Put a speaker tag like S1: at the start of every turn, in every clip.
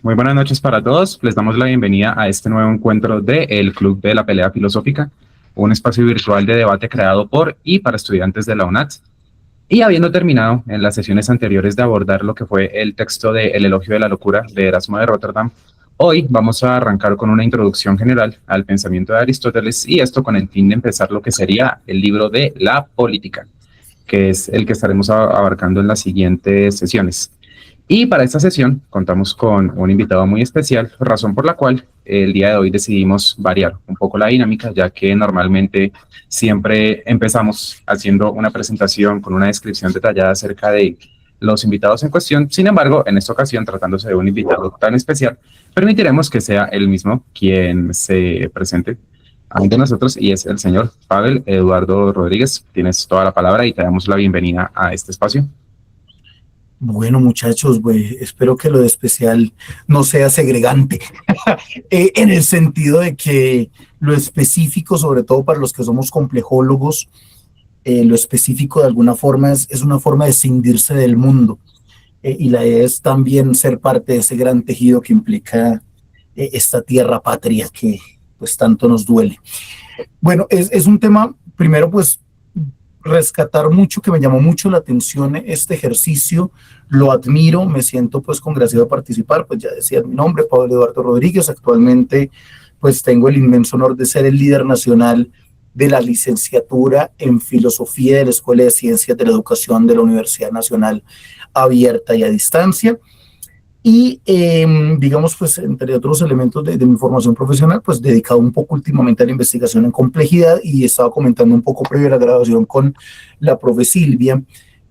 S1: Muy buenas noches para todos. Les damos la bienvenida a este nuevo encuentro de El Club de la Pelea Filosófica, un espacio virtual de debate creado por y para estudiantes de la UNAT. Y habiendo terminado en las sesiones anteriores de abordar lo que fue el texto de El Elogio de la Locura de Erasmo de Rotterdam, hoy vamos a arrancar con una introducción general al pensamiento de Aristóteles, y esto con el fin de empezar lo que sería el libro de la Política, que es el que estaremos abarcando en las siguientes sesiones. Y para esta sesión contamos con un invitado muy especial, razón por la cual el día de hoy decidimos variar un poco la dinámica, ya que normalmente siempre empezamos haciendo una presentación con una descripción detallada acerca de los invitados en cuestión. Sin embargo, en esta ocasión, tratándose de un invitado tan especial, permitiremos que sea él mismo quien se presente ante nosotros, y es el señor Pavel Eduardo Rodríguez. Tienes toda la palabra y te damos la bienvenida a este espacio.
S2: Bueno, muchachos, espero que lo de especial no sea segregante, en el sentido de que lo específico, sobre todo para los que somos complejólogos, lo específico de alguna forma es una forma de escindirse del mundo, y la idea es también ser parte de ese gran tejido que implica esta tierra patria que pues tanto nos duele. Bueno, es un tema, primero pues rescatar mucho, que me llamó mucho la atención este ejercicio, lo admiro, me siento pues congraciado de participar, pues ya decía mi nombre, Pablo Eduardo Rodríguez. Actualmente pues tengo el inmenso honor de ser el líder nacional de la licenciatura en Filosofía de la Escuela de Ciencias de la Educación de la Universidad Nacional Abierta y a Distancia. Y digamos, pues entre otros elementos de mi formación profesional, pues dedicado un poco últimamente a la investigación en complejidad, y estaba comentando un poco previo a la grabación con la profe Silvia,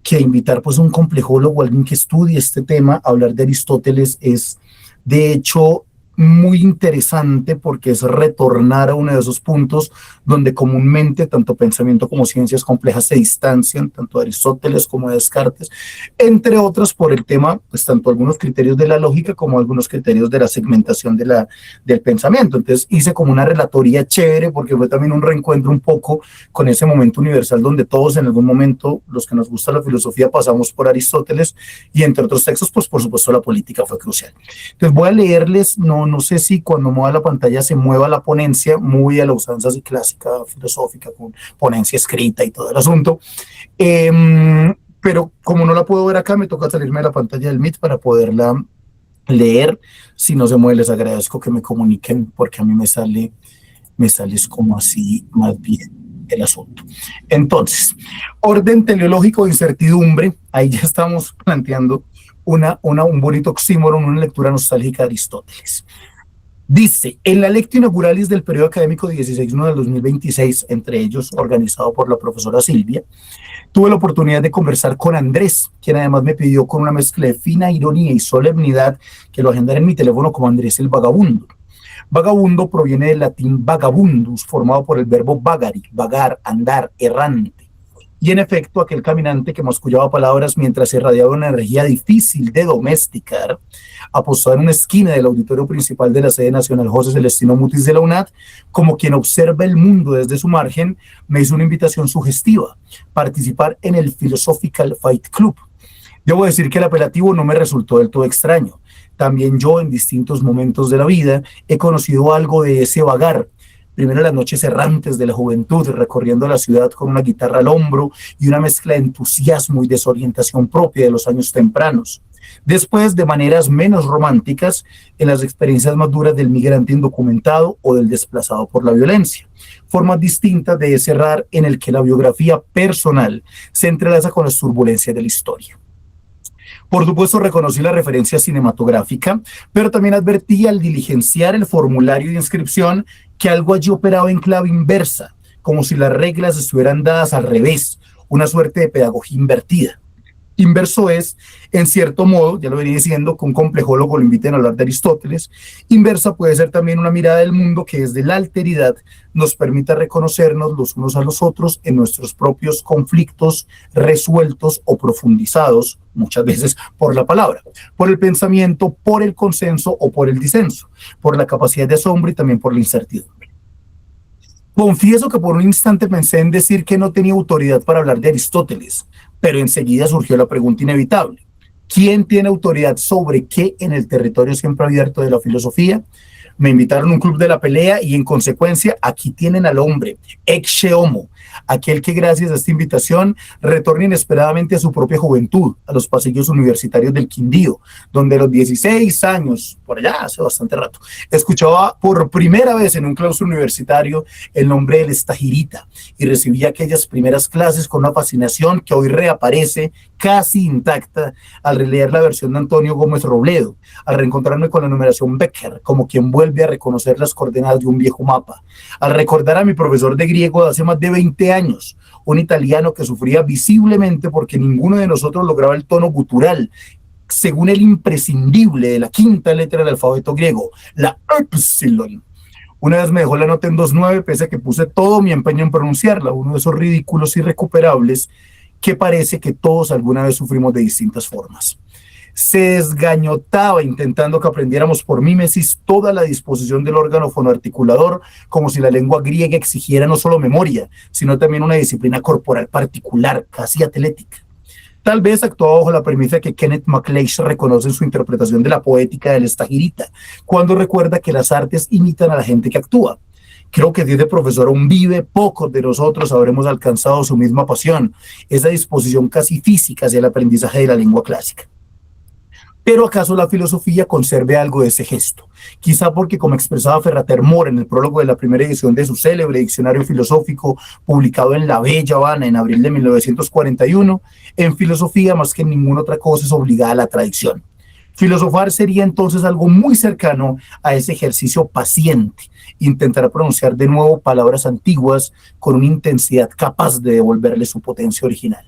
S2: que invitar pues a un complejólogo, alguien que estudie este tema, a hablar de Aristóteles es de hecho muy interesante, porque es retornar a uno de esos puntos donde comúnmente tanto pensamiento como ciencias complejas se distancian, tanto de Aristóteles como de Descartes, entre otras por el tema, pues tanto algunos criterios de la lógica como algunos criterios de la segmentación del pensamiento. Entonces hice como una relatoría chévere, porque fue también un reencuentro un poco con ese momento universal donde todos en algún momento, los que nos gusta la filosofía, pasamos por Aristóteles, y entre otros textos, pues por supuesto la política fue crucial. Entonces voy a leerles, no sé si cuando mueva la pantalla se mueva la ponencia, muy a la usanza así clásica filosófica, con ponencia escrita y todo el asunto. Pero como no la puedo ver acá, me toca salirme de la pantalla del Meet para poderla leer. Si no se mueve, les agradezco que me comuniquen, porque a mí me sale como así más bien el asunto. Entonces, orden teleológico de incertidumbre, ahí ya estamos planteando un bonito oxímoron, una lectura nostálgica de Aristóteles. Dice, en la Lectio Inauguralis del periodo académico 16-1 del 2026, entre ellos organizado por la profesora Silvia, tuve la oportunidad de conversar con Andrés, quien además me pidió con una mezcla de fina ironía y solemnidad que lo agendara en mi teléfono como Andrés el Vagabundo. Vagabundo proviene del latín vagabundus, formado por el verbo vagari, vagar, andar, errante. Y en efecto, aquel caminante que mascullaba palabras mientras irradiaba una energía difícil de domesticar, apostado en una esquina del auditorio principal de la sede nacional José Celestino Mutis de la UNAD, como quien observa el mundo desde su margen, me hizo una invitación sugestiva: participar en el Philosophical Fight Club. Debo decir que el apelativo no me resultó del todo extraño. También yo, en distintos momentos de la vida, he conocido algo de ese vagar. Primero las noches errantes de la juventud, recorriendo la ciudad con una guitarra al hombro y una mezcla de entusiasmo y desorientación propia de los años tempranos. Después, de maneras menos románticas, en las experiencias más duras del migrante indocumentado o del desplazado por la violencia. Formas distintas de ese errar en el que la biografía personal se entrelaza con las turbulencias de la historia. Por supuesto, reconocí la referencia cinematográfica, pero también advertí al diligenciar el formulario de inscripción que algo allí operaba en clave inversa, como si las reglas estuvieran dadas al revés, una suerte de pedagogía invertida. Inverso es, en cierto modo, ya lo venía diciendo, que un complejólogo lo inviten a hablar de Aristóteles. Inversa puede ser también una mirada del mundo que desde la alteridad nos permita reconocernos los unos a los otros en nuestros propios conflictos resueltos o profundizados, muchas veces por la palabra, por el pensamiento, por el consenso o por el disenso, por la capacidad de asombro y también por la incertidumbre. Confieso que por un instante pensé en decir que no tenía autoridad para hablar de Aristóteles, pero enseguida surgió la pregunta inevitable: ¿Quién tiene autoridad sobre qué en el territorio siempre abierto de la filosofía? Me invitaron a un club de la pelea y en consecuencia aquí tienen al hombre, ex homo, aquel que gracias a esta invitación retorna inesperadamente a su propia juventud, a los pasillos universitarios del Quindío, donde a los 16 años, por allá hace bastante rato, escuchaba por primera vez en un claustro universitario el nombre del Estagirita y recibía aquellas primeras clases con una fascinación que hoy reaparece casi intacta al releer la versión de Antonio Gómez Robledo, al reencontrarme con la numeración Becker, como quien vuelve a reconocer las coordenadas de un viejo mapa, al recordar a mi profesor de griego de hace más de 20 años, un italiano que sufría visiblemente porque ninguno de nosotros lograba el tono gutural, según el imprescindible de la quinta letra del alfabeto griego, la epsilon. Una vez me dejó la nota en 2.9, pese a que puse todo mi empeño en pronunciarla, uno de esos ridículos irrecuperables que parece que todos alguna vez sufrimos de distintas formas. Se desgañotaba intentando que aprendiéramos por mímesis toda la disposición del órgano fonoarticulador, como si la lengua griega exigiera no solo memoria, sino también una disciplina corporal particular, casi atlética. Tal vez actuaba bajo la premisa que Kenneth MacLeish reconoce en su interpretación de la poética del Estagirita, cuando recuerda que las artes imitan a la gente que actúa. Creo que si ese profesor aún vive, pocos de nosotros habremos alcanzado su misma pasión, esa disposición casi física hacia el aprendizaje de la lengua clásica. Pero ¿acaso la filosofía conserve algo de ese gesto? Quizá porque, como expresaba Ferrater Moore en el prólogo de la primera edición de su célebre diccionario filosófico, publicado en La Bella Habana en abril de 1941, en filosofía más que en ninguna otra cosa es obligada a la tradición. Filosofar sería entonces algo muy cercano a ese ejercicio paciente, intentar pronunciar de nuevo palabras antiguas con una intensidad capaz de devolverle su potencia original.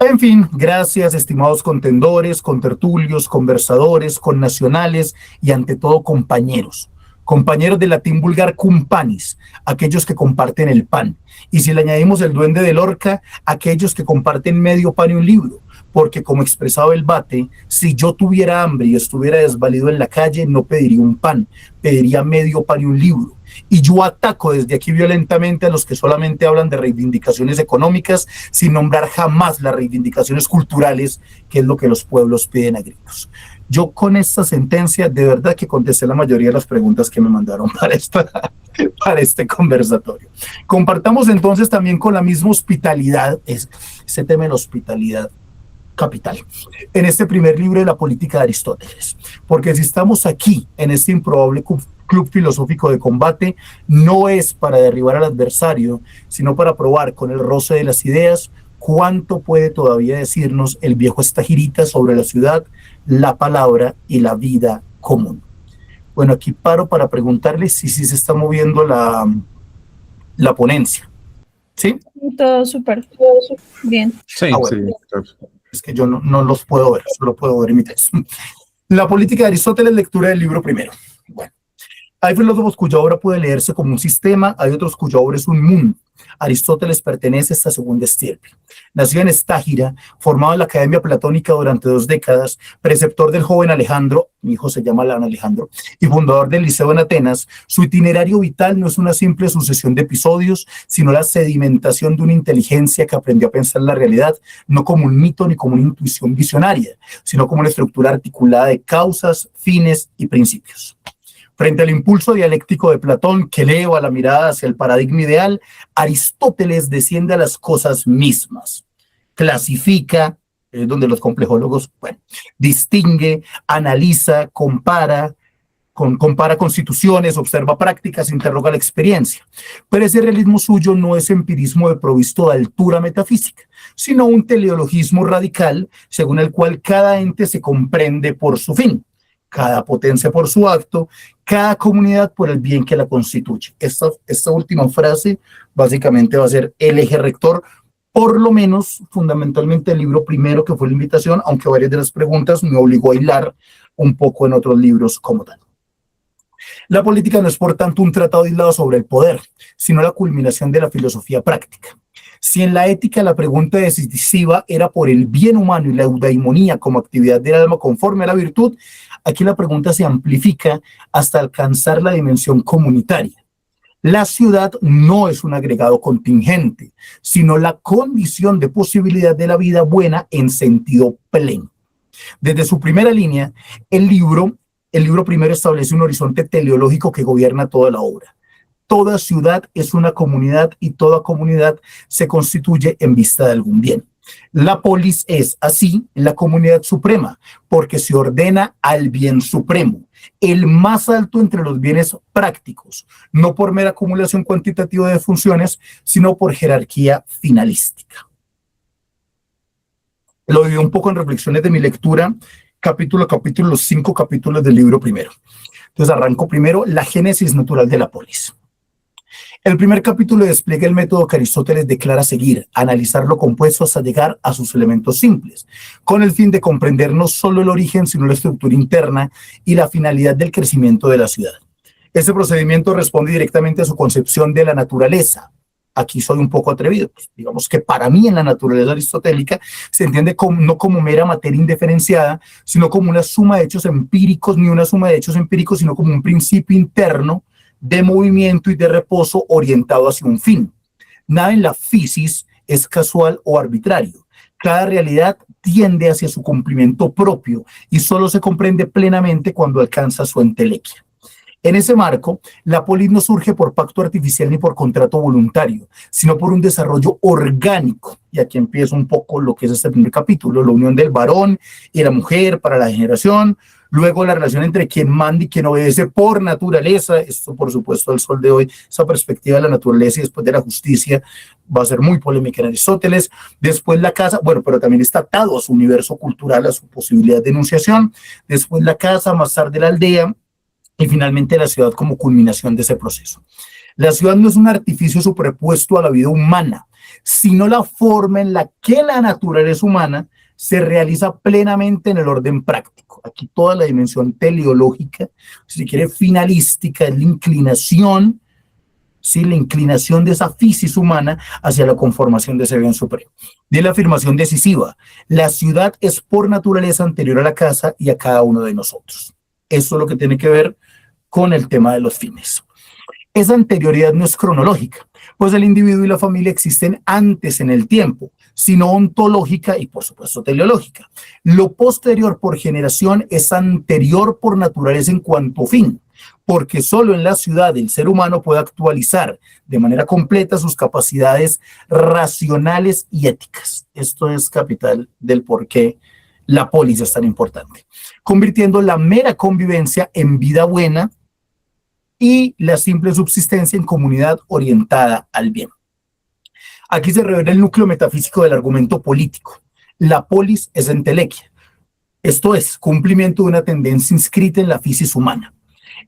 S2: En fin, gracias, estimados contendores, contertulios, conversadores, connacionales y ante todo compañeros. Compañeros del latín vulgar cum panis, aquellos que comparten el pan. Y si le añadimos el duende de Lorca, aquellos que comparten medio pan y un libro. Porque como expresaba el Bate, si yo tuviera hambre y estuviera desvalido en la calle, no pediría un pan, pediría medio pan y un libro. Y yo ataco desde aquí violentamente a los que solamente hablan de reivindicaciones económicas sin nombrar jamás las reivindicaciones culturales, que es lo que los pueblos piden a gritos. Yo con esta sentencia de verdad que contesté la mayoría de las preguntas que me mandaron para este conversatorio. Compartamos entonces también con la misma hospitalidad, ese tema de la hospitalidad capital, en este primer libro de la política de Aristóteles. Porque si estamos aquí en este improbable club filosófico de combate, no es para derribar al adversario, sino para probar con el roce de las ideas cuánto puede todavía decirnos el viejo Estagirita sobre la ciudad, la palabra y la vida común. Bueno, aquí paro para preguntarles si se está moviendo la ponencia. ¿Sí?
S3: Todo súper bien.
S1: Sí,
S2: bueno.
S1: sí.
S2: Es que yo no los puedo ver, solo puedo ver mi texto. La política de Aristóteles, lectura del libro primero. Bueno, hay filósofos cuya obra puede leerse como un sistema, hay otros cuya obra es un mundo. Aristóteles pertenece a esta segunda estirpe. Nació en Estágira, formado en la Academia Platónica durante 2 décadas, preceptor del joven Alejandro, mi hijo se llama Alejandro, y fundador del Liceo en Atenas. Su itinerario vital no es una simple sucesión de episodios, sino la sedimentación de una inteligencia que aprendió a pensar la realidad, no como un mito ni como una intuición visionaria, sino como una estructura articulada de causas, fines y principios. Frente al impulso dialéctico de Platón que eleva la mirada hacia el paradigma ideal, Aristóteles desciende a las cosas mismas, clasifica, es donde los complejólogos, distingue, analiza, compara constituciones, observa prácticas, interroga la experiencia. Pero ese realismo suyo no es empirismo provisto de altura metafísica, sino un teleologismo radical según el cual cada ente se comprende por su fin, cada potencia por su acto, cada comunidad por el bien que la constituye. Esta última frase básicamente va a ser el eje rector, por lo menos fundamentalmente el libro primero que fue la invitación, aunque varias de las preguntas me obligó a hilar un poco en otros libros como tal. La política no es por tanto un tratado aislado sobre el poder, sino la culminación de la filosofía práctica. Si en la ética la pregunta decisiva era por el bien humano y la eudaimonía como actividad del alma conforme a la virtud, aquí la pregunta se amplifica hasta alcanzar la dimensión comunitaria. La ciudad no es un agregado contingente, sino la condición de posibilidad de la vida buena en sentido pleno. Desde su primera línea, el libro primero establece un horizonte teleológico que gobierna toda la obra. Toda ciudad es una comunidad y toda comunidad se constituye en vista de algún bien. La polis es, así, la comunidad suprema, porque se ordena al bien supremo, el más alto entre los bienes prácticos, no por mera acumulación cuantitativa de funciones, sino por jerarquía finalística. Lo divido un poco en reflexiones de mi lectura, capítulo a capítulo, los 5 capítulos del libro primero. Entonces arranco primero la génesis natural de la polis. El primer capítulo despliega el método que Aristóteles declara seguir, analizar lo compuesto hasta llegar a sus elementos simples, con el fin de comprender no solo el origen, sino la estructura interna y la finalidad del crecimiento de la ciudad. Este procedimiento responde directamente a su concepción de la naturaleza. Aquí soy un poco atrevido, pues digamos que para mí en la naturaleza aristotélica se entiende no como mera materia indiferenciada, sino como una suma de hechos empíricos, ni una suma de hechos empíricos, sino como un principio interno de movimiento y de reposo orientado hacia un fin. Nada en la fisis es casual o arbitrario. Cada realidad tiende hacia su cumplimiento propio y solo se comprende plenamente cuando alcanza su entelequia. En ese marco, la polis no surge por pacto artificial ni por contrato voluntario, sino por un desarrollo orgánico. Y aquí empieza un poco lo que es este primer capítulo, la unión del varón y la mujer para la generación, luego la relación entre quien manda y quien obedece por naturaleza, esto por supuesto al sol de hoy, esa perspectiva de la naturaleza y después de la justicia va a ser muy polémica en Aristóteles, después la casa, bueno, pero también está atado a su universo cultural, a su posibilidad de enunciación, después la casa, más tarde la aldea, y finalmente la ciudad como culminación de ese proceso. La ciudad no es un artificio superpuesto a la vida humana, sino la forma en la que la naturaleza humana se realiza plenamente en el orden práctico. Aquí toda la dimensión teleológica, si se quiere finalística, es la inclinación, ¿sí? La inclinación de esa fisis humana hacia la conformación de ese bien supremo. De la afirmación decisiva, la ciudad es por naturaleza anterior a la casa y a cada uno de nosotros. Eso es lo que tiene que ver con el tema de los fines. Esa anterioridad no es cronológica, pues el individuo y la familia existen antes en el tiempo, sino ontológica y por supuesto teleológica. Lo posterior por generación es anterior por naturaleza en cuanto fin, porque solo en la ciudad el ser humano puede actualizar de manera completa sus capacidades racionales y éticas. Esto es capital del por qué la polis es tan importante, convirtiendo la mera convivencia en vida buena y la simple subsistencia en comunidad orientada al bien. Aquí se revela el núcleo metafísico del argumento político. La polis es entelequia, esto es, cumplimiento de una tendencia inscrita en la fisis humana.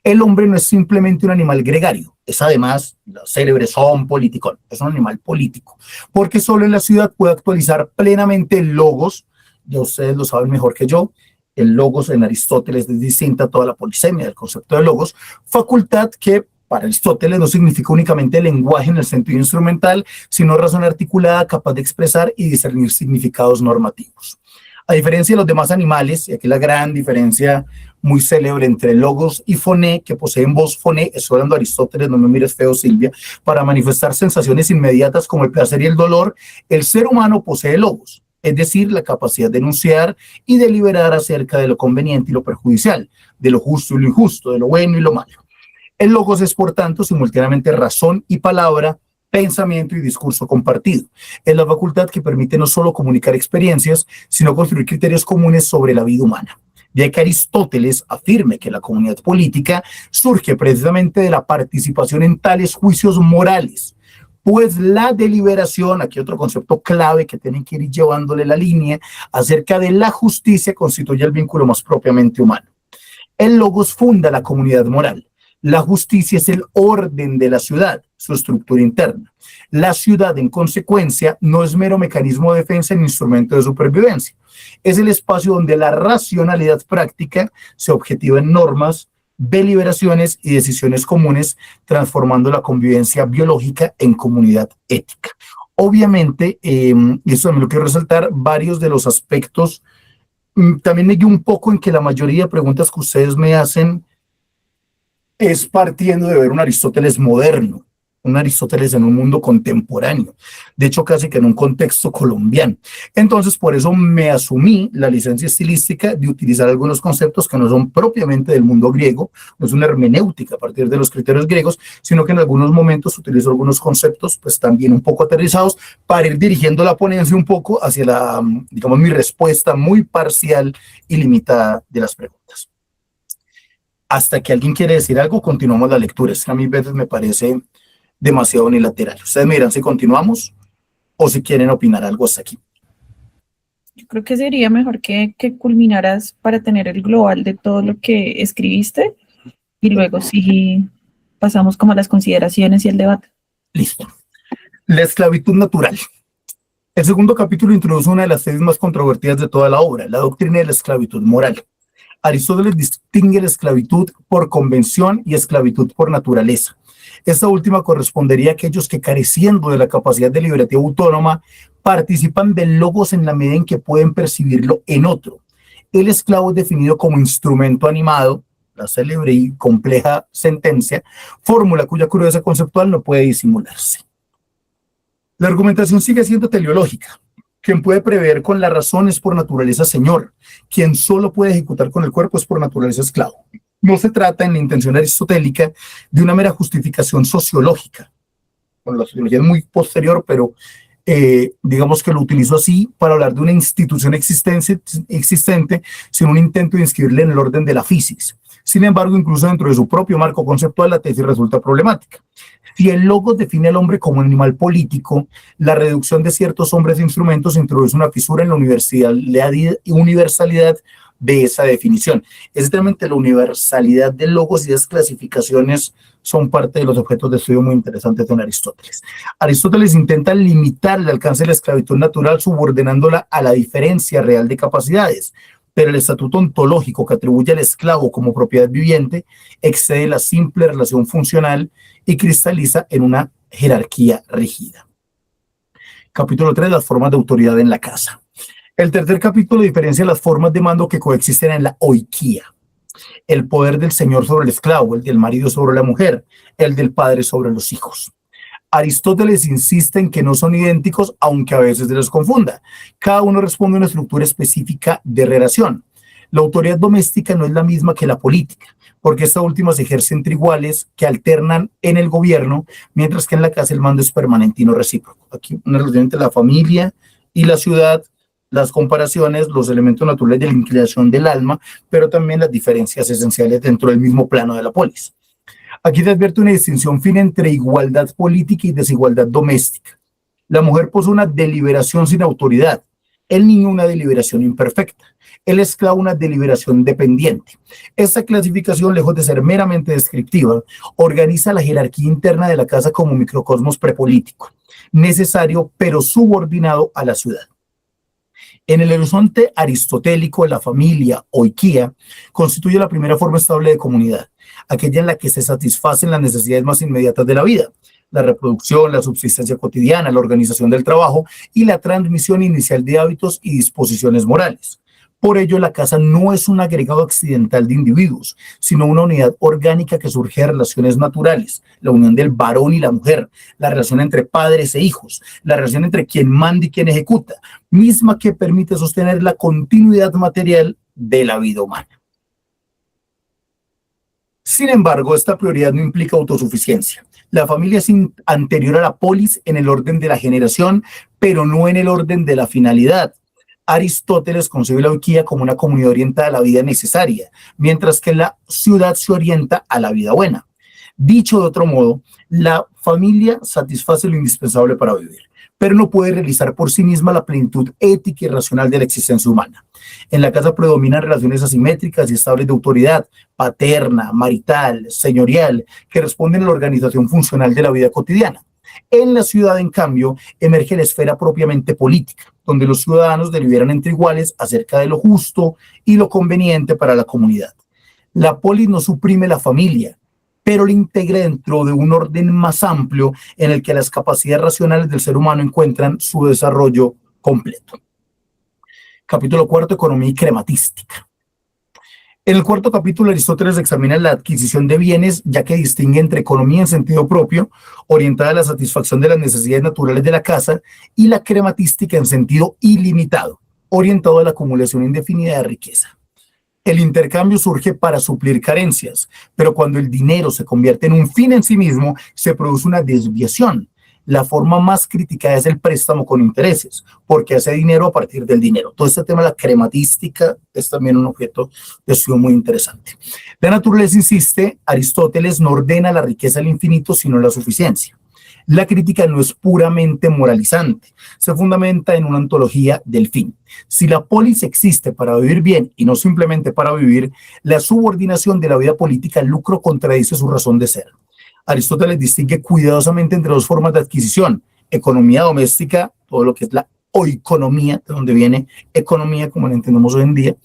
S2: El hombre no es simplemente un animal gregario, es además, los célebres son politicón, es un animal político, porque solo en la ciudad puede actualizar plenamente el logos. Ya ustedes lo saben mejor que yo, el logos en Aristóteles es distinta a toda la polisemia del concepto de logos, facultad que para Aristóteles no significa únicamente el lenguaje en el sentido instrumental, sino razón articulada capaz de expresar y discernir significados normativos. A diferencia de los demás animales, y aquí la gran diferencia muy célebre entre logos y foné, que poseen voz foné, estoy hablando de Aristóteles, no me mires feo Silvia, para manifestar sensaciones inmediatas como el placer y el dolor, el ser humano posee logos, es decir, la capacidad de enunciar y deliberar acerca de lo conveniente y lo perjudicial, de lo justo y lo injusto, de lo bueno y lo malo. El logos es, por tanto, simultáneamente razón y palabra, pensamiento y discurso compartido. Es la facultad que permite no solo comunicar experiencias, sino construir criterios comunes sobre la vida humana. De que Aristóteles afirme que la comunidad política surge precisamente de la participación en tales juicios morales, pues la deliberación, aquí otro concepto clave que tienen que ir llevándole la línea, acerca de la justicia constituye el vínculo más propiamente humano. El logos funda la comunidad moral. La justicia es el orden de la ciudad, su estructura interna. La ciudad, en consecuencia, no es mero mecanismo de defensa ni instrumento de supervivencia. Es el espacio donde la racionalidad práctica se objetiva en normas, deliberaciones y decisiones comunes, transformando la convivencia biológica en comunidad ética. Obviamente, y eso también lo quiero resaltar, varios de los aspectos, también me guío un poco en que la mayoría de preguntas que ustedes me hacen es partiendo de ver un Aristóteles moderno, un Aristóteles en un mundo contemporáneo, de hecho casi que en un contexto colombiano. Entonces por eso me asumí la licencia estilística de utilizar algunos conceptos que no son propiamente del mundo griego, no es una hermenéutica a partir de los criterios griegos, sino que en algunos momentos utilizo algunos conceptos pues también un poco aterrizados para ir dirigiendo la ponencia un poco hacia la, digamos, mi respuesta muy parcial y limitada de las preguntas. Hasta que alguien quiere decir algo, continuamos la lectura. Es que a mí a veces me parece demasiado unilateral. Ustedes me dirán si continuamos o si quieren opinar algo hasta aquí.
S3: Yo creo que sería mejor que culminaras para tener el global de todo lo que escribiste y luego sí pasamos como a las consideraciones y el debate.
S2: Listo. La esclavitud natural. El segundo capítulo introduce una de las tesis más controvertidas de toda la obra, la doctrina de la esclavitud moral. Aristóteles distingue la esclavitud por convención y esclavitud por naturaleza. Esta última correspondería a aquellos que, careciendo de la capacidad deliberativa autónoma, participan del logos en la medida en que pueden percibirlo en otro. El esclavo es definido como instrumento animado, la célebre y compleja sentencia, fórmula cuya crudeza conceptual no puede disimularse. La argumentación sigue siendo teleológica. Quien puede prever con la razón es por naturaleza señor. Quien solo puede ejecutar con el cuerpo es por naturaleza esclavo. No se trata, en la intención aristotélica, de una mera justificación sociológica. Bueno, la sociología es muy posterior, pero digamos que lo utilizo así para hablar de una institución existente sin un intento de inscribirle en el orden de la physis. Sin embargo, incluso dentro de su propio marco conceptual, la tesis resulta problemática. Si el logos define al hombre como un animal político, la reducción de ciertos hombres e instrumentos introduce una fisura en la universalidad de esa definición. Esencialmente, la universalidad del logos y esas clasificaciones son parte de los objetos de estudio muy interesantes en Aristóteles. Aristóteles intenta limitar el alcance de la esclavitud natural subordinándola a la diferencia real de capacidades, pero el estatuto ontológico que atribuye al esclavo como propiedad viviente excede la simple relación funcional y cristaliza en una jerarquía rígida. Capítulo 3, las formas de autoridad en la casa. El tercer capítulo diferencia las formas de mando que coexisten en la oikía. El poder del señor sobre el esclavo, el del marido sobre la mujer, el del padre sobre los hijos. Aristóteles insiste en que no son idénticos, aunque a veces se los confunda. Cada uno responde a una estructura específica de relación. La autoridad doméstica no es la misma que la política, porque esta última se ejerce entre iguales que alternan en el gobierno, mientras que en la casa el mando es permanente y no recíproco. Aquí una relación entre la familia y la ciudad, las comparaciones, los elementos naturales de la inclinación del alma, pero también las diferencias esenciales dentro del mismo plano de la polis. Aquí se advierte una distinción fina entre igualdad política y desigualdad doméstica. La mujer posee una deliberación sin autoridad, el niño una deliberación imperfecta, el esclavo una deliberación dependiente. Esta clasificación, lejos de ser meramente descriptiva, organiza la jerarquía interna de la casa como microcosmos prepolítico, necesario pero subordinado a la ciudad. En el horizonte aristotélico, la familia, oikía, constituye la primera forma estable de comunidad, aquella en la que se satisfacen las necesidades más inmediatas de la vida, la reproducción, la subsistencia cotidiana, la organización del trabajo y la transmisión inicial de hábitos y disposiciones morales. Por ello, la casa no es un agregado accidental de individuos, sino una unidad orgánica que surge de relaciones naturales, la unión del varón y la mujer, la relación entre padres e hijos, la relación entre quien manda y quien ejecuta, misma que permite sostener la continuidad material de la vida humana. Sin embargo, esta prioridad no implica autosuficiencia. La familia es anterior a la polis en el orden de la generación, pero no en el orden de la finalidad. Aristóteles concibe la oikía como una comunidad orientada a la vida necesaria, mientras que la ciudad se orienta a la vida buena. Dicho de otro modo, la familia satisface lo indispensable para vivir, pero no puede realizar por sí misma la plenitud ética y racional de la existencia humana. En la casa predominan relaciones asimétricas y estables de autoridad, paterna, marital, señorial, que responden a la organización funcional de la vida cotidiana. En la ciudad, en cambio, emerge la esfera propiamente política, donde los ciudadanos deliberan entre iguales acerca de lo justo y lo conveniente para la comunidad. La polis no suprime la familia, pero la integra dentro de un orden más amplio en el que las capacidades racionales del ser humano encuentran su desarrollo completo. Capítulo 4, economía y crematística. En el cuarto capítulo, Aristóteles examina la adquisición de bienes, ya que distingue entre economía en sentido propio, orientada a la satisfacción de las necesidades naturales de la casa, y la crematística en sentido ilimitado, orientado a la acumulación indefinida de riqueza. El intercambio surge para suplir carencias, pero cuando el dinero se convierte en un fin en sí mismo, se produce una desviación. La forma más criticada es el préstamo con intereses, porque hace dinero a partir del dinero. Todo este tema de la crematística es también un objeto de estudio muy interesante. La naturaleza insiste, Aristóteles no ordena la riqueza al infinito, sino la suficiencia. La crítica no es puramente moralizante, se fundamenta en una ontología del fin. Si la polis existe para vivir bien y no simplemente para vivir, la subordinación de la vida política al lucro contradice su razón de ser. Aristóteles distingue cuidadosamente entre dos formas de adquisición: economía doméstica, todo lo que es la oikonomía, de donde viene economía como la entendemos hoy en día,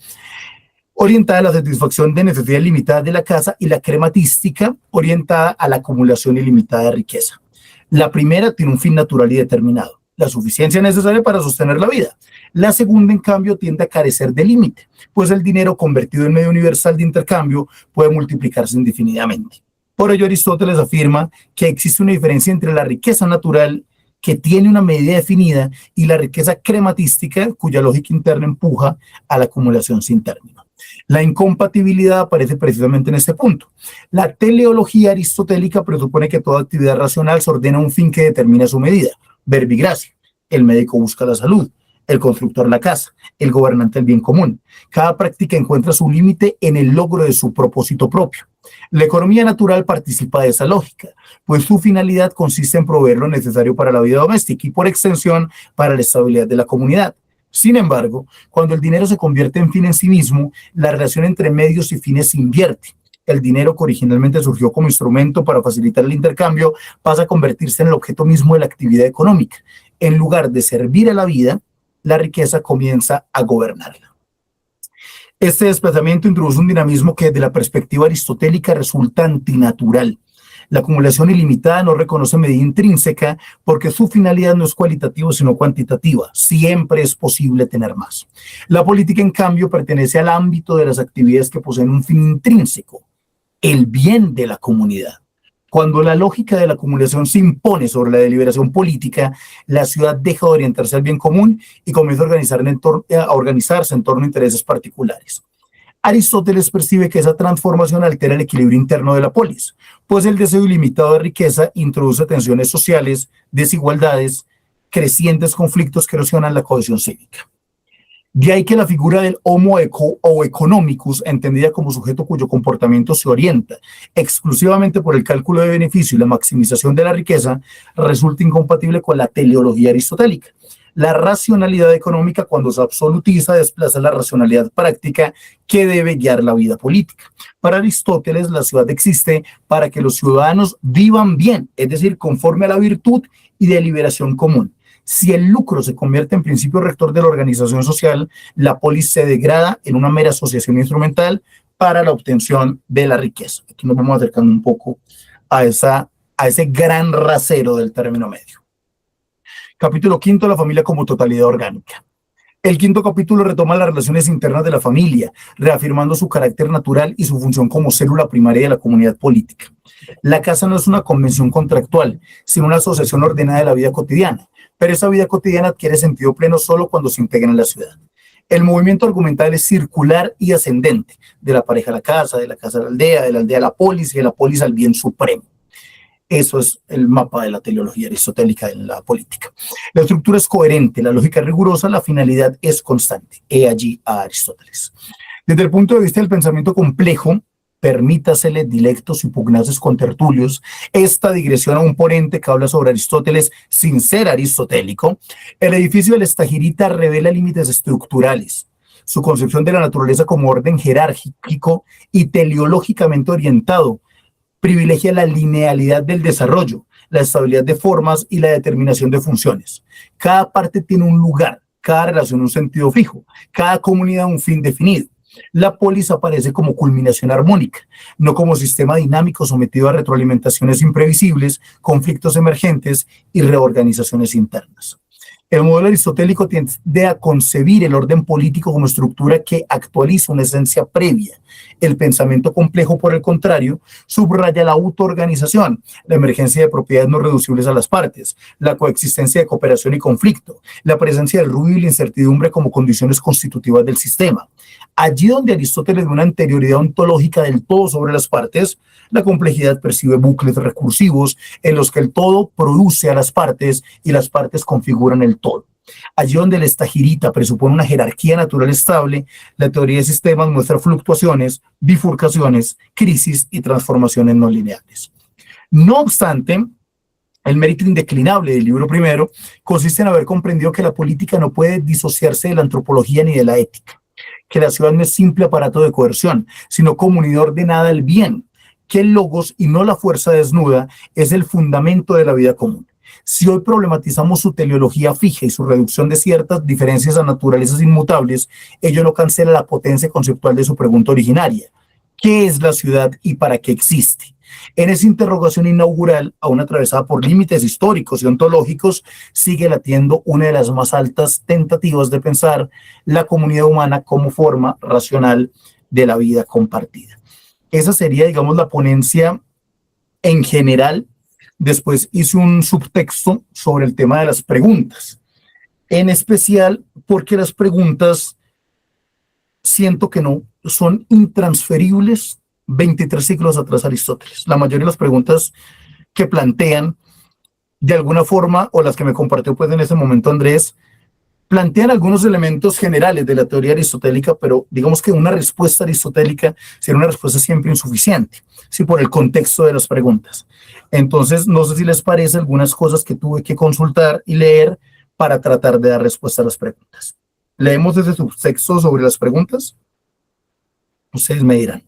S2: orientada a la satisfacción de necesidades limitadas de la casa, y la crematística, orientada a la acumulación ilimitada de riqueza. La primera tiene un fin natural y determinado, la suficiencia necesaria para sostener la vida. La segunda, en cambio, tiende a carecer de límite, pues el dinero convertido en medio universal de intercambio puede multiplicarse indefinidamente. Por ello, Aristóteles afirma que existe una diferencia entre la riqueza natural, que tiene una medida definida, y la riqueza crematística, cuya lógica interna empuja a la acumulación sin término. La incompatibilidad aparece precisamente en este punto. La teleología aristotélica presupone que toda actividad racional se ordena a un fin que determina su medida. Verbigracia: el médico busca la salud, el constructor la casa, el gobernante el bien común. Cada práctica encuentra su límite en el logro de su propósito propio. La economía natural participa de esa lógica, pues su finalidad consiste en proveer lo necesario para la vida doméstica y, por extensión, para la estabilidad de la comunidad. Sin embargo, cuando el dinero se convierte en fin en sí mismo, la relación entre medios y fines se invierte. El dinero, que originalmente surgió como instrumento para facilitar el intercambio, pasa a convertirse en el objeto mismo de la actividad económica. En lugar de servir a la vida, la riqueza comienza a gobernarla. Este desplazamiento introduce un dinamismo que, desde la perspectiva aristotélica, resulta antinatural. La acumulación ilimitada no reconoce medida intrínseca, porque su finalidad no es cualitativa sino cuantitativa. Siempre es posible tener más. La política, en cambio, pertenece al ámbito de las actividades que poseen un fin intrínseco: el bien de la comunidad. Cuando la lógica de la acumulación se impone sobre la deliberación política, la ciudad deja de orientarse al bien común y comienza a organizarse en torno a intereses particulares. Aristóteles percibe que esa transformación altera el equilibrio interno de la polis, pues el deseo ilimitado de riqueza introduce tensiones sociales, desigualdades, crecientes conflictos que erosionan la cohesión cívica. De ahí que la figura del homo economicus, entendida como sujeto cuyo comportamiento se orienta exclusivamente por el cálculo de beneficio y la maximización de la riqueza, resulta incompatible con la teleología aristotélica. La racionalidad económica, cuando se absolutiza, desplaza la racionalidad práctica que debe guiar la vida política. Para Aristóteles, la ciudad existe para que los ciudadanos vivan bien, es decir, conforme a la virtud y deliberación común. Si el lucro se convierte en principio rector de la organización social, la polis se degrada en una mera asociación instrumental para la obtención de la riqueza. Aquí nos vamos acercando un poco a ese gran rasero del término medio. Capítulo quinto, la familia como totalidad orgánica. El quinto capítulo retoma las relaciones internas de la familia, reafirmando su carácter natural y su función como célula primaria de la comunidad política. La casa no es una convención contractual, sino una asociación ordenada de la vida cotidiana, pero esa vida cotidiana adquiere sentido pleno solo cuando se integra en la ciudad. El movimiento argumental es circular y ascendente, de la pareja a la casa, de la casa a la aldea, de la aldea a la polis y de la polis al bien supremo. Eso es el mapa de la teleología aristotélica en la política. La estructura es coherente, la lógica es rigurosa, la finalidad es constante. He allí a Aristóteles. Desde el punto de vista del pensamiento complejo, permítasele dilectos y pugnaces con tertulios, esta digresión a un ponente que habla sobre Aristóteles sin ser aristotélico. El edificio del Estagirita revela límites estructurales. Su concepción de la naturaleza como orden jerárquico y teleológicamente orientado privilegia la linealidad del desarrollo, la estabilidad de formas y la determinación de funciones. Cada parte tiene un lugar, cada relación un sentido fijo, cada comunidad un fin definido. La polis aparece como culminación armónica, no como sistema dinámico sometido a retroalimentaciones imprevisibles, conflictos emergentes y reorganizaciones internas. El modelo aristotélico tiende a concebir el orden político como estructura que actualiza una esencia previa. El pensamiento complejo, por el contrario, subraya la autoorganización, la emergencia de propiedades no reducibles a las partes, la coexistencia de cooperación y conflicto, la presencia del ruido y la incertidumbre como condiciones constitutivas del sistema. Allí donde Aristóteles ve una anterioridad ontológica del todo sobre las partes, la complejidad percibe bucles recursivos en los que el todo produce a las partes y las partes configuran el todo. Allí donde el estagirita presupone una jerarquía natural estable, la teoría de sistemas muestra fluctuaciones, bifurcaciones, crisis y transformaciones no lineales. No obstante, el mérito indeclinable del libro primero consiste en haber comprendido que la política no puede disociarse de la antropología ni de la ética, que la ciudad no es simple aparato de coerción, sino comunidad ordenada del bien, que el logos y no la fuerza desnuda es el fundamento de la vida común. Si hoy problematizamos su teleología fija y su reducción de ciertas diferencias a naturalezas inmutables, ello no cancela la potencia conceptual de su pregunta originaria. ¿Qué es la ciudad y para qué existe? En esa interrogación inaugural, aún atravesada por límites históricos y ontológicos, sigue latiendo una de las más altas tentativas de pensar la comunidad humana como forma racional de la vida compartida. Esa sería, digamos, la ponencia en general. Después hice un subtexto sobre el tema de las preguntas, en especial porque las preguntas siento que no son intransferibles 23 siglos atrás Aristóteles. La mayoría de las preguntas que plantean, de alguna forma, o las que me compartió pues en ese momento Andrés, plantean algunos elementos generales de la teoría aristotélica, pero digamos que una respuesta aristotélica sería una respuesta siempre insuficiente, ¿sí? Por el contexto de las preguntas. Entonces, no sé si les parece algunas cosas que tuve que consultar y leer para tratar de dar respuesta a las preguntas. ¿Leemos desde subtexto sobre las preguntas? Ustedes me dirán.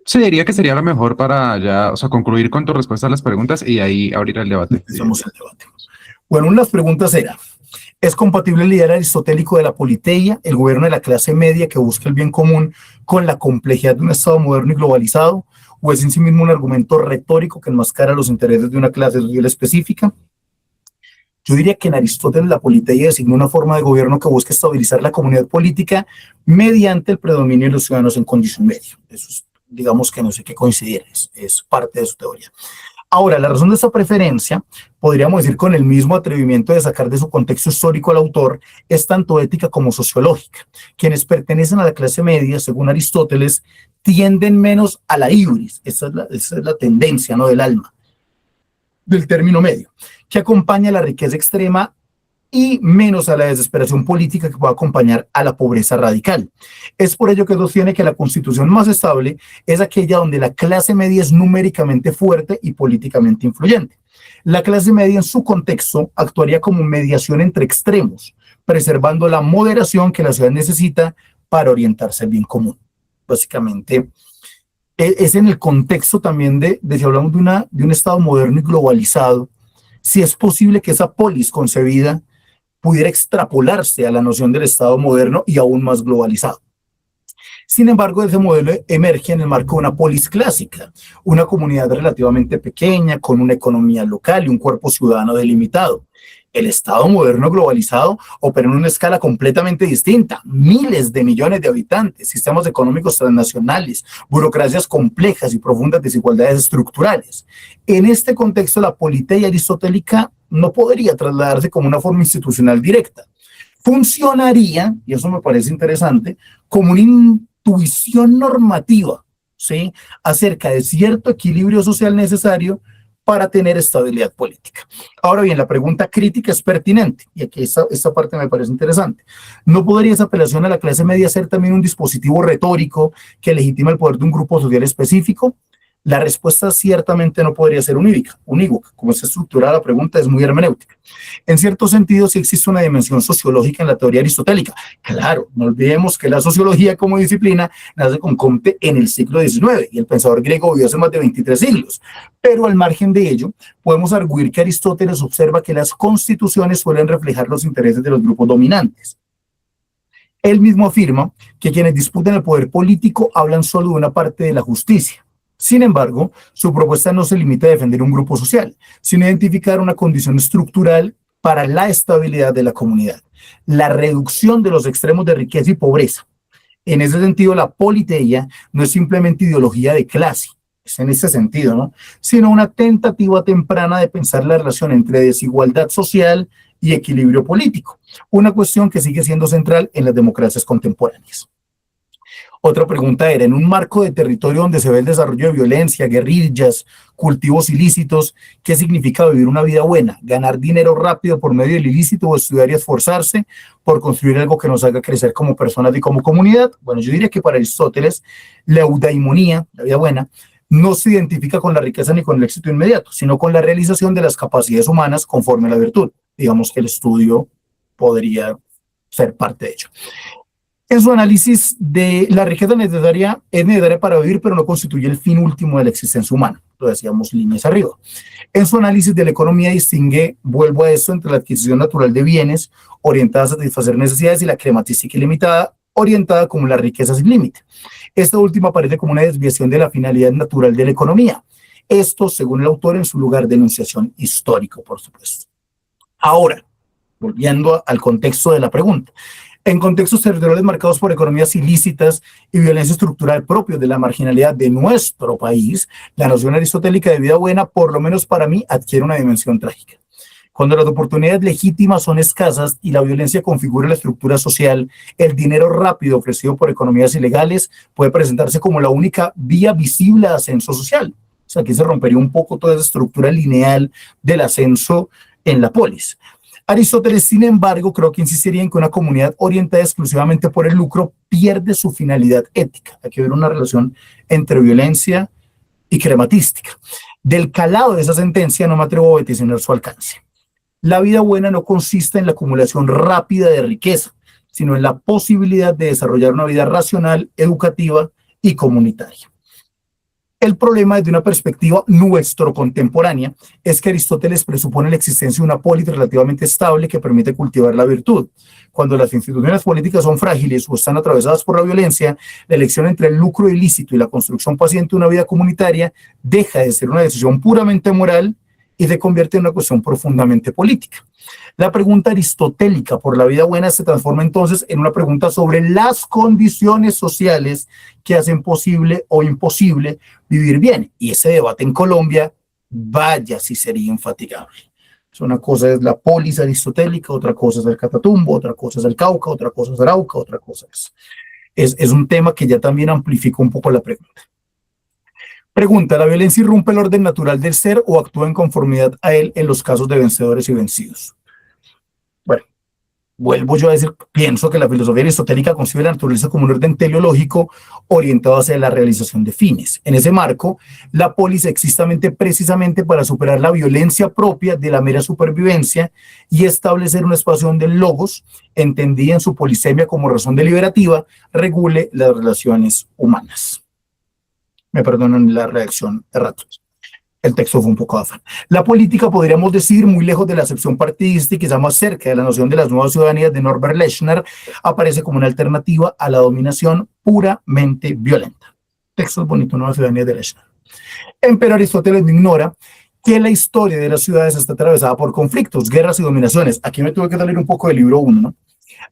S1: Sí, diría que sería lo mejor para ya, o sea, concluir con tu respuesta a las preguntas y ahí abrir el debate.
S2: Empezamos el debate. Bueno, una de las preguntas era, ¿es compatible el ideal aristotélico de la politeia, el gobierno de la clase media que busca el bien común, con la complejidad de un Estado moderno y globalizado? ¿O es en sí mismo un argumento retórico que enmascara los intereses de una clase social específica? Yo diría que en Aristóteles la politeia designa una forma de gobierno que busca estabilizar la comunidad política mediante el predominio de los ciudadanos en condición media. Eso es, digamos que no sé qué coincidir, es parte de su teoría. Ahora, la razón de esta preferencia, podríamos decir con el mismo atrevimiento de sacar de su contexto histórico al autor, es tanto ética como sociológica. Quienes pertenecen a la clase media, según Aristóteles, tienden menos a la ibris, esa es la tendencia, ¿no?, del alma, del término medio, que acompaña a la riqueza extrema y menos a la desesperación política que puede acompañar a la pobreza radical. Es por ello que sostiene que la constitución más estable es aquella donde la clase media es numéricamente fuerte y políticamente influyente. La clase media en su contexto actuaría como mediación entre extremos, preservando la moderación que la ciudad necesita para orientarse al bien común. Básicamente, es en el contexto también de si hablamos de un Estado moderno y globalizado, si es posible que esa polis concebida pudiera extrapolarse a la noción del Estado moderno y aún más globalizado. Sin embargo, ese modelo emerge en el marco de una polis clásica, una comunidad relativamente pequeña, con una economía local y un cuerpo ciudadano delimitado. El Estado moderno globalizado opera en una escala completamente distinta, miles de millones de habitantes, sistemas económicos transnacionales, burocracias complejas y profundas desigualdades estructurales. En este contexto, la politeia aristotélica no podría trasladarse como una forma institucional directa. Funcionaría, y eso me parece interesante, como una intuición normativa, ¿sí?, acerca de cierto equilibrio social necesario para tener estabilidad política. Ahora bien, la pregunta crítica es pertinente, y aquí esta parte me parece interesante. ¿No podría esa apelación a la clase media ser también un dispositivo retórico que legitima el poder de un grupo social específico? La respuesta ciertamente no podría ser unívoca. Como está estructurada la pregunta, es muy hermenéutica. En cierto sentido, sí existe una dimensión sociológica en la teoría aristotélica. Claro, no olvidemos que la sociología como disciplina nace con Comte en el siglo XIX y el pensador griego vivió hace más de 23 siglos. Pero al margen de ello, podemos arguir que Aristóteles observa que las constituciones suelen reflejar los intereses de los grupos dominantes. Él mismo afirma que quienes disputan el poder político hablan solo de una parte de la justicia, Sin embargo, su propuesta no se limita a defender un grupo social, sino a identificar una condición estructural para la estabilidad de la comunidad, la reducción de los extremos de riqueza y pobreza. En ese sentido, la politeia no es simplemente ideología de clase, es en ese sentido, ¿no? Sino una tentativa temprana de pensar la relación entre desigualdad social y equilibrio político, una cuestión que sigue siendo central en las democracias contemporáneas. Otra pregunta era, en un marco de territorio donde se ve el desarrollo de violencia, guerrillas, cultivos ilícitos, ¿qué significa vivir una vida buena? ¿Ganar dinero rápido por medio del ilícito o estudiar y esforzarse por construir algo que nos haga crecer como personas y como comunidad? Bueno, yo diría que para Aristóteles, la eudaimonía, la vida buena, no se identifica con la riqueza ni con el éxito inmediato, sino con la realización de las capacidades humanas conforme a la virtud. Digamos que el estudio podría ser parte de ello. En su análisis de la riqueza necesaria es necesaria para vivir, pero no constituye el fin último de la existencia humana. Lo decíamos líneas arriba. En su análisis de la economía distingue, vuelvo a esto, entre la adquisición natural de bienes orientada a satisfacer necesidades y la crematística ilimitada, orientada como la riqueza sin límite. Esta última aparece como una desviación de la finalidad natural de la economía. Esto, según el autor, en su lugar de enunciación histórico, por supuesto. Ahora, volviendo al contexto de la pregunta. En contextos territoriales marcados por economías ilícitas y violencia estructural propios de la marginalidad de nuestro país, la noción aristotélica de vida buena, por lo menos para mí, adquiere una dimensión trágica. Cuando las oportunidades legítimas son escasas y la violencia configura la estructura social, el dinero rápido ofrecido por economías ilegales puede presentarse como la única vía visible de ascenso social. O sea, aquí se rompería un poco toda esa estructura lineal del ascenso en la polis. Aristóteles, sin embargo, creo que insistiría en que una comunidad orientada exclusivamente por el lucro pierde su finalidad ética. Hay que ver una relación entre violencia y crematística. Del calado de esa sentencia no me atrevo a vaticinar su alcance. La vida buena no consiste en la acumulación rápida de riqueza, sino en la posibilidad de desarrollar una vida racional, educativa y comunitaria. El problema desde una perspectiva nuestro contemporánea es que Aristóteles presupone la existencia de una polis relativamente estable que permite cultivar la virtud. Cuando las instituciones políticas son frágiles o están atravesadas por la violencia, la elección entre el lucro ilícito y la construcción paciente de una vida comunitaria deja de ser una decisión puramente moral y se convierte en una cuestión profundamente política. La pregunta aristotélica por la vida buena se transforma entonces en una pregunta sobre las condiciones sociales que hacen posible o imposible vivir bien. Y ese debate en Colombia, vaya si sería infatigable. Una cosa es la polis aristotélica, otra cosa es el Catatumbo, otra cosa es el Cauca, otra cosa es Arauca, otra cosa es un tema que ya también amplifica un poco la pregunta. Pregunta, ¿la violencia irrumpe el orden natural del ser o actúa en conformidad a él en los casos de vencedores y vencidos? Bueno, vuelvo yo a decir, pienso que la filosofía aristotélica concibe la naturaleza como un orden teleológico orientado hacia la realización de fines. En ese marco, la polis existe precisamente para superar la violencia propia de la mera supervivencia y establecer un espacio donde el logos, entendida en su polisemia como razón deliberativa, regule las relaciones humanas. Me perdonan la reacción de ratos. El texto fue un poco afán. La política, podríamos decir, muy lejos de la acepción partidista y quizá más cerca de la noción de las nuevas ciudadanías de Norbert Lechner, aparece como una alternativa a la dominación puramente violenta. Texto bonito, Nueva Ciudadanía de Lechner. Pero Aristóteles no ignora que la historia de las ciudades está atravesada por conflictos, guerras y dominaciones. Aquí me tuve que salir un poco del libro 1, ¿no?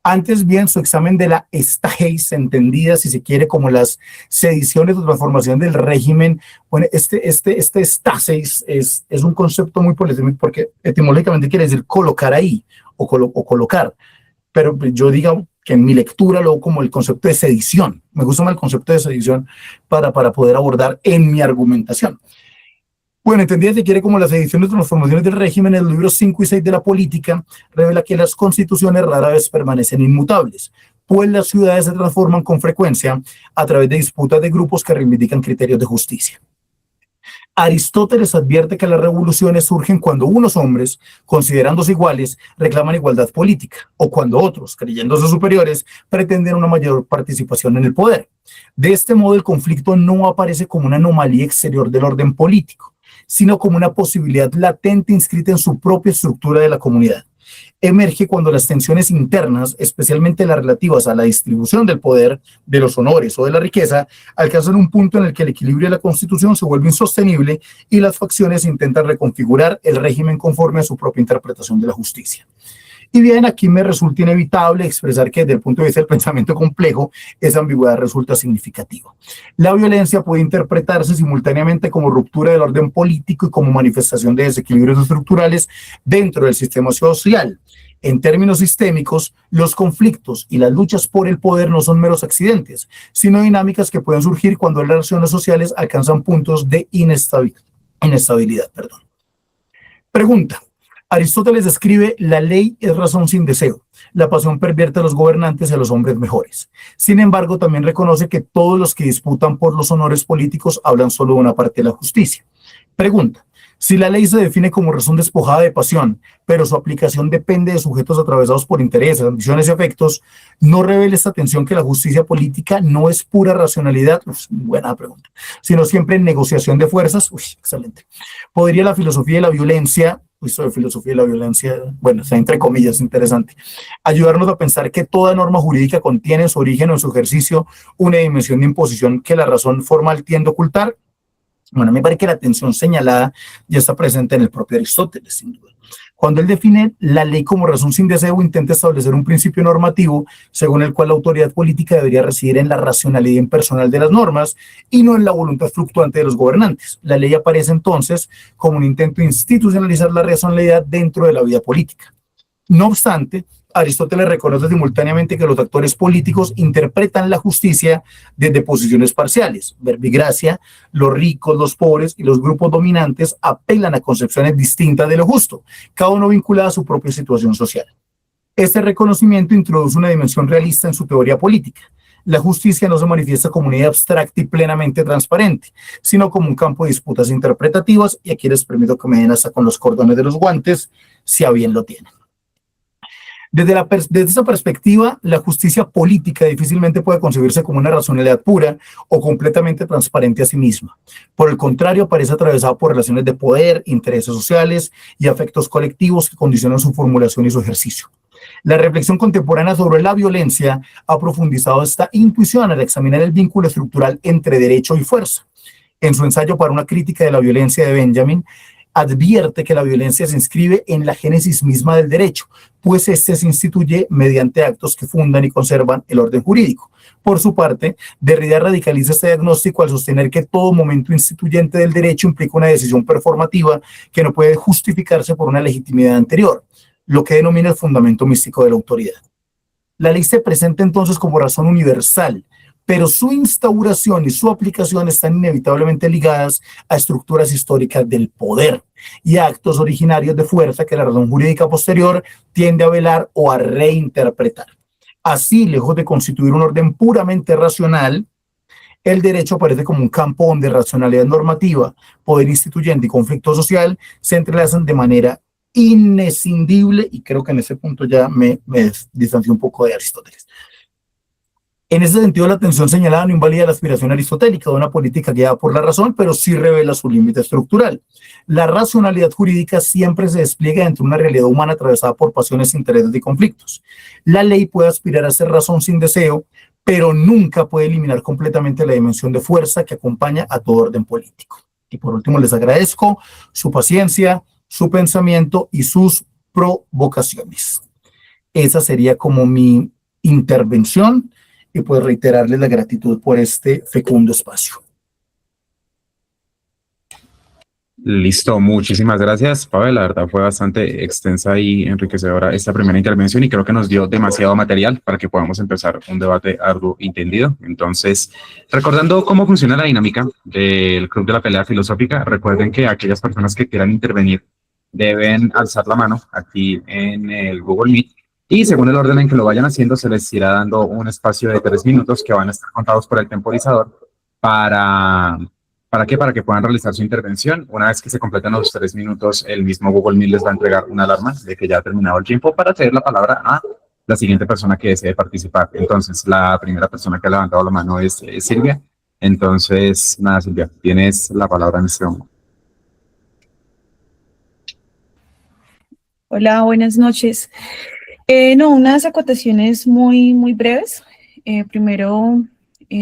S2: Antes bien, su examen de la estasis, entendida, si se quiere, como las sediciones o transformación del régimen. Bueno, este estasis es un concepto muy polémico porque etimológicamente quiere decir colocar ahí o colocar. Pero yo digo que en mi lectura lo como el concepto de sedición. Me gusta más el concepto de sedición para poder abordar en mi argumentación. Bueno, entendida se quiere como las ediciones de transformaciones del régimen, en los libros 5 y 6 de la política, revela que las constituciones rara vez permanecen inmutables, pues las ciudades se transforman con frecuencia a través de disputas de grupos que reivindican criterios de justicia. Aristóteles advierte que las revoluciones surgen cuando unos hombres, considerándose iguales, reclaman igualdad política, o cuando otros, creyéndose superiores, pretenden una mayor participación en el poder. De este modo, el conflicto no aparece como una anomalía exterior del orden político, sino como una posibilidad latente inscrita en su propia estructura de la comunidad. Emerge cuando las tensiones internas, especialmente las relativas a la distribución del poder, de los honores o de la riqueza, alcanzan un punto en el que el equilibrio de la Constitución se vuelve insostenible y las facciones intentan reconfigurar el régimen conforme a su propia interpretación de la justicia. Y bien, aquí me resulta inevitable expresar que desde el punto de vista del pensamiento complejo, esa ambigüedad resulta significativa. La violencia puede interpretarse simultáneamente como ruptura del orden político y como manifestación de desequilibrios estructurales dentro del sistema social. En términos sistémicos, los conflictos y las luchas por el poder no son meros accidentes, sino dinámicas que pueden surgir cuando las relaciones sociales alcanzan puntos de inestabilidad. Pregunta. Aristóteles describe: la ley es razón sin deseo, la pasión pervierte a los gobernantes y a los hombres mejores. Sin embargo, también reconoce que todos los que disputan por los honores políticos hablan solo de una parte de la justicia. Pregunta: si la ley se define como razón despojada de pasión, pero su aplicación depende de sujetos atravesados por intereses, ambiciones y afectos, ¿no revela esta tensión que la justicia política no es pura racionalidad? Buena pregunta. Sino siempre negociación de fuerzas. Excelente. ¿Podría la filosofía de la violencia, esto de filosofía de la violencia, bueno, está entre comillas, interesante, ayudarnos a pensar que toda norma jurídica contiene en su origen o en su ejercicio una dimensión de imposición que la razón formal tiende a ocultar? Bueno, me parece que la tensión señalada ya está presente en el propio Aristóteles, sin duda. Cuando él define la ley como razón sin deseo, intenta establecer un principio normativo según el cual la autoridad política debería residir en la racionalidad impersonal de las normas y no en la voluntad fluctuante de los gobernantes. La ley aparece entonces como un intento de institucionalizar la racionalidad dentro de la vida política. No obstante, Aristóteles reconoce simultáneamente que los actores políticos interpretan la justicia desde posiciones parciales. Verbigracia, los ricos, los pobres y los grupos dominantes apelan a concepciones distintas de lo justo, cada uno vinculado a su propia situación social. Este reconocimiento introduce una dimensión realista en su teoría política. La justicia no se manifiesta como una idea abstracta y plenamente transparente, sino como un campo de disputas interpretativas, y aquí les permito que me den hasta con los cordones de los guantes, si a bien lo tienen. Desde esa perspectiva, la justicia política difícilmente puede concebirse como una racionalidad pura o completamente transparente a sí misma. Por el contrario, parece atravesada por relaciones de poder, intereses sociales y afectos colectivos que condicionan su formulación y su ejercicio. La reflexión contemporánea sobre la violencia ha profundizado esta intuición al examinar el vínculo estructural entre derecho y fuerza. En su ensayo para una crítica de la violencia de Benjamin, advierte que la violencia se inscribe en la génesis misma del derecho, pues este se instituye mediante actos que fundan y conservan el orden jurídico. Por su parte, Derrida radicaliza este diagnóstico al sostener que todo momento instituyente del derecho implica una decisión performativa que no puede justificarse por una legitimidad anterior, lo que denomina el fundamento místico de la autoridad. La ley se presenta entonces como razón universal, pero su instauración y su aplicación están inevitablemente ligadas a estructuras históricas del poder y a actos originarios de fuerza que la razón jurídica posterior tiende a velar o a reinterpretar. Así, lejos de constituir un orden puramente racional, el derecho aparece como un campo donde racionalidad normativa, poder instituyente y conflicto social se entrelazan de manera inescindible, y creo que en ese punto ya me distancio un poco de Aristóteles. En ese sentido, la tensión señalada no invalida la aspiración aristotélica de una política guiada por la razón, pero sí revela su límite estructural. La racionalidad jurídica siempre se despliega dentro de una realidad humana atravesada por pasiones, intereses y conflictos. La ley puede aspirar a ser razón sin deseo, pero nunca puede eliminar completamente la dimensión de fuerza que acompaña a todo orden político. Y por último, les agradezco su paciencia, su pensamiento y sus provocaciones. Esa sería como mi intervención. Y pues reiterarles la gratitud por este fecundo espacio.
S1: Listo, muchísimas gracias, Pavel. La verdad fue bastante extensa y enriquecedora esta primera intervención y creo que nos dio demasiado material para que podamos empezar un debate arduo y tendido. Entonces, recordando cómo funciona la dinámica del Club de la Pelea Filosófica, recuerden que aquellas personas que quieran intervenir deben alzar la mano aquí en el Google Meet. Y según el orden en que lo vayan haciendo, se les irá dando un espacio de 3 minutos que van a estar contados por el temporizador ¿para qué? Para que puedan realizar su intervención. Una vez que se completen los 3 minutos, el mismo Google Meet les va a entregar una alarma de que ya ha terminado el tiempo para ceder la palabra a la siguiente persona que desee participar. Entonces, la primera persona que ha levantado la mano es Silvia. Entonces, nada, Silvia, tienes la palabra en este momento.
S3: Hola, buenas noches. No, unas acotaciones muy breves. Primero,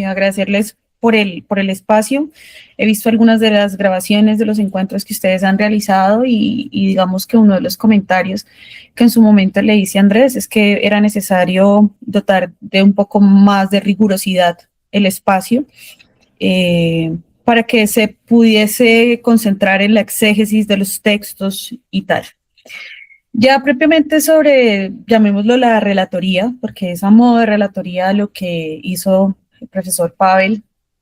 S3: agradecerles por el espacio. He visto algunas de las grabaciones de los encuentros que ustedes han realizado y digamos que uno de los comentarios que en su momento le hice a Andrés es que era necesario dotar de un poco más de rigurosidad el espacio para que se pudiese concentrar en la exégesis de los textos y tal. Ya propiamente sobre, llamémoslo la relatoría, porque es a modo de relatoría lo que hizo el profesor Pavel.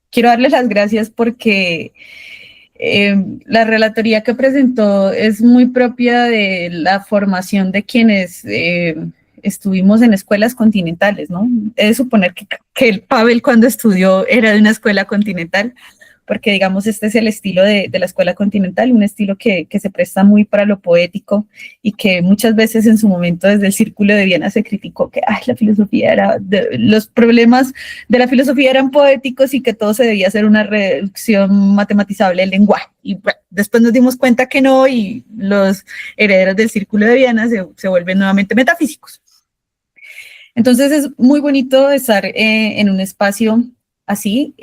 S3: Quiero darle las gracias porque la relatoría que presentó es muy propia de la formación de quienes estuvimos en escuelas continentales, ¿no? He de suponer que el Pavel cuando estudió era de una escuela continental, porque digamos este es el estilo de la escuela continental, un estilo que se presta muy para lo poético y que muchas veces en su momento desde el Círculo de Viena se criticó que la filosofía era, los problemas de la filosofía eran poéticos y que todo se debía hacer una reducción matematizable del lenguaje. Y bueno, después nos dimos cuenta que no y los herederos del Círculo de Viena se vuelven nuevamente metafísicos. Entonces es muy bonito estar en un espacio así.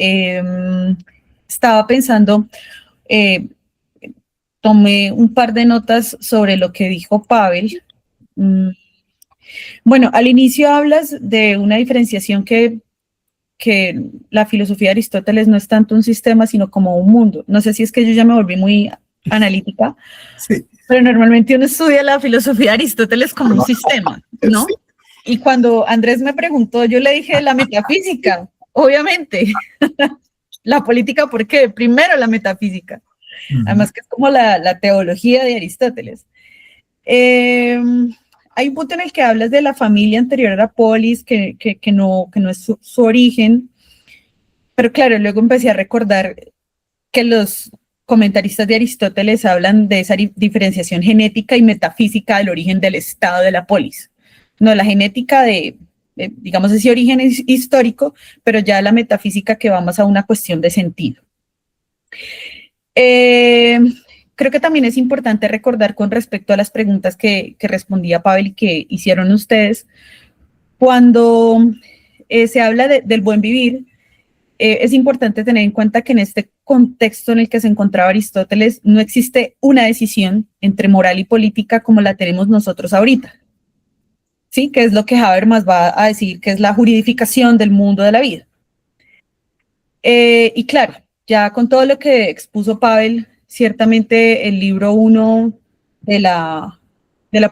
S3: Estaba pensando, tomé un par de notas sobre lo que dijo Pavel. Bueno, al inicio hablas de una diferenciación que la filosofía de Aristóteles no es tanto un sistema, sino como un mundo. No sé si es que yo ya me volví muy analítica,
S2: Sí.
S3: pero normalmente uno estudia la filosofía de Aristóteles como un sistema, ¿no? Sí. Y cuando Andrés me preguntó, yo le dije la metafísica, obviamente. La política, ¿por qué? Primero la metafísica. Además que es como la teología de Aristóteles. Hay un punto en el que hablas de la familia anterior a la polis, que no es su origen, pero claro, luego empecé a recordar que los comentaristas de Aristóteles hablan de esa diferenciación genética y metafísica del origen del estado de la polis. No, la genética digamos, ese origen es histórico, pero ya la metafísica que va más a una cuestión de sentido. Creo que también es importante recordar con respecto a las preguntas que respondía Pavel y que hicieron ustedes, cuando se habla del buen vivir, es importante tener en cuenta que en este contexto en el que se encontraba Aristóteles no existe una decisión entre moral y política como la tenemos nosotros ahorita. ¿Sí? Que es lo que Habermas va a decir que es la juridificación del mundo de la vida. Y claro, ya con todo lo que expuso Pavel, ciertamente el libro 1 de la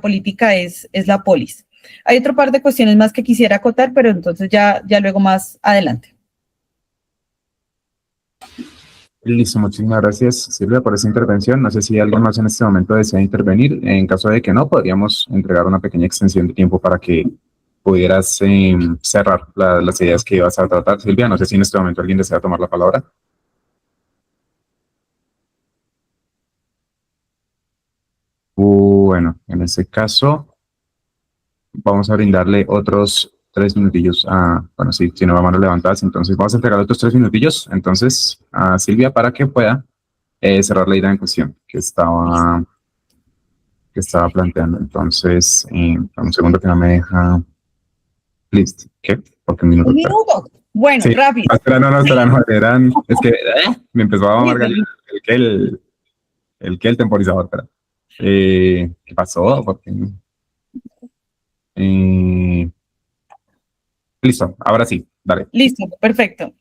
S3: política es la polis. Hay otro par de cuestiones más que quisiera acotar, pero entonces ya luego más adelante.
S1: Listo, muchísimas gracias Silvia por esa intervención. No sé si alguien más en este momento desea intervenir. En caso de que no, podríamos entregar una pequeña extensión de tiempo para que pudieras cerrar las ideas que ibas a tratar. Silvia, no sé si en este momento alguien desea tomar la palabra. Bueno, en ese caso, vamos a brindarle otros 3 minutillos bueno, sí, si no va a manos levantadas, entonces vamos a entregar otros 3 minutillos, entonces, a Silvia para que pueda cerrar la idea en cuestión que estaba planteando. Entonces, un segundo que no me deja. Listo. ¿Qué? Porque un minuto.
S3: Un minuto. Bueno, sí. Rápido.
S1: Espera, no, es que me empezó a mamar gallina. El temporizador, espera. ¿Qué pasó? Porque listo, ahora sí, dale.
S3: Listo, perfecto.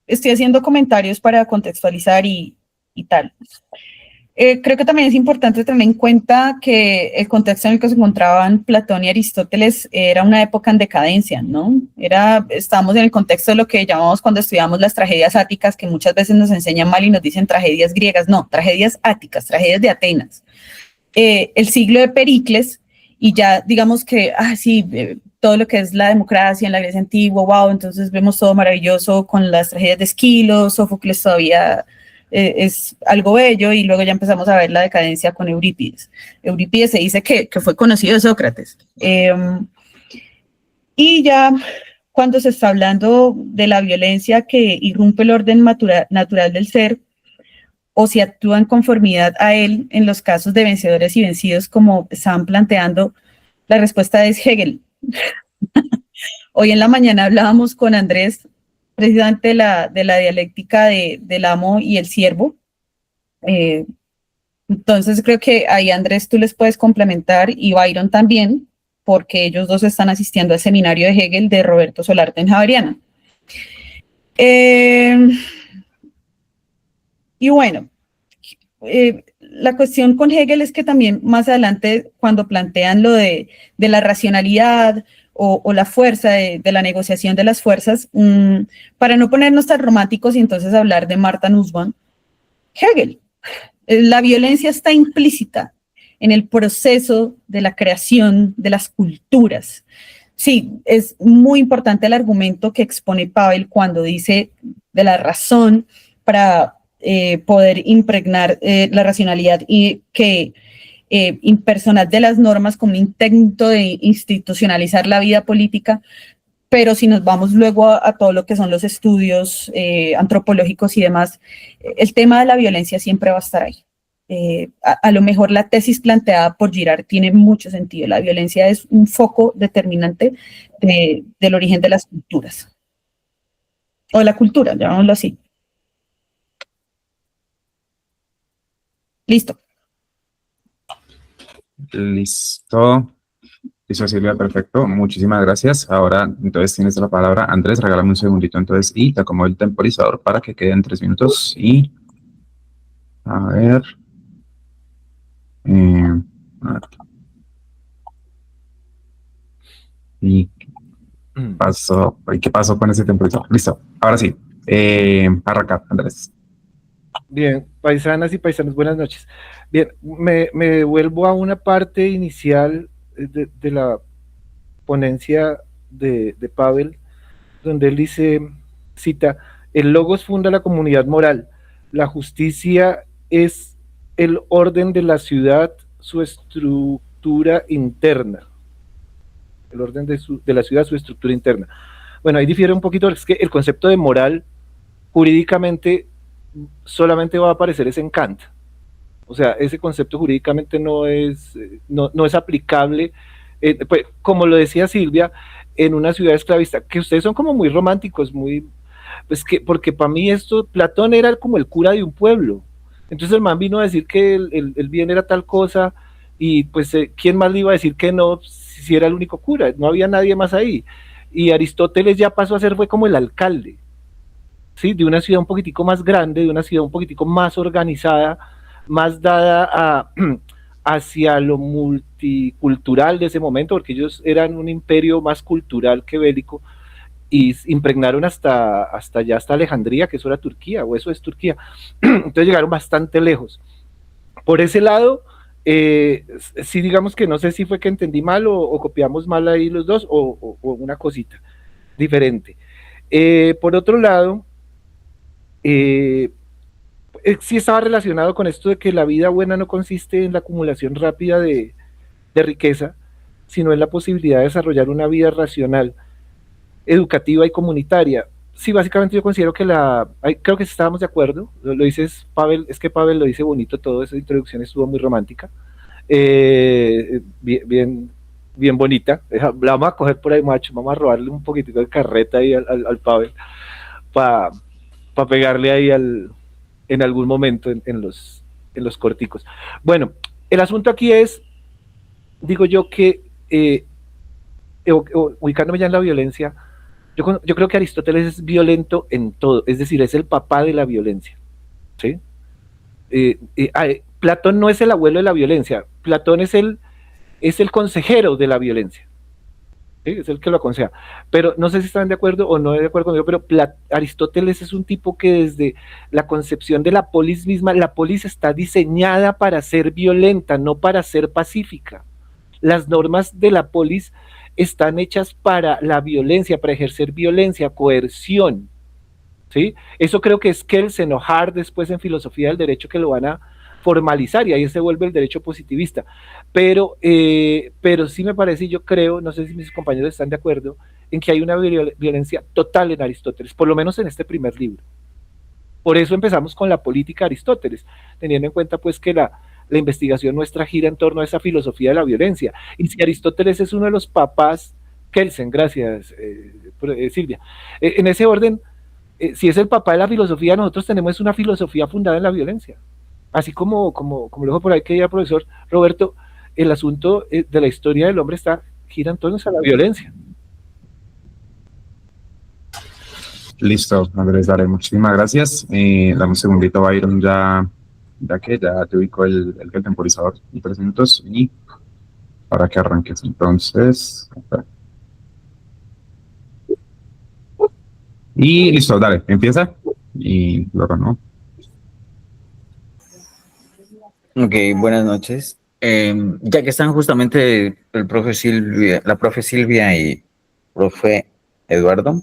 S3: Estoy haciendo comentarios para contextualizar y tal. Creo que también es importante tener en cuenta que el contexto en el que se encontraban Platón y Aristóteles era una época en decadencia, ¿no? Estábamos en el contexto de lo que llamamos cuando estudiamos las tragedias áticas, que muchas veces nos enseñan mal y nos dicen tragedias griegas, no, tragedias áticas, tragedias de Atenas. El siglo de Pericles, y ya digamos que, todo lo que es la democracia en la Grecia antigua, wow, entonces vemos todo maravilloso con las tragedias de Esquilo, Sófocles todavía es algo bello, y luego ya empezamos a ver la decadencia con Eurípides. Eurípides se dice que fue conocido de Sócrates. Y ya cuando se está hablando de la violencia que irrumpe el orden natural del ser, o si actúa en conformidad a él en los casos de vencedores y vencidos, como estaban planteando. La respuesta es Hegel. Hoy en la mañana hablábamos con Andrés precisamente de la dialéctica del amo y el siervo. Entonces creo que ahí, Andrés, tú les puedes complementar, y Byron también, porque ellos dos están asistiendo al seminario de Hegel de Roberto Solarte en Javeriana. Y bueno, la cuestión con Hegel es que también más adelante, cuando plantean lo de la racionalidad o la fuerza de la negociación de las fuerzas, para no ponernos tan románticos y entonces hablar de Martha Nussbaum, Hegel, la violencia está implícita en el proceso de la creación de las culturas. Sí, es muy importante el argumento que expone Pavel cuando dice de la razón para poder impregnar la racionalidad y que impersonal de las normas como un intento de institucionalizar la vida política. Pero si nos vamos luego a todo lo que son los estudios antropológicos y demás, el tema de la violencia siempre va a estar ahí. A lo mejor la tesis planteada por Girard tiene mucho sentido. La violencia es un foco determinante del origen de las culturas. O de la cultura, llamémoslo así. Listo.
S1: Listo. Listo, Silvia, perfecto. Muchísimas gracias. Ahora, entonces, tienes la palabra. Andrés, regálame un segundito, entonces, y te acomodo el temporizador para que queden 3 minutos. Y, a ver. ¿Y qué pasó con ese temporizador? Listo. Ahora sí. Arranca, Andrés.
S4: Bien, paisanas y paisanos, buenas noches. Bien, me vuelvo a una parte inicial de la ponencia de Pavel, donde él dice, cita, el logos funda la comunidad moral, la justicia es el orden de la ciudad, su estructura interna. El orden de la ciudad, su estructura interna. Bueno, ahí difiere un poquito, es que el concepto de moral jurídicamente solamente va a aparecer en Kant. O sea, ese concepto jurídicamente no es aplicable, pues, como lo decía Silvia, en una ciudad esclavista, que ustedes son como muy románticos, muy, pues que, porque para mí Platón era como el cura de un pueblo. Entonces el man vino a decir que el bien era tal cosa, y pues, ¿quién más le iba a decir que no, si era el único cura? No había nadie más ahí. Y Aristóteles ya pasó a ser, fue como el alcalde, ¿sí? De una ciudad un poquitico más grande, de una ciudad un poquitico más organizada, más dada hacia lo multicultural de ese momento, porque ellos eran un imperio más cultural que bélico, y impregnaron hasta Alejandría, que eso era Turquía, o eso es Turquía. Entonces llegaron bastante lejos. Por ese lado, sí, digamos que no sé si fue que entendí mal o copiamos mal ahí los dos, o una cosita diferente. Por otro lado, sí estaba relacionado con esto de que la vida buena no consiste en la acumulación rápida de riqueza, sino en la posibilidad de desarrollar una vida racional, educativa y comunitaria. Sí, básicamente yo considero que creo que estábamos de acuerdo, lo dices Pavel, es que Pavel lo dice bonito todo, esa introducción estuvo muy romántica, bien bonita, la vamos a coger por ahí, macho, vamos a robarle un poquitico de carreta ahí al Pavel, para pegarle ahí en algún momento en los corticos. Bueno, el asunto aquí es, digo yo que, ubicándome ya en la violencia, yo creo que Aristóteles es violento en todo, es decir, es el papá de la violencia, ¿sí? Platón no es el abuelo de la violencia, Platón es el consejero de la violencia, ¿sí? Es el que lo aconseja, pero no sé si están de acuerdo o no de acuerdo conmigo, pero Aristóteles es un tipo que desde la concepción de la polis misma, la polis está diseñada para ser violenta, no para ser pacífica. Las normas de la polis están hechas para la violencia, para ejercer violencia, coerción, ¿sí? Eso creo que es Kelsen o Hart después en filosofía del derecho que lo van a formalizar, y ahí se vuelve el derecho positivista, pero sí me parece, y yo creo, no sé si mis compañeros están de acuerdo, en que hay una violencia total en Aristóteles, por lo menos en este primer libro. Por eso empezamos con la política de Aristóteles, teniendo en cuenta pues que la investigación nuestra gira en torno a esa filosofía de la violencia. Y si Aristóteles es uno de los papás, Kelsen, gracias Silvia, en ese orden, si es el papá de la filosofía, nosotros tenemos una filosofía fundada en la violencia. Así como lo dijo por ahí que ya el profesor Roberto, el asunto de la historia del hombre gira en torno a la violencia.
S1: Listo, Andrés, dale, muchísimas gracias. Dame un segundito, Byron, ya que ya te ubico el temporizador en 3 minutos y para que arranques. Entonces, y listo, dale, empieza y luego no.
S5: Ok, buenas noches. Ya que están justamente el profe Silvia, la profe Silvia y profe Eduardo,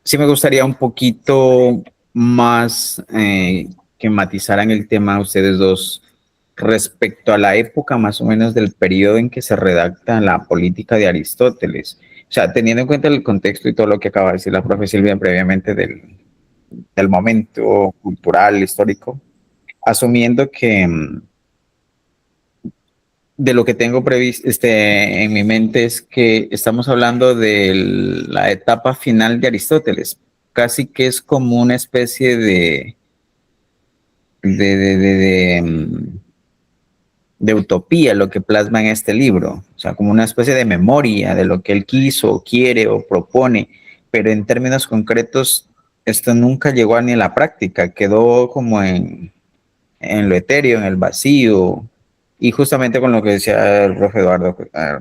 S5: sí me gustaría un poquito más que matizaran el tema ustedes dos respecto a la época más o menos del periodo en que se redacta la política de Aristóteles. O sea, teniendo en cuenta el contexto y todo lo que acaba de decir la profe Silvia previamente del momento cultural, histórico, asumiendo que de lo que tengo previsto en mi mente es que estamos hablando de la etapa final de Aristóteles, casi que es como una especie de utopía lo que plasma en este libro, o sea, como una especie de memoria de lo que él quiso, quiere o propone, pero en términos concretos esto nunca llegó ni a la práctica, quedó como en lo etéreo, en el vacío, y justamente con lo que decía el profe Eduardo,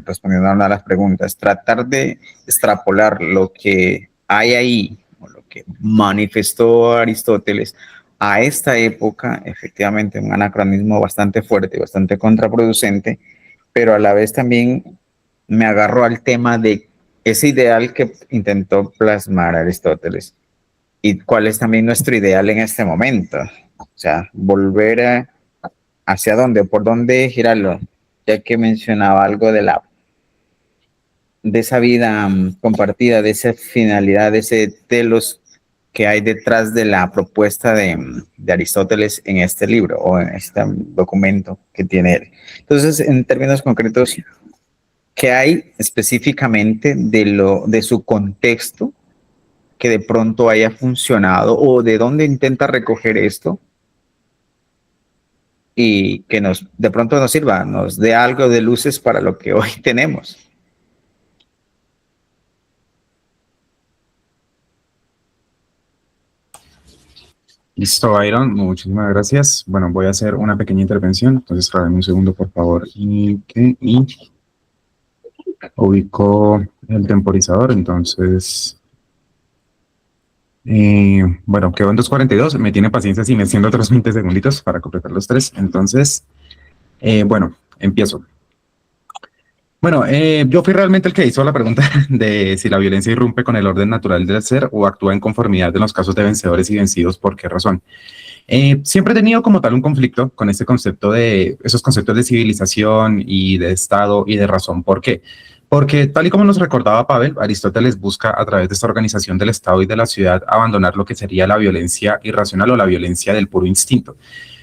S5: respondiendo a una de las preguntas, tratar de extrapolar lo que hay ahí, o lo que manifestó Aristóteles a esta época, efectivamente un anacronismo bastante fuerte, bastante contraproducente, pero a la vez también me agarro al tema de ese ideal que intentó plasmar Aristóteles y cuál es también nuestro ideal en este momento. O sea, volver hacia dónde, por dónde girarlo, ya que mencionaba algo de esa vida compartida, de esa finalidad, de ese telos que hay detrás de la propuesta de Aristóteles en este libro o en este documento que tiene él. Entonces, en términos concretos, ¿qué hay específicamente de su contexto que de pronto haya funcionado o de dónde intenta recoger esto y que de pronto nos sirva, nos dé algo de luces para lo que hoy tenemos?
S1: Listo, Byron, muchísimas gracias. Bueno, voy a hacer una pequeña intervención, entonces dame un segundo, por favor, y ubico el temporizador, entonces... bueno, quedó en 2:42, me tiene paciencia si me extiendo otros 20 segunditos para completar los 3, entonces, bueno, empiezo. Bueno, yo fui realmente el que hizo la pregunta de si la violencia irrumpe con el orden natural del ser o actúa en conformidad en los casos de vencedores y vencidos, ¿por qué razón? Siempre he tenido como tal un conflicto con este concepto esos conceptos de civilización y de Estado y de razón. ¿Por qué? Porque tal y como nos recordaba Pavel, Aristóteles busca a través de esta organización del Estado y de la ciudad abandonar lo que sería la violencia irracional o la violencia del puro instinto.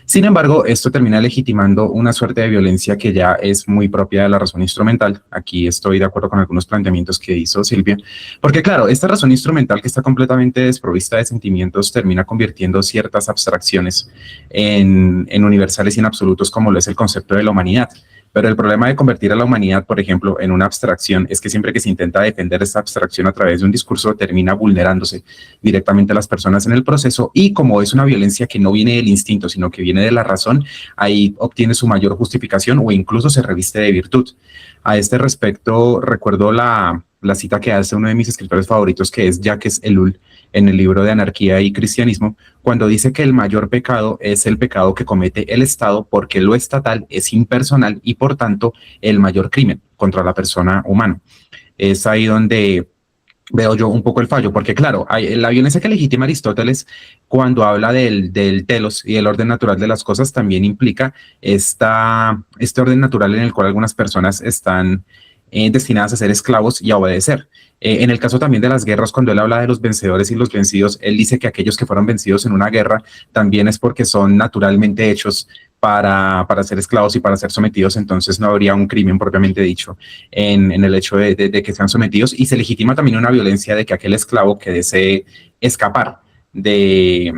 S1: Sin embargo, esto termina legitimando una suerte de violencia que ya es muy propia de la razón instrumental. Aquí estoy de acuerdo con algunos planteamientos que hizo Silvia, porque claro, esta razón instrumental que está completamente desprovista de sentimientos termina convirtiendo ciertas abstracciones en universales y en absolutos, como lo es el concepto de la humanidad. Pero el problema de convertir a la humanidad, por ejemplo, en una abstracción es que siempre que se intenta defender esta abstracción a través de un discurso, termina vulnerándose directamente a las personas en el proceso, y como es una violencia que no viene del instinto, sino que viene de la razón, ahí obtiene su mayor justificación o incluso se reviste de virtud. A este respecto, recuerdo la cita que hace uno de mis escritores favoritos, que es Jacques Ellul, en el libro de Anarquía y Cristianismo, cuando dice que el mayor pecado es el pecado que comete el Estado, porque lo estatal es impersonal y por tanto el mayor crimen contra la persona humana. Es ahí donde veo yo un poco el fallo, porque claro, la violencia que legitima Aristóteles cuando habla del telos y del orden natural de las cosas también implica este orden natural en el cual algunas personas están destinadas a ser esclavos y a obedecer. En el caso también de las guerras, cuando él habla de los vencedores y los vencidos, él dice que aquellos que fueron vencidos en una guerra también es porque son naturalmente hechos para ser esclavos y para ser sometidos, entonces no habría un crimen propiamente dicho en el hecho de que sean sometidos, y se legitima también una violencia de que aquel esclavo que desee escapar de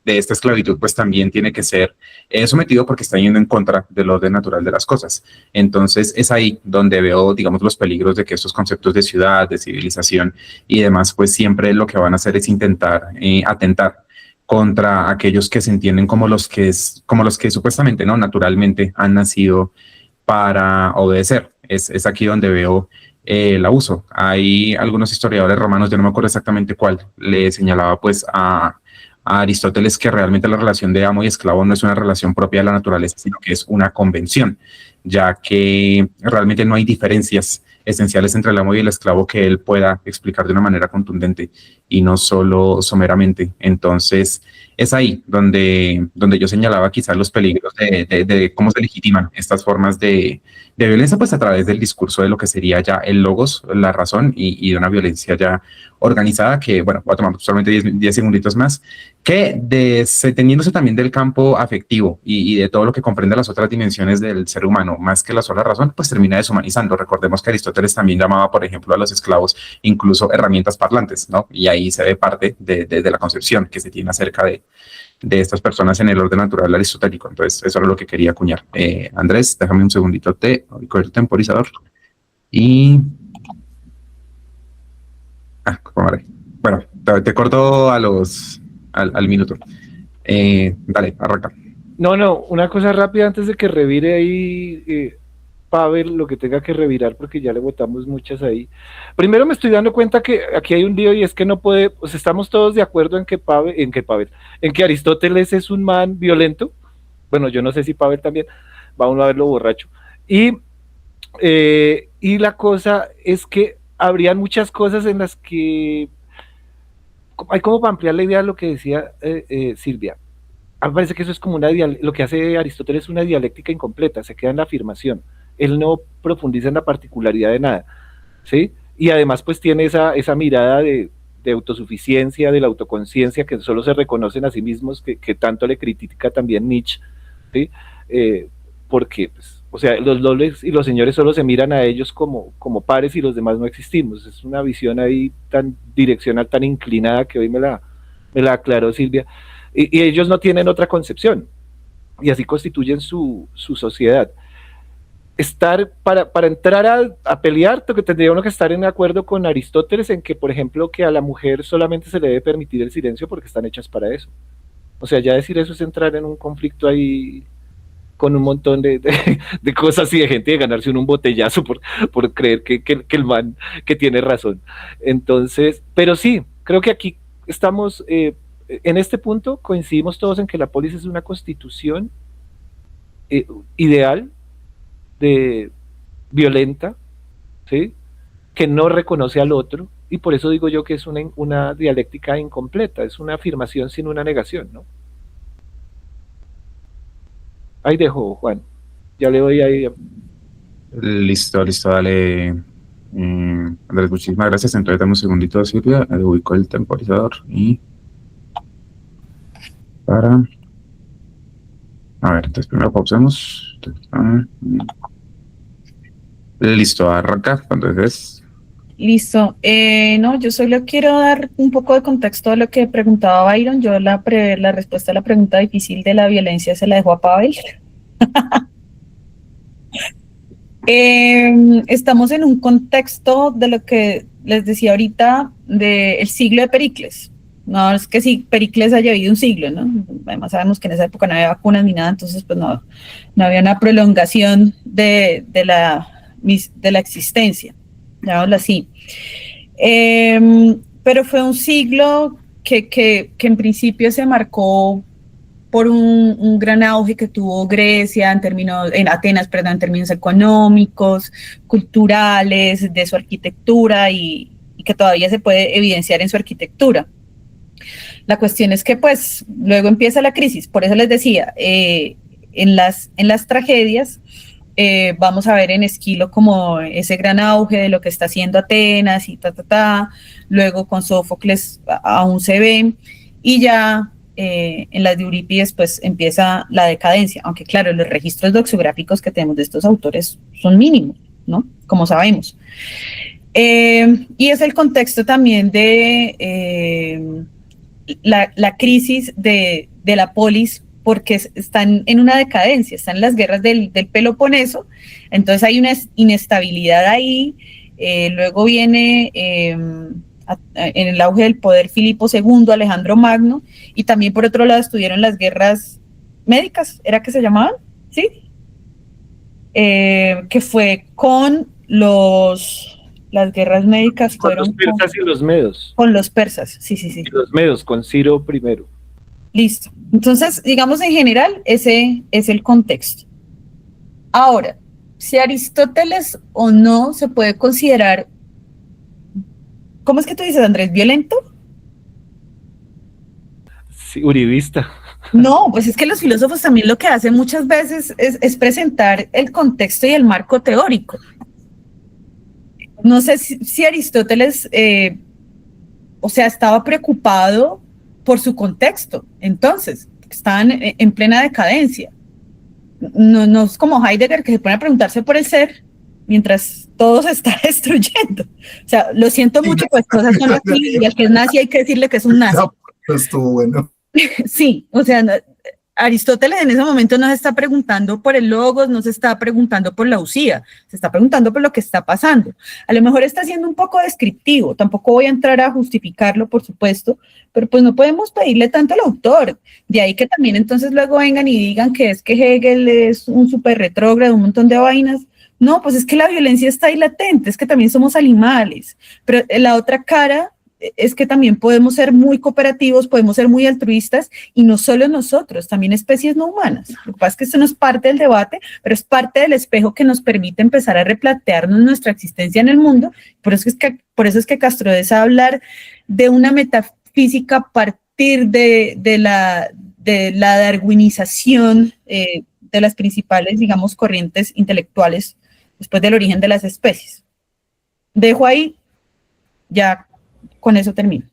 S1: esta esclavitud, pues también tiene que ser sometido porque está yendo en contra del orden natural de las cosas. Entonces es ahí donde veo, digamos, los peligros de que estos conceptos de ciudad, de civilización y demás, pues siempre lo que van a hacer es intentar atentar contra aquellos que se entienden como los que supuestamente, ¿no? Naturalmente han nacido para obedecer. Es aquí donde veo el abuso. Hay algunos historiadores romanos, yo no me acuerdo exactamente cuál, le señalaba pues a Aristóteles que realmente la relación de amo y esclavo no es una relación propia de la naturaleza, sino que es una convención, ya que realmente no hay diferencias esenciales entre el amo y el esclavo que él pueda explicar de una manera contundente y no solo someramente. Entonces, es ahí donde yo señalaba quizás los peligros de cómo se legitiman estas formas de violencia, pues a través del discurso de lo que sería ya el logos, la razón y de una violencia ya organizada que, bueno, voy a tomar solamente 10 segunditos más, que deteniéndose también del campo afectivo y de todo lo que comprende las otras dimensiones del ser humano, más que la sola razón, pues termina deshumanizando. Recordemos que Aristóteles también llamaba, por ejemplo, a los esclavos incluso herramientas parlantes, ¿no? Y ahí se ve parte de la concepción que se tiene acerca de estas personas en el orden natural aristotélico. Entonces, eso era lo que quería acuñar. Andrés, déjame un segundito, te ubico el temporizador. Y... bueno, te corto al minuto. Dale, arranca.
S4: No, una cosa rápida antes de que revire ahí Pavel lo que tenga que revirar, porque ya le botamos muchas ahí. Primero me estoy dando cuenta que aquí hay un lío y es que no puede, pues estamos todos de acuerdo en que Aristóteles es un man violento. Bueno, yo no sé si Pavel también, va uno a verlo borracho. Y la cosa es que habrían muchas cosas en las que hay como para ampliar la idea de lo que decía Silvia. A mí me parece que eso es como lo que hace Aristóteles es una dialéctica incompleta, se queda en la afirmación. Él no profundiza en la particularidad de nada, ¿sí? Y además pues tiene esa mirada de autosuficiencia, de la autoconciencia, que solo se reconocen a sí mismos, que tanto le critica también Nietzsche, ¿sí? Porque, pues, o sea, los loles y los señores solo se miran a ellos como pares y los demás no existimos. Es una visión ahí tan direccional, tan inclinada, que hoy me la aclaró Silvia, y ellos no tienen otra concepción, y así constituyen su sociedad. Para entrar a pelear, tendría uno que estar en acuerdo con Aristóteles en que, por ejemplo, que a la mujer solamente se le debe permitir el silencio porque están hechas para eso. O sea, ya decir eso es entrar en un conflicto ahí con un montón de cosas y de gente de ganarse un botellazo por creer que el man que tiene razón. Entonces, pero sí, creo que aquí estamos, en este punto coincidimos todos en que la polis es una constitución ideal, violenta, ¿sí? Que no reconoce al otro, y por eso digo yo que es una dialéctica incompleta, es una afirmación sin una negación, ¿no? Ahí dejo, Juan, ya le doy ahí.
S1: Listo, dale. Andrés, muchísimas gracias. Entonces dame un segundito, Silvia, ubico el temporizador y a ver, entonces primero pausemos. Listo, arranca cuando estés.
S3: Listo. No, yo solo quiero dar un poco de contexto a lo que preguntaba Byron. Yo la respuesta a la pregunta difícil de la violencia se la dejo a Pavel. Estamos en un contexto de lo que les decía ahorita del siglo de Pericles. No es que si Pericles haya vivido un siglo, ¿no? Además sabemos que en esa época no había vacunas ni nada, entonces pues no había una prolongación de la existencia, llamémoslo así. Pero fue un siglo que en principio se marcó por un gran auge que tuvo Grecia en Atenas, en términos económicos, culturales, de su arquitectura y que todavía se puede evidenciar en su arquitectura. La cuestión es que pues luego empieza la crisis, por eso les decía, en las tragedias Vamos a ver en Esquilo como ese gran auge de lo que está haciendo Atenas y luego con Sófocles aún se ve, y ya en las de Eurípides pues empieza la decadencia, aunque claro, los registros doxográficos que tenemos de estos autores son mínimos, ¿no? Como sabemos. Y es el contexto también de la crisis de la polis, porque están en una decadencia, están en las guerras del Peloponeso, entonces hay una inestabilidad ahí, luego viene en el auge del poder Filipo II, Alejandro Magno, y también por otro lado estuvieron las guerras médicas, ¿era que se llamaban? ¿Sí? Que fue con las guerras médicas fueron
S4: con los persas y los medos.
S3: Con los persas, sí.
S4: Y los medos, con Ciro I.
S3: Listo. Entonces, digamos en general, ese es el contexto. Ahora, si Aristóteles o no se puede considerar, ¿cómo es que tú dices, Andrés? ¿Violento?
S4: Sí, uribista.
S3: No, pues es que los filósofos también lo que hacen muchas veces es presentar el contexto y el marco teórico. No sé si Aristóteles, estaba preocupado por su contexto, entonces, estaban en plena decadencia. No es como Heidegger, que se pone a preguntarse por el ser mientras todo se está destruyendo. O sea, lo siento mucho, pues cosas son así, y al que es nazi hay que decirle que es un nazi.
S2: Estuvo bueno.
S3: Sí, o sea, Aristóteles en ese momento no se está preguntando por el logos, no se está preguntando por la usía, se está preguntando por lo que está pasando. A lo mejor está siendo un poco descriptivo, tampoco voy a entrar a justificarlo, por supuesto, pero pues no podemos pedirle tanto al autor. De ahí que también entonces luego vengan y digan que es que Hegel es un súper retrógrado, un montón de vainas. No, pues es que la violencia está ahí latente, es que también somos animales, pero la otra cara es que también podemos ser muy cooperativos, podemos ser muy altruistas, y no solo nosotros, también especies no humanas. Lo que pasa es que esto no es parte del debate, pero es parte del espejo que nos permite empezar a replantearnos nuestra existencia en el mundo. Por eso es que Castro desea hablar de una metafísica a partir de la darwinización de las principales, digamos, corrientes intelectuales después del origen de las especies. Dejo ahí, ya con eso termino.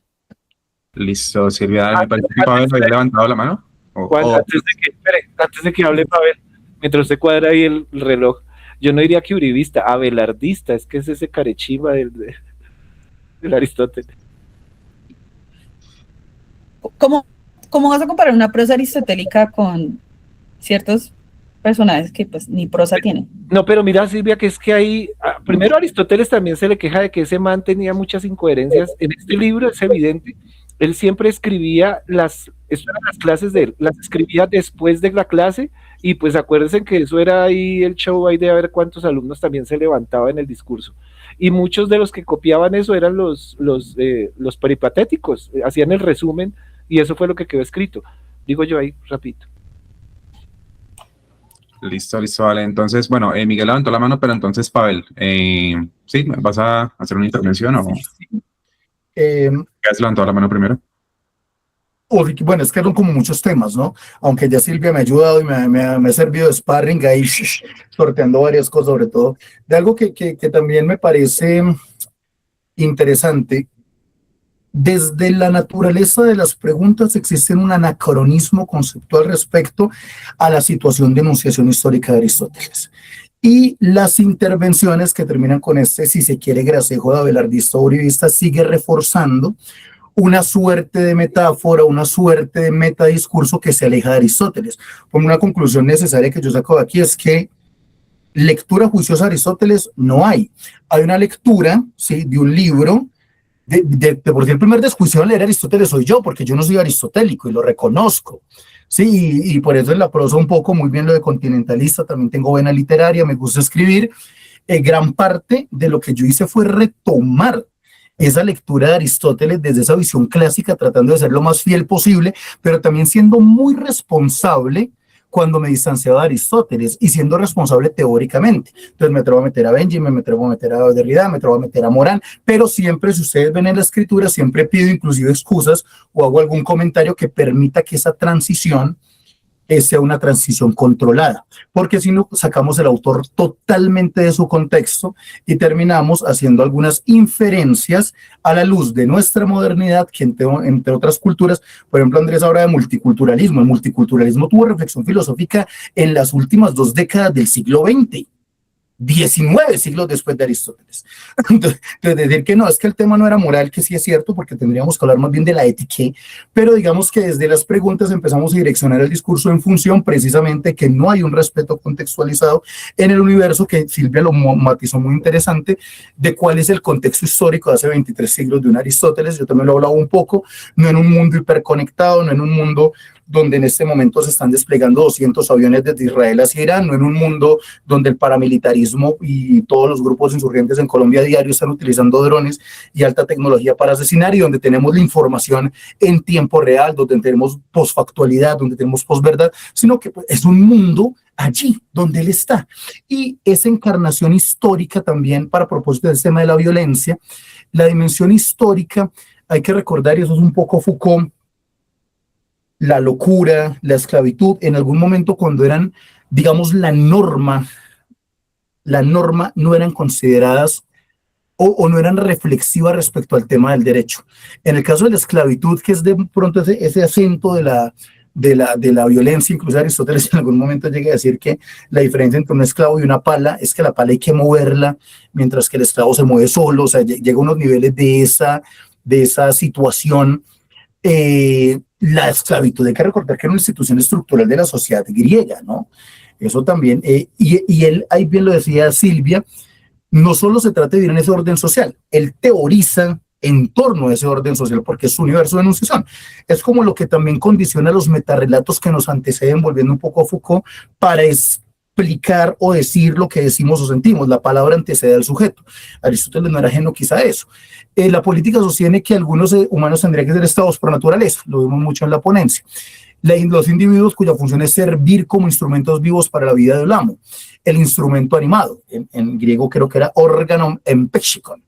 S1: Listo, Silvia, me parece que Pavel había levantado la mano.
S4: Antes de que hable Pavel, mientras usted cuadra ahí el reloj, yo no diría que uribista, abelardista, es que es ese carechimba del Aristóteles.
S3: ¿Cómo vas a comparar una prosa aristotélica con ciertos personajes que pues ni prosa tienen?
S4: No, pero mira, Silvia, que es que ahí, primero Aristóteles también se le queja de que ese man tenía muchas incoherencias. En este libro es evidente, él siempre escribía las clases de él, las escribía después de la clase, y pues acuérdense que eso era ahí el show ahí de a ver cuántos alumnos también se levantaba en el discurso. Y muchos de los que copiaban eso eran los peripatéticos, hacían el resumen, y eso fue lo que quedó escrito. Digo yo ahí, rapidito.
S1: Listo, vale. Entonces, bueno, Miguel levantó la mano, pero entonces, Pavel, ¿sí? ¿Vas a hacer una intervención o has levantado la mano primero?
S2: Bueno, es que eran como muchos temas, ¿no? Aunque ya Silvia me ha ayudado y me ha servido de sparring ahí, sorteando varias cosas, sobre todo de algo que también me parece interesante. Desde la naturaleza de las preguntas existe un anacronismo conceptual respecto a la situación de enunciación histórica de Aristóteles. Y las intervenciones que terminan con si se quiere, gracejo de abelardista o uribista, sigue reforzando una suerte de metáfora, una suerte de metadiscurso que se aleja de Aristóteles. Como una conclusión necesaria que yo saco de aquí es que lectura juiciosa de Aristóteles no hay. Hay una lectura, ¿sí?, de un libro. Por el primer desjuicio de leer Aristóteles soy yo, porque yo no soy aristotélico y lo reconozco, sí, y por eso en la prosa un poco, muy bien lo de continentalista, también tengo vena literaria, me gusta escribir. Gran parte de lo que yo hice fue retomar esa lectura de Aristóteles desde esa visión clásica, tratando de ser lo más fiel posible, pero también siendo muy responsable cuando me distanciaba de Aristóteles y siendo responsable teóricamente. Entonces me atrevo a meter a Benjamin, me atrevo a meter a Derrida, me atrevo a meter a Morán, pero siempre, si ustedes ven en la escritura, siempre pido inclusive excusas o hago algún comentario que permita que esa transición sea una transición controlada, porque si no sacamos el autor totalmente de su contexto y terminamos haciendo algunas inferencias a la luz de nuestra modernidad, que entre otras culturas, por ejemplo, Andrés habla de multiculturalismo. El multiculturalismo tuvo reflexión filosófica en las últimas 2 décadas del siglo XX. 19 siglos después de Aristóteles. Entonces, decir que no, es que el tema no era moral, que sí es cierto, porque tendríamos que hablar más bien de la ética, pero digamos que desde las preguntas empezamos a direccionar el discurso en función precisamente que no hay un respeto contextualizado en el universo, que Silvia lo matizó muy interesante, de cuál es el contexto histórico de hace 23 siglos de un Aristóteles. Yo también lo he hablado un poco, no en un mundo hiperconectado, no en un mundo donde en este momento se están desplegando 200 aviones desde Israel hacia Irán, no en un mundo donde el paramilitarismo y todos los grupos insurgentes en Colombia a diario están utilizando drones y alta tecnología para asesinar, y donde tenemos la información en tiempo real, donde tenemos posfactualidad, donde tenemos posverdad, sino que es un mundo allí donde él está. Y esa encarnación histórica también, para propósito del tema de la violencia, la dimensión histórica, hay que recordar, y eso es un poco Foucault, la locura, la esclavitud, en algún momento cuando eran, digamos, la norma no eran consideradas o no eran reflexivas respecto al tema del derecho. En el caso de la esclavitud, que es de pronto ese acento de la violencia, incluso Aristóteles en algún momento llega a decir que la diferencia entre un esclavo y una pala es que la pala hay que moverla, mientras que el esclavo se mueve solo. O sea, llega a unos niveles de esa situación. La esclavitud, hay que recordar que era una institución estructural de la sociedad griega, ¿no? Eso también, y él, ahí bien lo decía Silvia, no solo se trata de vivir en ese orden social, él teoriza en torno a ese orden social, porque es su universo de enunciación. Es como lo que también condiciona los metarrelatos que nos anteceden, volviendo un poco a Foucault, para explicar o decir lo que decimos o sentimos. La palabra antecede al sujeto. Aristóteles no era ajeno quizá a eso. La política sostiene que algunos humanos tendrían que ser estados por naturaleza, lo vimos mucho en la ponencia. Los individuos cuya función es servir como instrumentos vivos para la vida del amo. El instrumento animado, en griego creo que era organon empexikon.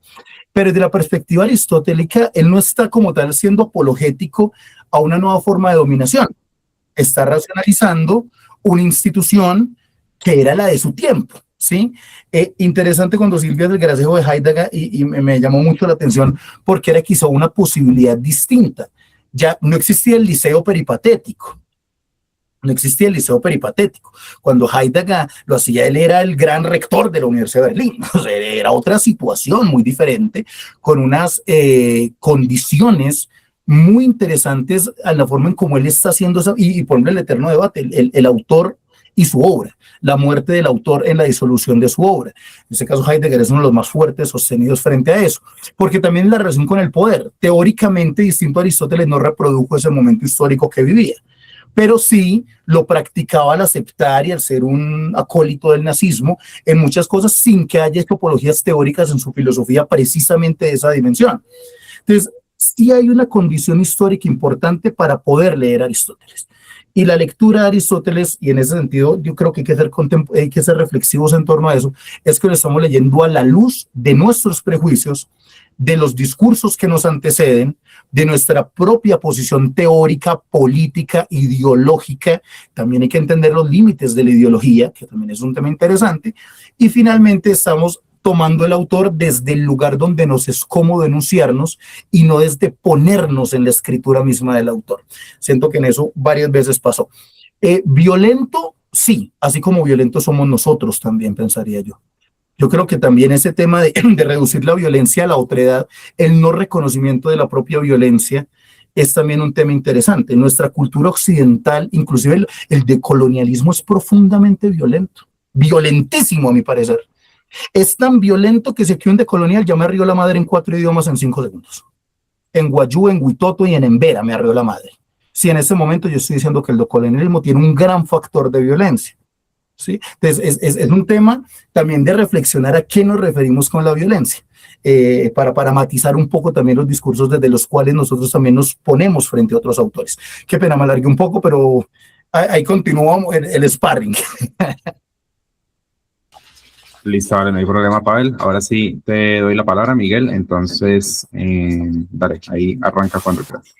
S2: Pero desde la perspectiva aristotélica, él no está como tal siendo apologético a una nueva forma de dominación. Está racionalizando una institución que era la de su tiempo, ¿sí? Interesante cuando Silvia del Gracejo de Heidegger, y me llamó mucho la atención porque era quizá una posibilidad distinta. Ya no existía el liceo peripatético. No existía el liceo peripatético. Cuando Heidegger lo hacía, él era el gran rector de la Universidad de Berlín. O sea, era otra situación muy diferente, con unas condiciones muy interesantes a la forma en cómo él está haciendo eso, y por ejemplo el eterno debate, el autor y su obra, la muerte del autor en la disolución de su obra. En este caso Heidegger es uno de los más fuertes sostenidos frente a eso, porque también la relación con el poder, teóricamente distinto a Aristóteles, no reprodujo ese momento histórico que vivía, pero sí lo practicaba al aceptar y al ser un acólito del nazismo en muchas cosas, sin que haya topologías teóricas en su filosofía precisamente de esa dimensión. Entonces, sí hay una condición histórica importante para poder leer a Aristóteles. Y la lectura de Aristóteles, y en ese sentido yo creo que hay que ser reflexivos en torno a eso, es que lo estamos leyendo a la luz de nuestros prejuicios, de los discursos que nos anteceden, de nuestra propia posición teórica, política, ideológica. También hay que entender los límites de la ideología, que también es un tema interesante. Y finalmente estamos tomando el autor desde el lugar donde nos es cómodo enunciarnos y no desde ponernos en la escritura misma del autor. Siento que en eso varias veces pasó. Violento, sí, así como violentos somos nosotros también, pensaría yo. Yo creo que también ese tema de reducir la violencia a la otredad, el no reconocimiento de la propia violencia, es también un tema interesante. En nuestra cultura occidental, inclusive el decolonialismo es profundamente violento, violentísimo a mi parecer. Es tan violento que si aquí un decolonial ya me arrió la madre en 4 idiomas en 5 segundos. En guayú, en huitoto y en embera me arrió la madre. Si en ese momento yo estoy diciendo que el decolonialismo tiene un gran factor de violencia, ¿sí? Entonces es un tema también de reflexionar a qué nos referimos con la violencia, para matizar un poco también los discursos desde los cuales nosotros también nos ponemos frente a otros autores. Qué pena, me alargué un poco, pero ahí continúa el sparring.
S1: Listo, vale, no hay problema, Pavel. Ahora sí te doy la palabra, Miguel. Entonces, dale, ahí arranca cuando quieras.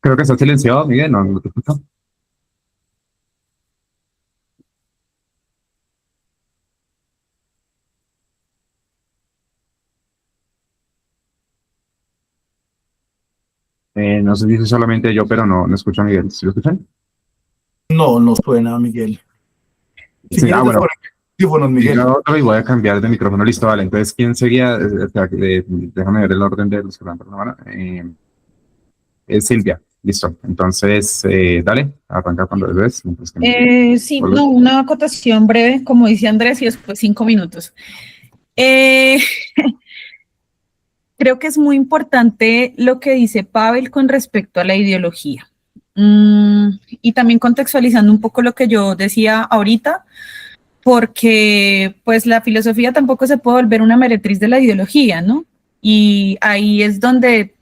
S1: Creo que está silenciado, Miguel, no te escucho. No sé si es solamente yo, pero no escucho a Miguel. ¿Sí lo escuchan?
S2: No, no suena, Miguel. Si
S1: Sí,
S2: quieres
S1: bueno.
S2: desconectar audífonos, Miguel.
S1: Yo otro y voy a cambiar de micrófono. Listo, vale. Entonces, ¿quién seguía? Espera, déjame ver el orden de los que van por la mano. Es Silvia. Listo. Entonces, dale, arranca cuando debes.
S3: Sí, no, una acotación breve, como dice Andrés, y después 5 minutos. Creo que es muy importante lo que dice Pavel con respecto a la ideología. Y también contextualizando un poco lo que yo decía ahorita, porque pues la filosofía tampoco se puede volver una meretriz de la ideología, ¿no? Y ahí es donde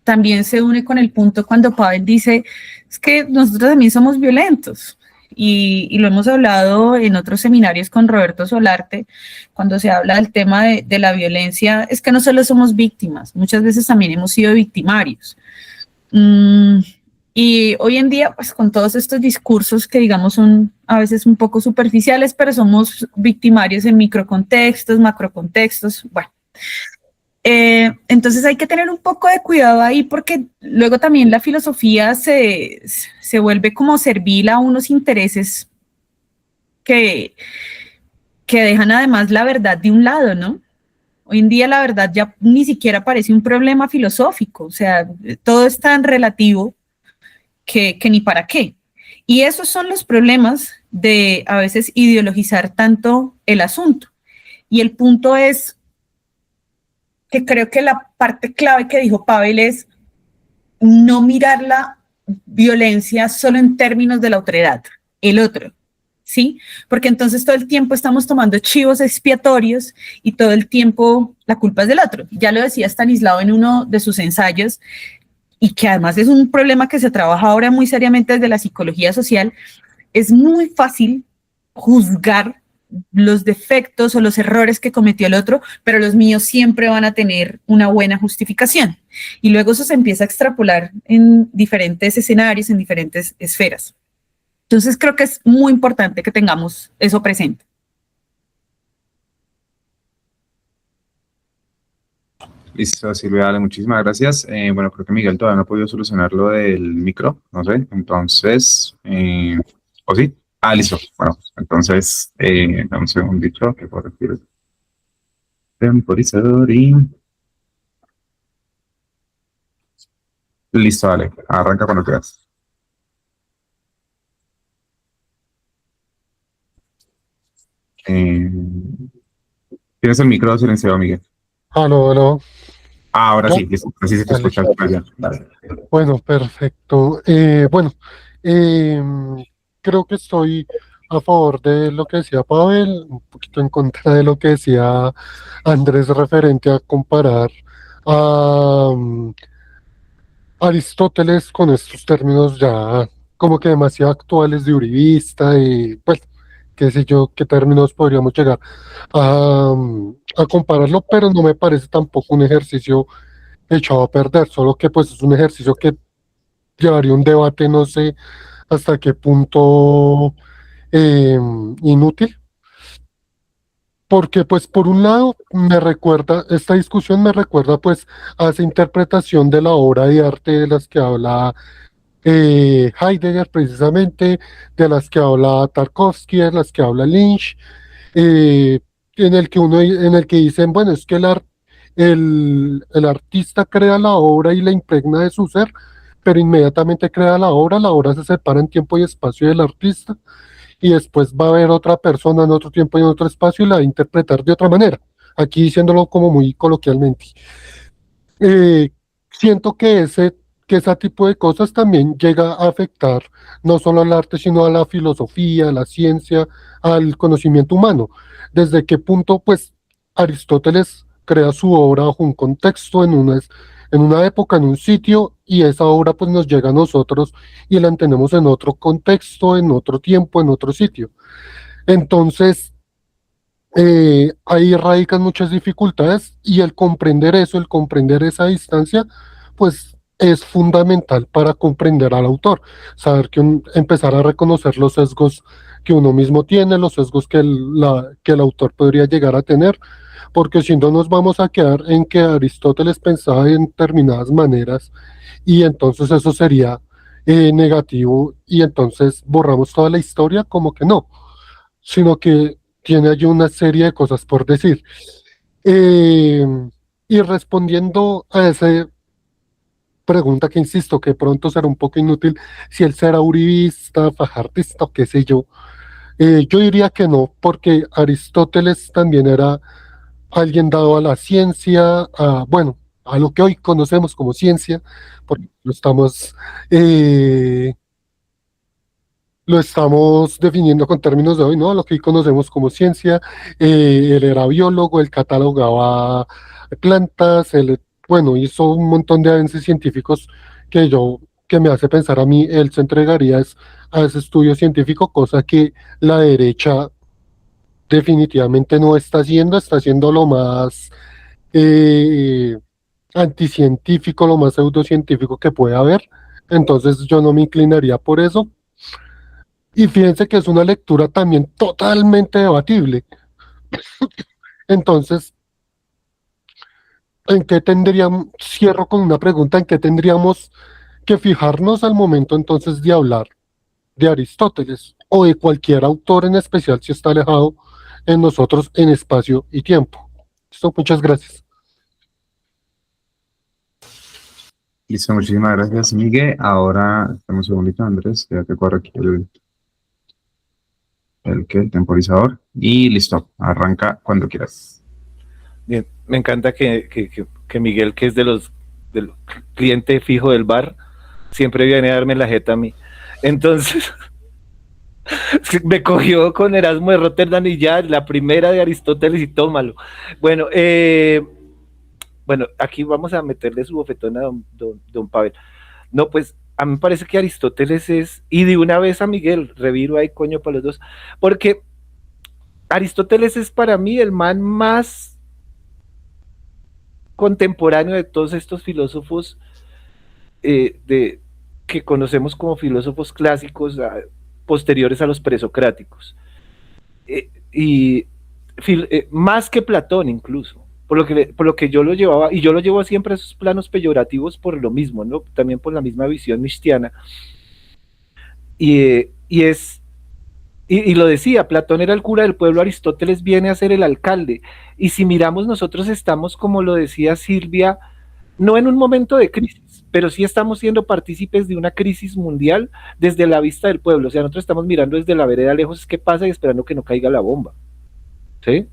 S3: también se une con el punto cuando Pavel dice, es que nosotros también somos violentos. Y lo hemos hablado en otros seminarios con Roberto Solarte, cuando se habla del tema de la violencia, es que no solo somos víctimas, muchas veces también hemos sido victimarios. Y hoy en día, pues con todos estos discursos que digamos son a veces un poco superficiales, pero somos victimarios en microcontextos, macrocontextos, bueno. Entonces hay que tener un poco de cuidado ahí porque luego también la filosofía se vuelve como servil a unos intereses que dejan además la verdad de un lado, ¿no? Hoy en día la verdad ya ni siquiera parece un problema filosófico, o sea, todo es tan relativo que ni para qué. Y esos son los problemas de a veces ideologizar tanto el asunto. Y el punto es que creo que la parte clave que dijo Pavel es no mirar la violencia solo en términos de la otredad, el otro, ¿sí? Porque entonces todo el tiempo estamos tomando chivos expiatorios y todo el tiempo la culpa es del otro. Ya lo decía Stanislao en uno de sus ensayos, y que además es un problema que se trabaja ahora muy seriamente desde la psicología social, es muy fácil juzgar los defectos o los errores que cometió el otro, pero los míos siempre van a tener una buena justificación. Y luego eso se empieza a extrapolar en diferentes escenarios, en diferentes esferas. Entonces creo que es muy importante que tengamos eso presente.
S1: Listo, Silvia, dale, muchísimas gracias. Bueno, creo que Miguel todavía no ha podido solucionar lo del micro, no sé. Entonces, ¿o sí? Ah, listo. Bueno, entonces, dame un segundito que puedo decir. Temporizador y... Listo, dale. Arranca cuando quieras. ¿Tienes el micro silenciado, Miguel?
S6: Aló, aló.
S1: Ah, ahora
S6: ¿Ya?
S1: sí, listo. Así se te
S6: Dale.
S1: escucha. Dale.
S6: Bueno, perfecto. Creo que estoy a favor de lo que decía Pavel, un poquito en contra de lo que decía Andrés referente a comparar a Aristóteles con estos términos ya como que demasiado actuales de uribista y pues qué sé yo, qué términos podríamos llegar a compararlo, pero no me parece tampoco un ejercicio echado a perder, solo que pues es un ejercicio que llevaría un debate, no sé hasta qué punto inútil, porque pues por un lado me recuerda, esta discusión me recuerda pues a esa interpretación de la obra de arte de las que habla Heidegger precisamente, de las que habla Tarkovsky, de las que habla Lynch, eh, en el que dicen, bueno, es que el artista crea la obra y la impregna de su ser, pero inmediatamente crea la obra se separa en tiempo y espacio del artista, y después va a haber otra persona en otro tiempo y en otro espacio y la va a interpretar de otra manera, aquí diciéndolo como muy coloquialmente. Eh, Siento que ese tipo de cosas también llega a afectar no solo al arte, sino a la filosofía, a la ciencia, al conocimiento humano. ¿Desde qué punto, pues, Aristóteles crea su obra bajo un contexto, en una época, en un sitio, y esa obra pues nos llega a nosotros y la entendemos en otro contexto, en otro tiempo, en otro sitio? Entonces, ahí radican muchas dificultades y el comprender eso, el comprender esa distancia, pues es fundamental para comprender al autor, saber empezar a reconocer los sesgos que uno mismo tiene, los sesgos que el autor podría llegar a tener, porque si no nos vamos a quedar en que Aristóteles pensaba en determinadas maneras y entonces eso sería negativo y entonces borramos toda la historia, como que no, sino que tiene allí una serie de cosas por decir. Eh, y respondiendo a esa pregunta que insisto, que pronto será un poco inútil, si él será uribista, fajartista o qué sé yo diría que no, porque Aristóteles también era alguien dado a la ciencia, bueno, a lo que hoy conocemos como ciencia, porque eh, lo estamos definiendo con términos de hoy, ¿no? Lo que hoy conocemos como ciencia. Él era biólogo, él catalogaba plantas, bueno, hizo un montón de avances científicos que me hace pensar a mí, él se entregaría a ese estudio científico, cosa que la derecha definitivamente no está haciendo lo más eh, anticientífico, lo más pseudocientífico que puede haber. Entonces yo no me inclinaría por eso. Y fíjense que es una lectura también totalmente debatible. Entonces, cierro con una pregunta, ¿en qué tendríamos que fijarnos al momento entonces de hablar de Aristóteles o de cualquier autor en especial si está alejado en nosotros en espacio y tiempo? Listo, muchas gracias.
S1: Listo, muchísimas gracias, Miguel. Ahora, dame un segundito, Andrés, ya te corre aquí el temporizador. Y listo, arranca cuando quieras.
S4: Bien, me encanta que Miguel, que es del cliente fijo del bar, siempre viene a darme la jeta a mí. Entonces, me cogió con Erasmo de Rotterdam y ya, la primera de Aristóteles y tómalo. Bueno, bueno, aquí vamos a meterle su bofetón a don Pavel. No, pues a mí me parece que Aristóteles es, y de una vez a Miguel, reviro ahí coño para los dos, porque Aristóteles es para mí el man más contemporáneo de todos estos filósofos que conocemos como filósofos clásicos posteriores a los presocráticos. Y más que Platón incluso. Por lo que yo lo llevaba, y yo lo llevo siempre a esos planos peyorativos por lo mismo, ¿no? También por la misma visión nistiana. Y lo decía, Platón era el cura del pueblo, Aristóteles viene a ser el alcalde. Y si miramos, nosotros estamos, como lo decía Silvia, no en un momento de crisis, pero sí estamos siendo partícipes de una crisis mundial desde la vista del pueblo. O sea, nosotros estamos mirando desde la vereda lejos qué pasa y esperando que no caiga la bomba. ¿Sí?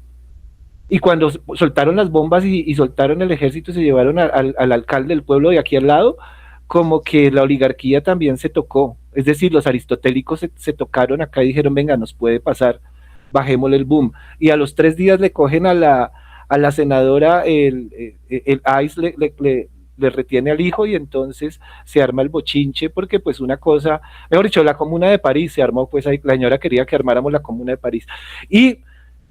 S4: Y cuando soltaron las bombas y soltaron el ejército, se llevaron al alcalde del pueblo de aquí al lado, como que la oligarquía también se tocó. Es decir, los aristotélicos se tocaron acá y dijeron, venga, nos puede pasar, bajémosle el boom. Y a los 3 días le cogen a la senadora, el ICE le retiene al hijo y entonces se arma el bochinche porque pues una cosa, mejor dicho, la Comuna de París se armó, pues ahí, la señora quería que armáramos la Comuna de París. Y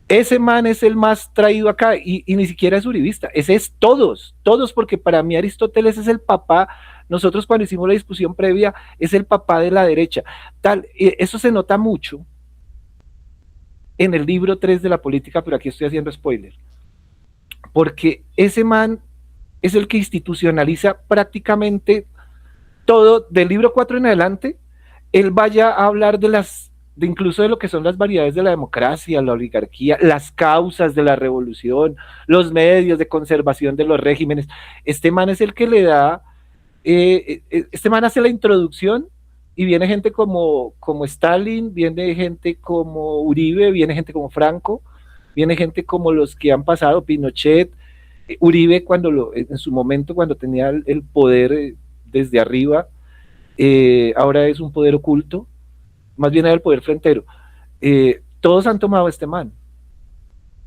S4: ese man es el más traído acá y ni siquiera es uribista, ese es todos, porque para mí Aristóteles es el papá, nosotros cuando hicimos la discusión previa, es el papá de la derecha, eso se nota mucho en el libro 3 de la política, pero aquí estoy haciendo spoiler, porque ese man es el que institucionaliza prácticamente todo, del libro 4 en adelante, él vaya a hablar de incluso de lo que son las variedades de la democracia, la oligarquía, las causas de la revolución, los medios de conservación de los regímenes. Este man es el que le da, este man hace la introducción y viene gente como Stalin, viene gente como Uribe, viene gente como Franco, viene gente como los que han pasado, Pinochet, Uribe en su momento cuando tenía el poder desde arriba, ahora es un poder oculto, más bien era el poder frentero. Todos han tomado este man,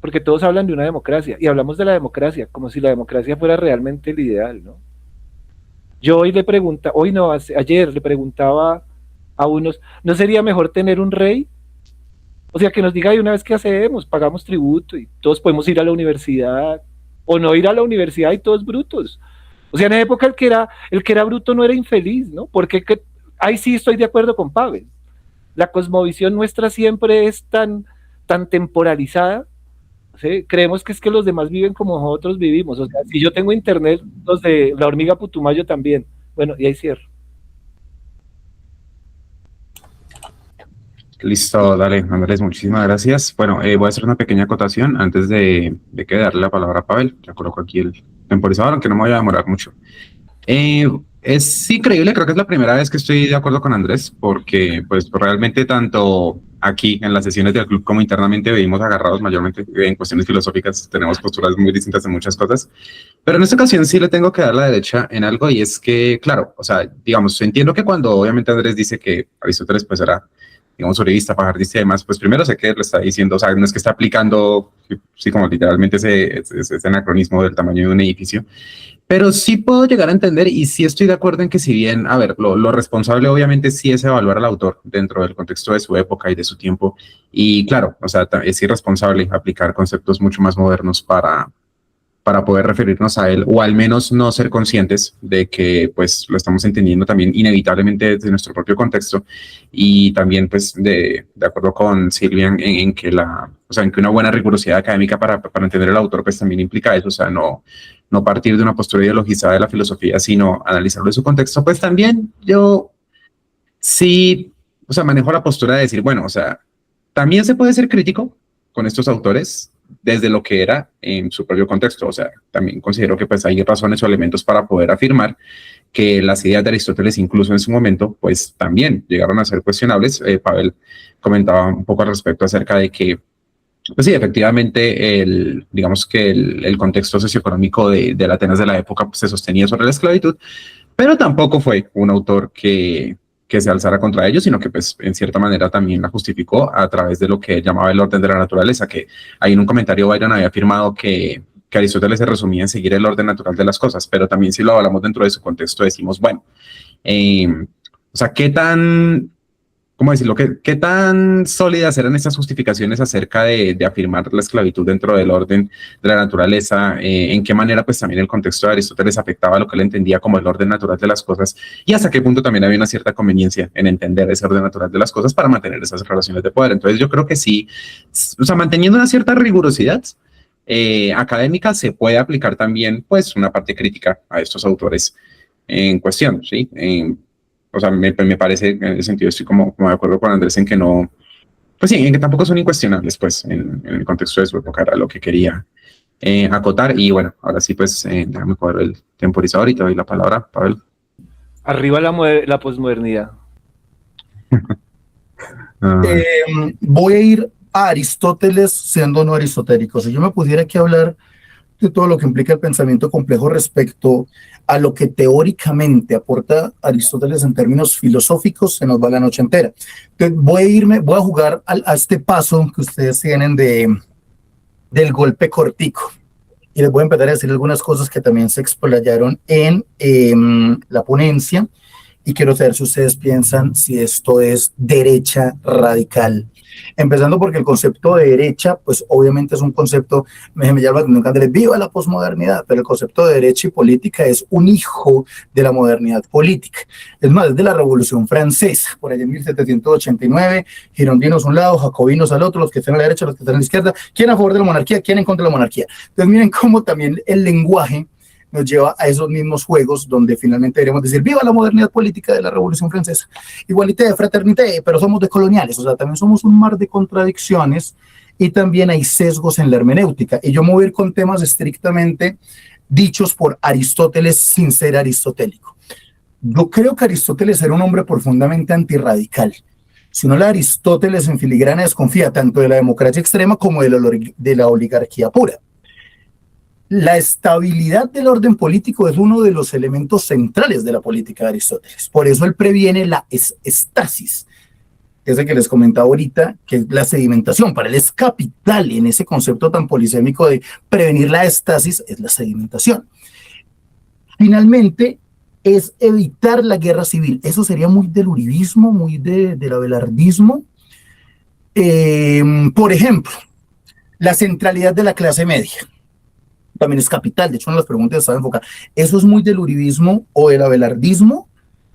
S4: porque todos hablan de una democracia, y hablamos de la democracia, como si la democracia fuera realmente el ideal, ¿no? Yo ayer le preguntaba a unos, ¿no sería mejor tener un rey? O sea, que nos diga de una vez qué hacemos, pagamos tributo y todos podemos ir a la universidad, o no ir a la universidad y todos brutos. O sea, en la época el que era bruto no era infeliz, ¿no? Porque ahí sí estoy de acuerdo con Pavel. La cosmovisión nuestra siempre es tan temporalizada, ¿sí? Creemos que es que los demás viven como nosotros vivimos. O sea, si yo tengo internet, los de la hormiga Putumayo también. Bueno, y ahí cierro.
S1: Listo, dale, Andrés, muchísimas gracias. Bueno, voy a hacer una pequeña acotación antes de que darle la palabra a Pavel. Ya coloco aquí el temporizador, aunque no me voy a demorar mucho. Es increíble, creo que es la primera vez que estoy de acuerdo con Andrés, porque pues realmente tanto aquí en las sesiones del club como internamente vivimos agarrados mayormente en cuestiones filosóficas, tenemos posturas muy distintas en muchas cosas, pero en esta ocasión sí le tengo que dar la derecha en algo y es que, claro, o sea, digamos, entiendo que cuando obviamente Andrés dice que Aristóteles pues era, digamos, uribista, pajardista y demás, pues primero sé que lo está diciendo, o sea, no es que está aplicando, sí, como literalmente ese anacronismo del tamaño de un edificio, pero sí puedo llegar a entender y sí estoy de acuerdo en que si bien, a ver, lo responsable obviamente sí es evaluar al autor dentro del contexto de su época y de su tiempo. Y claro, o sea, es irresponsable aplicar conceptos mucho más modernos para poder referirnos a él o al menos no ser conscientes de que pues lo estamos entendiendo también inevitablemente desde nuestro propio contexto y también pues de acuerdo con Silvia en que o sea, en que una buena rigurosidad académica para entender el autor pues también implica eso, o sea, no partir de una postura ideologizada de la filosofía, sino analizarlo en su contexto, pues también yo sí, o sea, manejo la postura de decir, bueno, o sea, también se puede ser crítico con estos autores desde lo que era en su propio contexto. O sea, también considero que pues hay razones o elementos para poder afirmar que las ideas de Aristóteles, incluso en su momento, pues también llegaron a ser cuestionables. Pavel comentaba un poco al respecto acerca de que, pues sí, efectivamente, digamos que el contexto socioeconómico de la Atenas de la época pues, se sostenía sobre la esclavitud, pero tampoco fue un autor que se alzara contra ellos, sino que pues en cierta manera también la justificó a través de lo que él llamaba el orden de la naturaleza, que ahí en un comentario Byron había afirmado que Aristóteles se resumía en seguir el orden natural de las cosas, pero también si lo hablamos dentro de su contexto decimos, bueno, o sea, ¿cómo decirlo? ¿Qué tan sólidas eran estas justificaciones acerca de afirmar la esclavitud dentro del orden de la naturaleza? ¿En qué manera pues también el contexto de Aristóteles afectaba lo que él entendía como el orden natural de las cosas? Y hasta qué punto también había una cierta conveniencia en entender ese orden natural de las cosas para mantener esas relaciones de poder. Entonces yo creo que sí, o sea, manteniendo una cierta rigurosidad académica se puede aplicar también pues una parte crítica a estos autores en cuestión, ¿sí? O sea, me parece, en ese sentido estoy como de acuerdo con Andrés en que no, pues sí, en que tampoco son incuestionables, pues, en el contexto de su época era lo que quería acotar. Y bueno, ahora sí, pues, déjame coger el temporizador y te doy la palabra, Pavel.
S4: Arriba la posmodernidad.
S2: Voy a ir a Aristóteles siendo no aristotélico. Si yo me pudiera aquí hablar de todo lo que implica el pensamiento complejo respecto a lo que teóricamente aporta Aristóteles en términos filosóficos, se nos va la noche entera. Entonces voy a jugar a este paso que ustedes tienen del golpe cortico. Y les voy a empezar a decir algunas cosas que también se explayaron en la ponencia y quiero saber si ustedes piensan si esto es derecha radical. Empezando porque el concepto de derecha, pues obviamente es un concepto, me llama la atención Andrés, viva la posmodernidad, pero el concepto de derecha y política es un hijo de la modernidad política. Es más, es de la Revolución Francesa, por allá en 1789, girondinos a un lado, jacobinos al otro, los que están a la derecha, los que están a la izquierda, ¿quién a favor de la monarquía, quién en contra de la monarquía? Entonces miren cómo también el lenguaje nos lleva a esos mismos juegos donde finalmente deberíamos decir viva la modernidad política de la Revolución Francesa, igualité, fraternité, pero somos decoloniales, o sea, también somos un mar de contradicciones y también hay sesgos en la hermenéutica. Y yo me voy a ir con temas estrictamente dichos por Aristóteles sin ser aristotélico. Yo creo que Aristóteles era un hombre profundamente antirradical. Si uno lee a Aristóteles en filigrana desconfía tanto de la democracia extrema como de la oligarquía pura. La estabilidad del orden político es uno de los elementos centrales de la política de Aristóteles. Por eso él previene la estasis, ese que les comentaba ahorita, que es la sedimentación. Para él es capital en ese concepto tan polisémico de prevenir la estasis, es la sedimentación. Finalmente, es evitar la guerra civil. Eso sería muy del uribismo, muy del abelardismo. Por ejemplo, la centralidad de la clase media. también es capital. De hecho, una de las preguntas estaba enfocada. Eso es muy del uribismo o del abelardismo,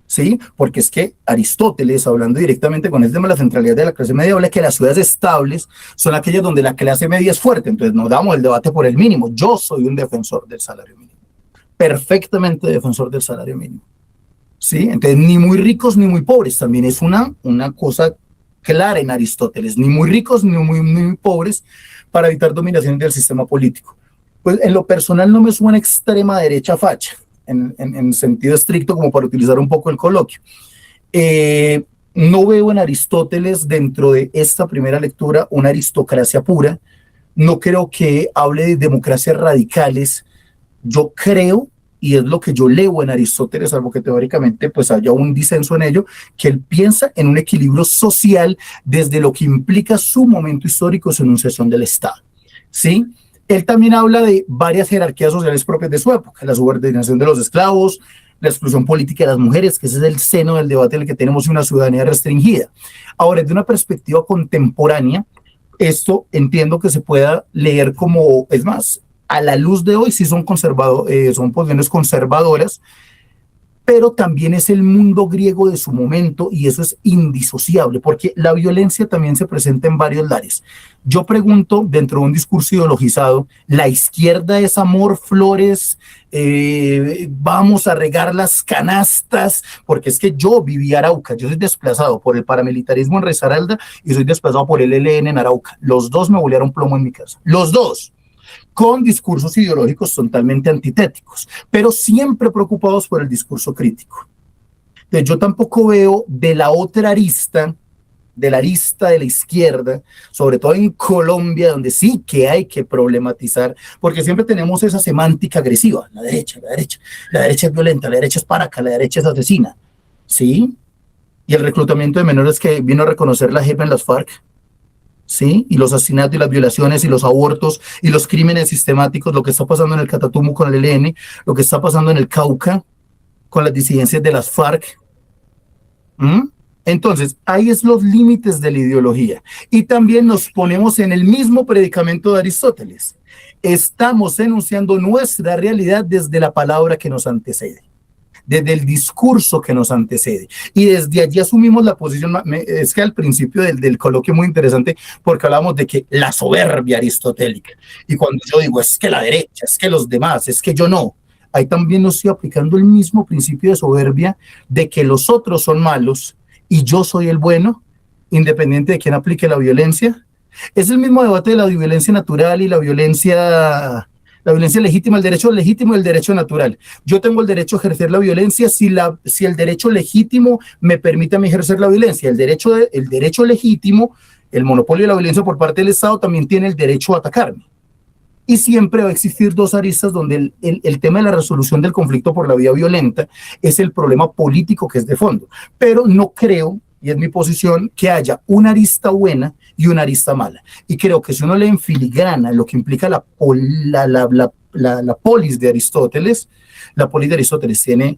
S2: ¿sí? Porque es que Aristóteles, hablando directamente con el tema de la centralidad de la clase media, habla que las ciudades estables son aquellas donde la clase media es fuerte. Entonces, nos damos el debate por el mínimo. Yo soy un defensor del salario mínimo, perfectamente defensor del salario mínimo, ¿sí? Entonces, ni muy ricos ni muy pobres. También es una cosa clara en Aristóteles, ni muy ricos ni muy pobres, para evitar dominación del sistema político. Pues en lo personal no me suena extrema derecha facha, en sentido estricto, como para utilizar un poco el coloquio. No veo en Aristóteles, dentro de esta primera lectura, una aristocracia pura. No creo que hable de democracias radicales. Yo creo, y es lo que yo leo en Aristóteles, salvo que teóricamente pues haya un disenso en ello, que él piensa en un equilibrio social desde lo que implica su momento histórico, su enunciación del Estado, ¿sí? Él también habla de varias jerarquías sociales propias de su época: la subordinación de los esclavos, la exclusión política de las mujeres, que ese es el seno del debate en el que tenemos una ciudadanía restringida. Ahora, desde una perspectiva contemporánea, esto entiendo que se pueda leer como, es más, a la luz de hoy sí son son posiciones conservadoras, pero también es el mundo griego de su momento, y eso es indisociable, porque la violencia también se presenta en varios lares. Yo pregunto, dentro de un discurso ideologizado, ¿la izquierda es amor, flores, vamos a regar las canastas? Porque es que yo viví Arauca, yo soy desplazado por el paramilitarismo en Risaralda y soy desplazado por el ELN en Arauca. Los dos me bolearon plomo en mi casa, los dos, con discursos ideológicos totalmente antitéticos, pero siempre preocupados por el discurso crítico. Entonces, yo tampoco veo de la otra arista, de la arista de la izquierda, sobre todo en Colombia, donde sí que hay que problematizar, porque siempre tenemos esa semántica agresiva: la derecha, la derecha, la derecha es violenta, la derecha es paraca, la derecha es asesina, ¿sí? Y el reclutamiento de menores que vino a reconocer la JEP en las FARC, ¿sí? Y los asesinatos y las violaciones y los abortos y los crímenes sistemáticos, lo que está pasando en el Catatumbo con el ELN, lo que está pasando en el Cauca con las disidencias de las FARC. Entonces, ahí es los límites de la ideología. Y también nos ponemos en el mismo predicamento de Aristóteles. Estamos enunciando nuestra realidad desde la palabra que nos antecede, desde el discurso que nos antecede, y desde allí asumimos la posición. Es que al principio del coloquio, muy interesante, porque hablamos de que la soberbia aristotélica, y cuando yo digo es que la derecha, es que los demás, es que yo no, ahí también no estoy aplicando el mismo principio de soberbia, de que los otros son malos y yo soy el bueno, independiente de quién aplique la violencia. Es el mismo debate de la violencia natural y la violencia legítima, el derecho legítimo y el derecho natural. Yo tengo el derecho a ejercer la violencia si el derecho legítimo me permite a mí ejercer la violencia. El derecho legítimo, el monopolio de la violencia por parte del Estado, también tiene el derecho a atacarme. Y siempre va a existir dos aristas donde el tema de la resolución del conflicto por la vía violenta es el problema político que es de fondo. Pero no creo, y es mi posición, que haya una arista buena y una arista mala. Y creo que si uno lee en filigrana lo que implica la polis de Aristóteles, la polis de Aristóteles tiene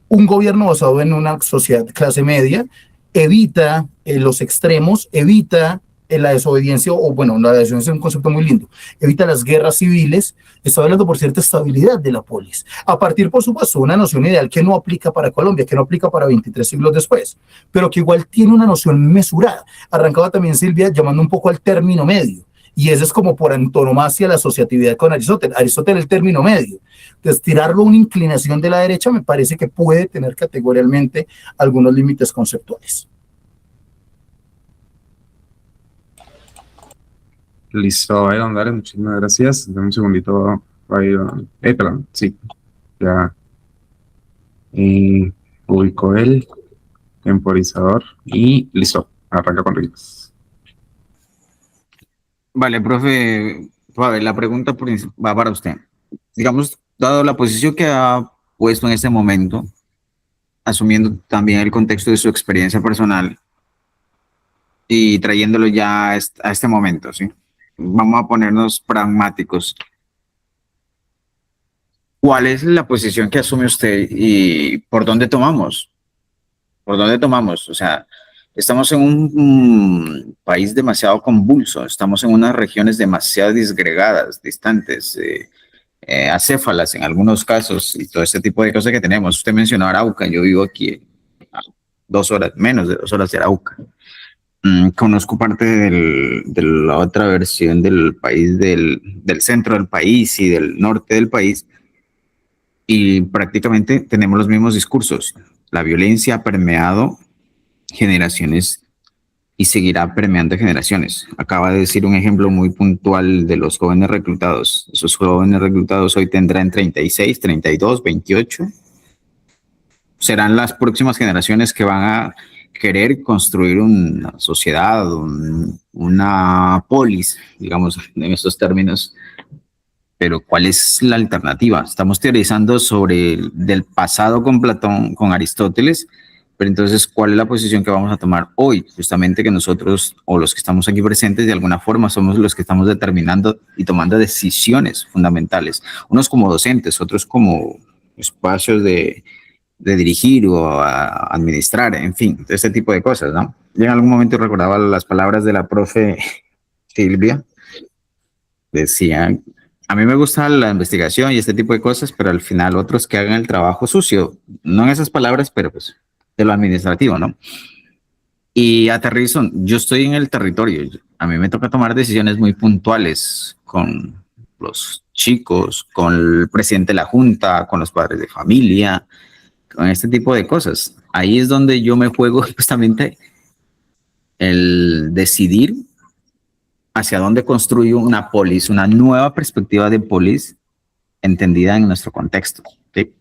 S2: un gobierno basado en una sociedad clase media, evita los extremos, evita la desobediencia, o bueno, la desobediencia es un concepto muy lindo, evita las guerras civiles, está hablando por cierta estabilidad de la polis, a partir, por supuesto, de una noción ideal que no aplica para Colombia, que no aplica para 23 siglos después, pero que igual tiene una noción mesurada. Arrancaba también Silvia llamando un poco al término medio, y ese es como por antonomasia la asociatividad con Aristóteles. Aristóteles el término medio. Entonces, tirarlo a una inclinación de la derecha me parece que puede tener categorialmente algunos límites conceptuales.
S1: Listo, dale, muchísimas gracias. Dame un segundito. Perdón, sí. Ya ubico el temporizador y listo. Arranca con Reyes.
S5: Vale, profe, la pregunta va para usted. Digamos, dado la posición que ha puesto en este momento, asumiendo también el contexto de su experiencia personal y trayéndolo ya a este momento, ¿sí? Vamos a ponernos pragmáticos. ¿Cuál es la posición que asume usted y por dónde tomamos? ¿Por dónde tomamos? O sea, estamos en un país demasiado convulso, estamos en unas regiones demasiado disgregadas, distantes. acéfalas en algunos casos y todo este tipo de cosas que tenemos. Usted mencionó Arauca, yo vivo aquí a 2 horas, menos de 2 horas de Arauca. Conozco parte de la otra versión del país, del centro del país y del norte del país, y prácticamente tenemos los mismos discursos. La violencia ha permeado generaciones y seguirá permeando generaciones. Acaba de decir un ejemplo muy puntual de los jóvenes reclutados. Esos jóvenes reclutados hoy tendrán 36, 32, 28. Serán las próximas generaciones que van a querer construir una sociedad, una polis, digamos, en estos términos. Pero ¿cuál es la alternativa? Estamos teorizando sobre del pasado con Platón, con Aristóteles, pero entonces, ¿cuál es la posición que vamos a tomar hoy? Justamente que nosotros, o los que estamos aquí presentes, de alguna forma somos los que estamos determinando y tomando decisiones fundamentales. Unos como docentes, otros como espacios de dirigir o administrar, en fin, este tipo de cosas, ¿no? Yo en algún momento recordaba las palabras de la profe Silvia. Decía, a mí me gusta la investigación y este tipo de cosas, pero al final otros que hagan el trabajo sucio, no en esas palabras, pero pues de lo administrativo, ¿no? Y aterrizo, yo estoy en el territorio, a mí me toca tomar decisiones muy puntuales con los chicos, con el presidente de la junta, con los padres de familia, con este tipo de cosas. Ahí es donde yo me juego justamente el decidir hacia dónde construyo una polis, una nueva perspectiva de polis entendida en nuestro contexto. ¿Sí?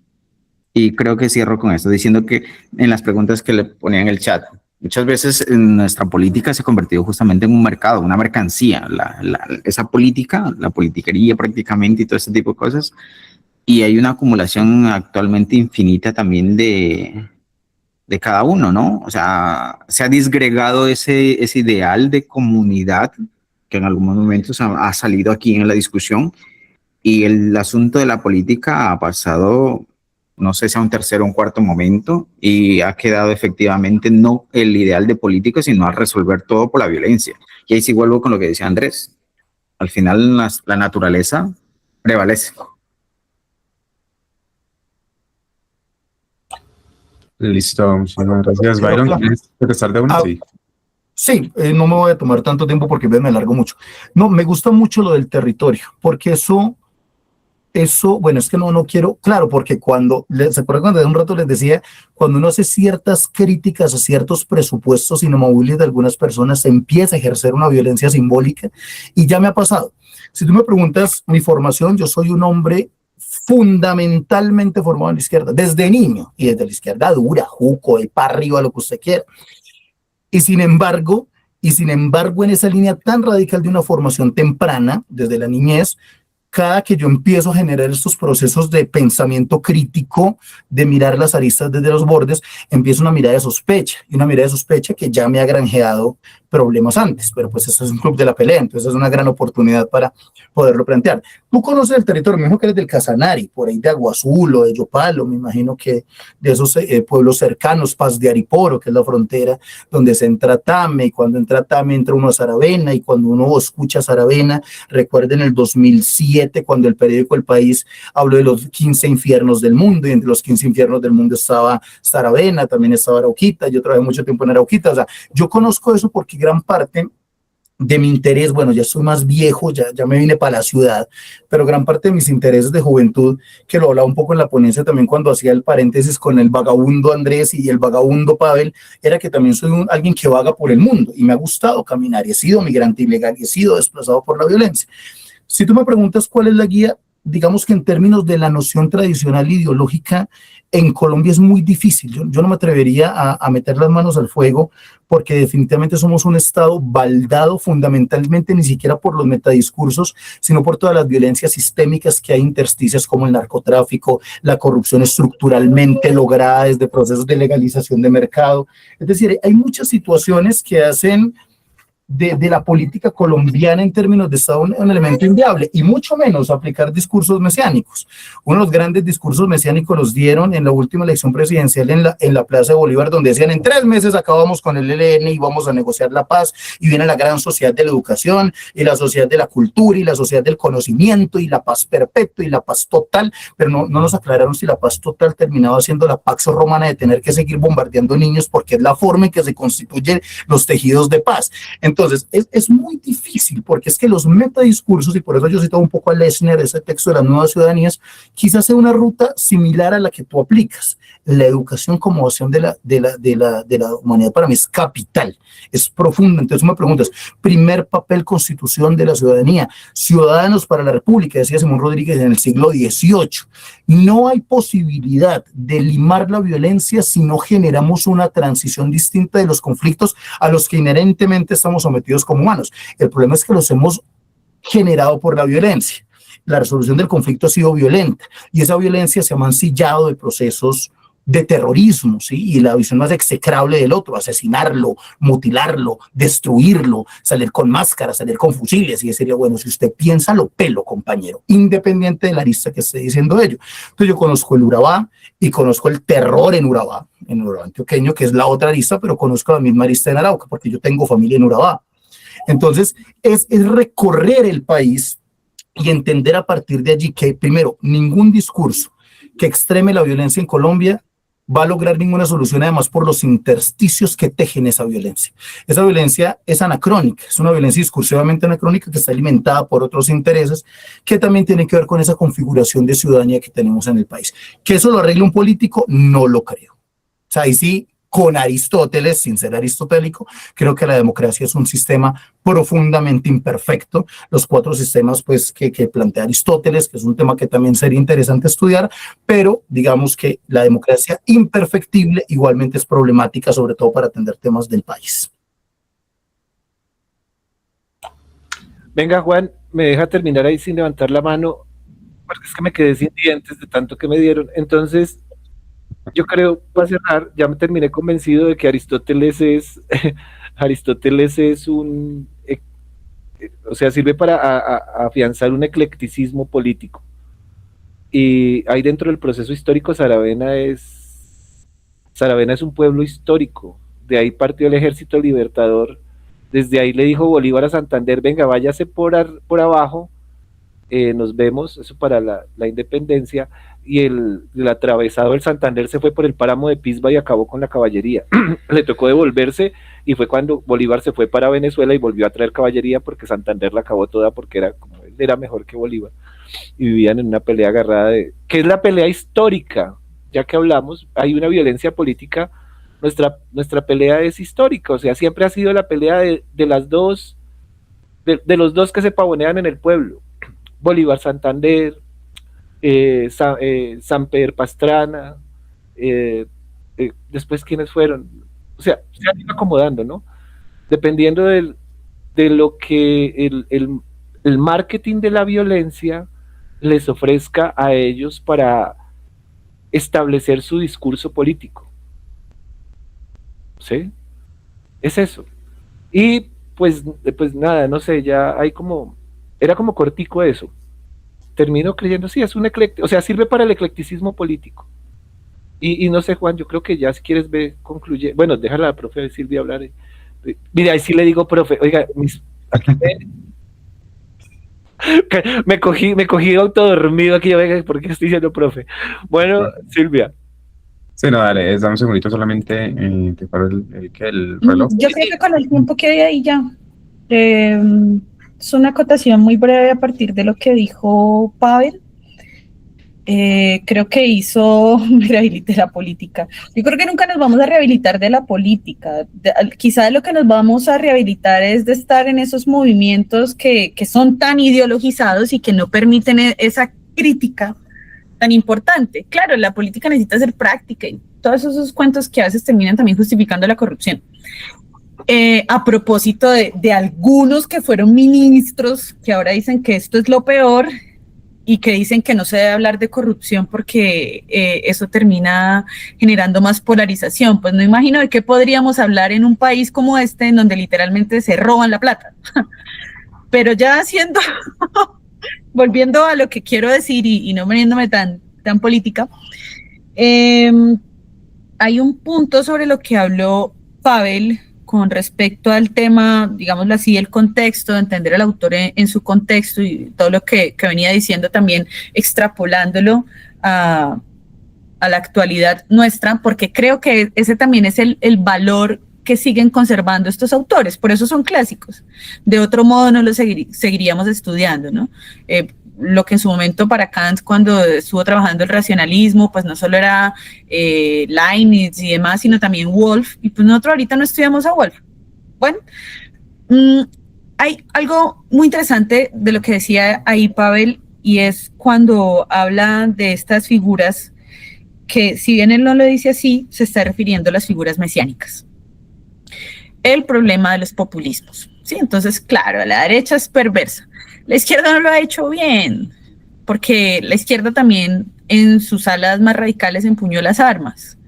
S5: Y creo que cierro con esto, diciendo que en las preguntas que le ponía en el chat, muchas veces en nuestra política se ha convertido justamente en un mercado, una mercancía, esa política, la politiquería prácticamente y todo ese tipo de cosas. Y hay una acumulación actualmente infinita también de cada uno, ¿no? O sea, se ha disgregado ese ideal de comunidad que en algunos momentos ha salido aquí en la discusión, y el asunto de la política ha pasado, no sé si a un tercer o un cuarto momento, y ha quedado efectivamente no el ideal de política, sino a resolver todo por la violencia. Y ahí sí vuelvo con lo que decía Andrés. Al final la naturaleza prevalece.
S1: Listo, muchísimas gracias, Byron. ¿Quieres contestar de una? Sí.
S2: Sí, no me voy a tomar tanto tiempo porque me alargo mucho. No, me gusta mucho lo del territorio, porque eso, bueno, es que no quiero, claro, porque ¿se acuerdan cuando hace un rato les decía, cuando uno hace ciertas críticas a ciertos presupuestos inamovibles de algunas personas, se empieza a ejercer una violencia simbólica, y ya me ha pasado. Si tú me preguntas mi formación, yo soy un hombre fundamentalmente formado en la izquierda, desde niño, y desde la izquierda dura, juco, de para arriba, lo que usted quiera. Y sin embargo, en esa línea tan radical de una formación temprana, desde la niñez, cada que yo empiezo a generar estos procesos de pensamiento crítico, de mirar las aristas desde los bordes, empiezo una mirada de sospecha, y una mirada de sospecha que ya me ha granjeado problemas antes, pero pues eso es un club de la pelea, entonces es una gran oportunidad para poderlo plantear. Tú conoces el territorio, me imagino que eres del Casanare, por ahí de Agua Azul o de Yopal, me imagino que de esos pueblos cercanos, Paz de Ariporo, que es la frontera donde se entra Tame, y cuando entra Tame entra uno a Saravena, y cuando uno escucha Saravena, recuerden el 2007, cuando el periódico El País habló de los 15 infiernos del mundo, y entre los 15 infiernos del mundo estaba Saravena, también estaba Arauquita, yo trabajé mucho tiempo en Arauquita, o sea, yo conozco eso porque gran parte de mi interés, bueno, ya soy más viejo, ya me vine para la ciudad, pero gran parte de mis intereses de juventud, que lo hablaba un poco en la ponencia también cuando hacía el paréntesis con el vagabundo Andrés y el vagabundo Pavel, era que también soy alguien que vaga por el mundo, y me ha gustado caminar, y he sido migrante ilegal, y he sido desplazado por la violencia. Si tú me preguntas cuál es la guía, digamos que en términos de la noción tradicional ideológica, en Colombia es muy difícil. Yo no me atrevería a meter las manos al fuego, porque definitivamente somos un Estado baldado fundamentalmente ni siquiera por los metadiscursos, sino por todas las violencias sistémicas que hay intersticias, como el narcotráfico, la corrupción estructuralmente lograda desde procesos de legalización de mercado. Es decir, hay muchas situaciones que hacen de la política colombiana en términos de Estado un elemento inviable, y mucho menos aplicar discursos mesiánicos. Uno de los grandes discursos mesiánicos los dieron en la última elección presidencial en la Plaza de Bolívar, donde decían: en 3 meses acabamos con el ELN y vamos a negociar la paz, y viene la gran sociedad de la educación, y la sociedad de la cultura, y la sociedad del conocimiento, y la paz perpetua, y la paz total, pero no nos aclararon si la paz total terminaba siendo la Pax Romana de tener que seguir bombardeando niños, porque es la forma en que se constituyen los tejidos de paz. Entonces, es muy difícil, porque es que los metadiscursos, y por eso yo cito un poco a Lessner, ese texto de las nuevas ciudadanías, quizás sea una ruta similar a la que tú aplicas. La educación como opción de la humanidad para mí es capital, es profunda. Entonces me preguntas, primer papel constitución de la ciudadanía, ciudadanos para la república, decía Simón Rodríguez en el siglo XVIII. No hay posibilidad de limar la violencia si no generamos una transición distinta de los conflictos a los que inherentemente estamos sometidos como humanos. El problema es que los hemos generado por la violencia. La resolución del conflicto ha sido violenta, y esa violencia se ha mancillado de procesos de terrorismo, ¿sí? Y la visión más execrable del otro: asesinarlo, mutilarlo, destruirlo, salir con máscaras, salir con fusiles, y decirle: bueno, si usted piensa, lo pelo, compañero, independiente de la arista que esté diciendo ello. Entonces yo conozco el Urabá, y conozco el terror en Urabá antioqueño, que es la otra arista, pero conozco la misma arista en Arauca, porque yo tengo familia en Urabá. Entonces es recorrer el país y entender a partir de allí que, primero, ningún discurso que extreme la violencia en Colombia va a lograr ninguna solución, además por los intersticios que tejen esa violencia. Esa violencia es anacrónica, es una violencia discursivamente anacrónica que está alimentada por otros intereses que también tienen que ver con esa configuración de ciudadanía que tenemos en el país. ¿Que eso lo arregle un político? No lo creo. O sea, ahí sí, con Aristóteles, sin ser aristotélico, creo que la democracia es un sistema profundamente imperfecto. Los 4 sistemas pues, que plantea Aristóteles, que es un tema que también sería interesante estudiar, pero digamos que la democracia imperfectible igualmente es problemática, sobre todo para atender temas del país.
S4: Venga, Juan, me deja terminar ahí sin levantar la mano, porque es que me quedé sin dientes de tanto que me dieron. Entonces, yo creo, para cerrar, ya me terminé convencido de que Aristóteles es un, o sea, sirve para afianzar un eclecticismo político. Y ahí dentro del proceso histórico, Saravena es un pueblo histórico. De ahí partió el Ejército Libertador. Desde ahí le dijo Bolívar a Santander: venga, váyase por abajo, nos vemos, eso para la independencia. Y el atravesado del Santander se fue por el páramo de Pisba y acabó con la caballería. Le tocó devolverse, y fue cuando Bolívar se fue para Venezuela y volvió a traer caballería, porque Santander la acabó toda, porque era mejor que Bolívar, y vivían en una pelea agarrada que es la pelea histórica. Ya que hablamos, hay una violencia política, nuestra pelea es histórica, o sea, siempre ha sido la pelea de las dos, de los dos que se pavonean en el pueblo: Bolívar Santander, Samper Pastrana, después quiénes fueron. O sea, se han ido acomodando, ¿no? Dependiendo de lo que el marketing de la violencia les ofrezca a ellos para establecer su discurso político. ¿Sí? Es eso. Y pues nada, no sé, ya hay era como cortico eso. Termino creyendo, sí, es un eclecticismo, o sea, sirve para el eclecticismo político. Y no sé, Juan, yo creo que ya, si quieres, concluye. Bueno, déjala a la profe Silvia hablar. Mira, ahí sí le digo: profe, oiga, aquí me cogí autodormido aquí, oiga, ¿por qué estoy diciendo profe? Bueno, Silvia.
S1: Sí, no, dale, dame un segundito solamente, te paro el reloj.
S3: Yo creo que con el tiempo que hay ahí ya. Es una acotación muy breve a partir de lo que dijo Pavel. Creo que me rehabilité la política. Yo creo que nunca nos vamos a rehabilitar de la política. Quizá de lo que nos vamos a rehabilitar es de estar en esos movimientos que son tan ideologizados y que no permiten esa crítica tan importante. Claro, la política necesita ser práctica, y todos esos cuentos que a veces terminan también justificando la corrupción. A propósito de algunos que fueron ministros, que ahora dicen que esto es lo peor, y que dicen que no se debe hablar de corrupción porque eso termina generando más polarización. Pues no imagino de qué podríamos hablar en un país como este, en donde literalmente se roban la plata. Pero ya haciendo, volviendo a lo que quiero decir y no poniéndome tan política, hay un punto sobre lo que habló Pavel con respecto al tema, digámoslo así, el contexto, de entender al autor en su contexto y todo lo que venía diciendo también, extrapolándolo a la actualidad nuestra, porque creo que ese también es el valor que siguen conservando estos autores, por eso son clásicos. De otro modo no los seguiríamos estudiando, ¿no? Lo que en su momento para Kant, cuando estuvo trabajando el racionalismo, pues no solo era Leibniz y demás, sino también Wolff, y pues nosotros ahorita no estudiamos a Wolff. Bueno, hay algo muy interesante de lo que decía ahí Pavel, y es cuando habla de estas figuras que, si bien él no lo dice así, se está refiriendo a las figuras mesiánicas. El problema de los populismos, ¿sí? Entonces, claro, la derecha es perversa. La izquierda no lo ha hecho bien, porque la izquierda también en sus alas más radicales empuñó las armas.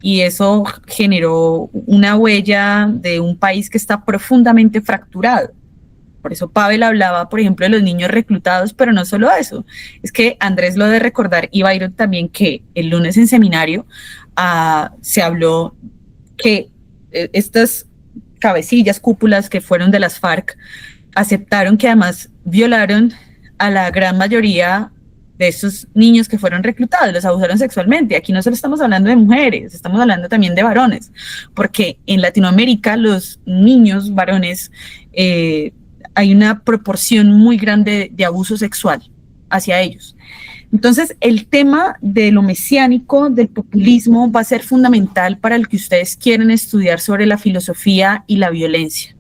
S3: Y eso generó una huella de un país que está profundamente fracturado. Por eso Pavel hablaba, por ejemplo, de los niños reclutados, pero no solo eso. Es que Andrés lo de recordar, y Byron también, que el lunes en seminario se habló que estas cabecillas, cúpulas que fueron de las FARC, aceptaron que además violaron a la gran mayoría de esos niños que fueron reclutados, los abusaron sexualmente. Aquí no solo estamos hablando de mujeres, estamos hablando también de varones, porque en Latinoamérica los niños varones hay una proporción muy grande de abuso sexual hacia ellos. Entonces, el tema de lo mesiánico, del populismo, va a ser fundamental para el que ustedes quieren estudiar sobre la filosofía y la violencia.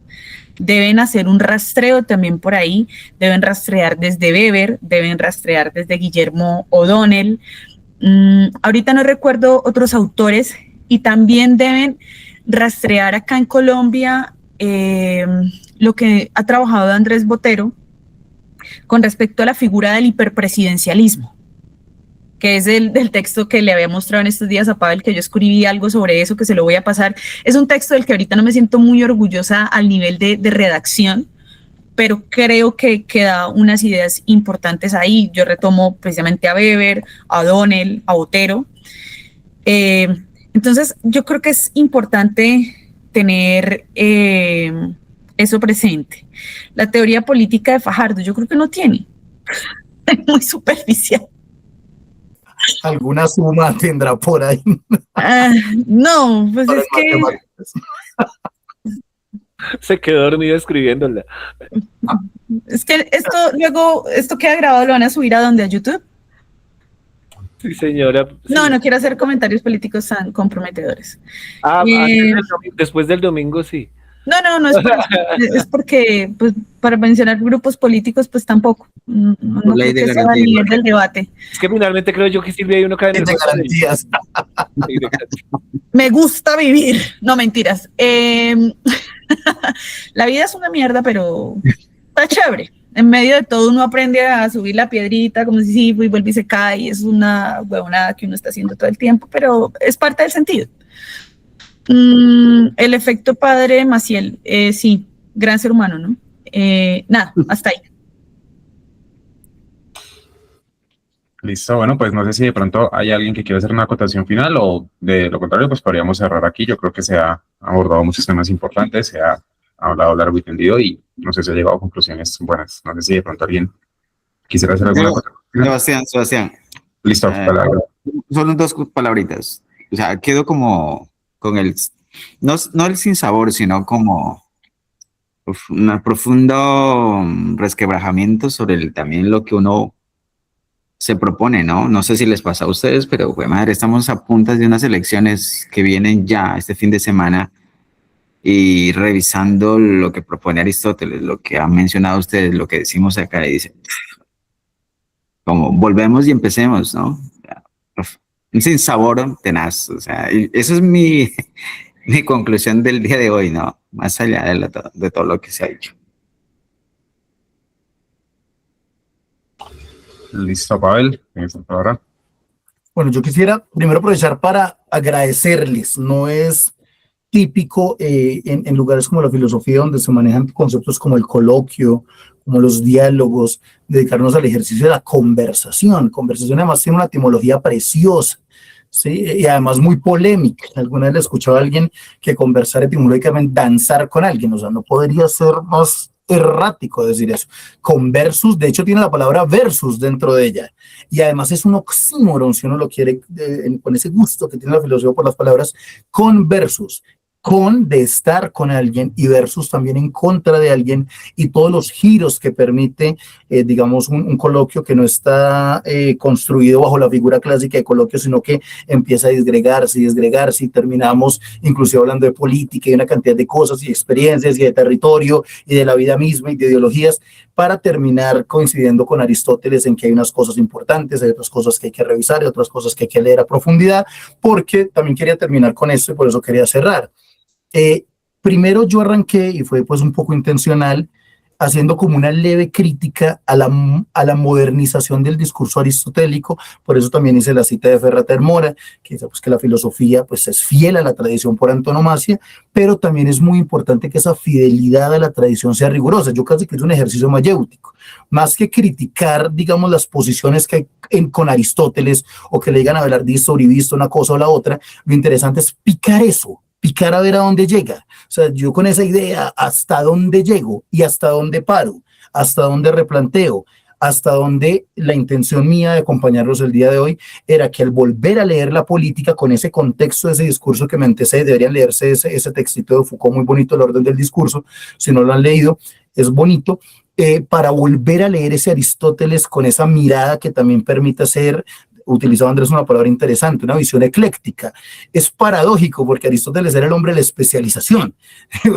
S3: Deben hacer un rastreo también por ahí, deben rastrear desde Weber, deben rastrear desde Guillermo O'Donnell. Ahorita no recuerdo otros autores, y también deben rastrear acá en Colombia lo que ha trabajado Andrés Botero con respecto a la figura del hiperpresidencialismo, que es del texto que le había mostrado en estos días a Pavel, que yo escribí algo sobre eso, que se lo voy a pasar. Es un texto del que ahorita no me siento muy orgullosa al nivel de redacción, pero creo que da unas ideas importantes ahí. Yo retomo precisamente a Weber, a O'Donnell, a Botero. Entonces, yo creo que es importante tener eso presente. La teoría política de Fajardo, yo creo que no tiene. Es muy superficial.
S2: Alguna suma tendrá por ahí.
S3: No, pues es que...
S4: Se quedó dormido escribiéndola.
S3: Es que esto queda grabado, lo van a subir a donde, a YouTube.
S4: Sí, señora. Sí.
S3: No quiero hacer comentarios políticos tan comprometedores.
S4: Después del domingo, sí.
S3: No, es porque, pues, para mencionar grupos políticos, pues tampoco. No creo que sea a nivel del debate.
S4: Es que finalmente creo yo que Silvia y uno cae en el
S2: de garantías.
S3: Me gusta vivir. No, mentiras. La vida es una mierda, pero está chévere. En medio de todo uno aprende a subir la piedrita como si sí, y vuelve y se cae, y es una huevonada que uno está haciendo todo el tiempo, pero es parte del sentido. El efecto padre Maciel, sí, gran ser humano, ¿no? Nada, hasta ahí.
S1: Listo, bueno, pues no sé si de pronto hay alguien que quiera hacer una acotación final, o de lo contrario, pues podríamos cerrar aquí. Yo creo que se ha abordado muchos temas importantes, se ha hablado largo y tendido, y no sé si ha llegado a conclusiones buenas. No sé si de pronto alguien quisiera hacer alguna acotación.
S5: Sebastián.
S1: Listo, palabra.
S5: Solo dos palabritas. O sea, quedo como con el, no el sinsabor, sino como un profundo resquebrajamiento sobre también lo que uno se propone, ¿no? No sé si les pasa a ustedes, pero, güey, madre, estamos a puntas de unas elecciones que vienen ya este fin de semana, y revisando lo que propone Aristóteles, lo que han mencionado ustedes, lo que decimos acá, y dice, como volvemos y empecemos, ¿no? Un sinsabor tenaz, o sea, eso es mi conclusión del día de hoy, ¿no? Más allá de todo lo que se ha dicho.
S1: Listo, Pavel. Tienes la palabra.
S2: Bueno, yo quisiera primero aprovechar para agradecerles. No es típico en lugares como la filosofía, donde se manejan conceptos como el coloquio, como los diálogos, dedicarnos al ejercicio de la conversación. Conversación además tiene una etimología preciosa, ¿sí? Y además muy polémica. Alguna vez le escuchaba a alguien que conversar etimológicamente, danzar con alguien, o sea, no podría ser más errático decir eso. Conversus, de hecho tiene la palabra versus dentro de ella, y además es un oxímoron, si uno lo quiere, con ese gusto que tiene la filosofía por las palabras, conversus, con de estar con alguien, y versus también en contra de alguien, y todos los giros que permite, digamos, un coloquio que no está construido bajo la figura clásica de coloquio, sino que empieza a disgregarse, y terminamos inclusive hablando de política y una cantidad de cosas y experiencias y de territorio y de la vida misma y de ideologías, para terminar coincidiendo con Aristóteles en que hay unas cosas importantes, hay otras cosas que hay que revisar, hay otras cosas que hay que leer a profundidad, porque también quería terminar con esto y por eso quería cerrar. Primero yo arranqué, y fue pues un poco intencional, haciendo como una leve crítica a la modernización del discurso aristotélico. Por eso también hice la cita de Ferrater Mora, que dice pues que la filosofía pues es fiel a la tradición por antonomasia, pero también es muy importante que esa fidelidad a la tradición sea rigurosa. Yo casi que es un ejercicio mayéutico, más que criticar, digamos, las posiciones que hay con Aristóteles, o que le digan a hablar de esto, visto una cosa o la otra. Lo interesante es picar eso, picar a ver a dónde llega. O sea, yo con esa idea, hasta dónde llego y hasta dónde paro, hasta dónde replanteo, hasta dónde la intención mía de acompañarlos el día de hoy era que al volver a leer la política con ese contexto, ese discurso que me antecede, deberían leerse ese textito de Foucault muy bonito, El orden del discurso. Si no lo han leído, es bonito. Para volver a leer ese Aristóteles con esa mirada que también permita ser, utilizaba Andrés una palabra interesante, una visión ecléctica. Es paradójico porque Aristóteles era el hombre de la especialización,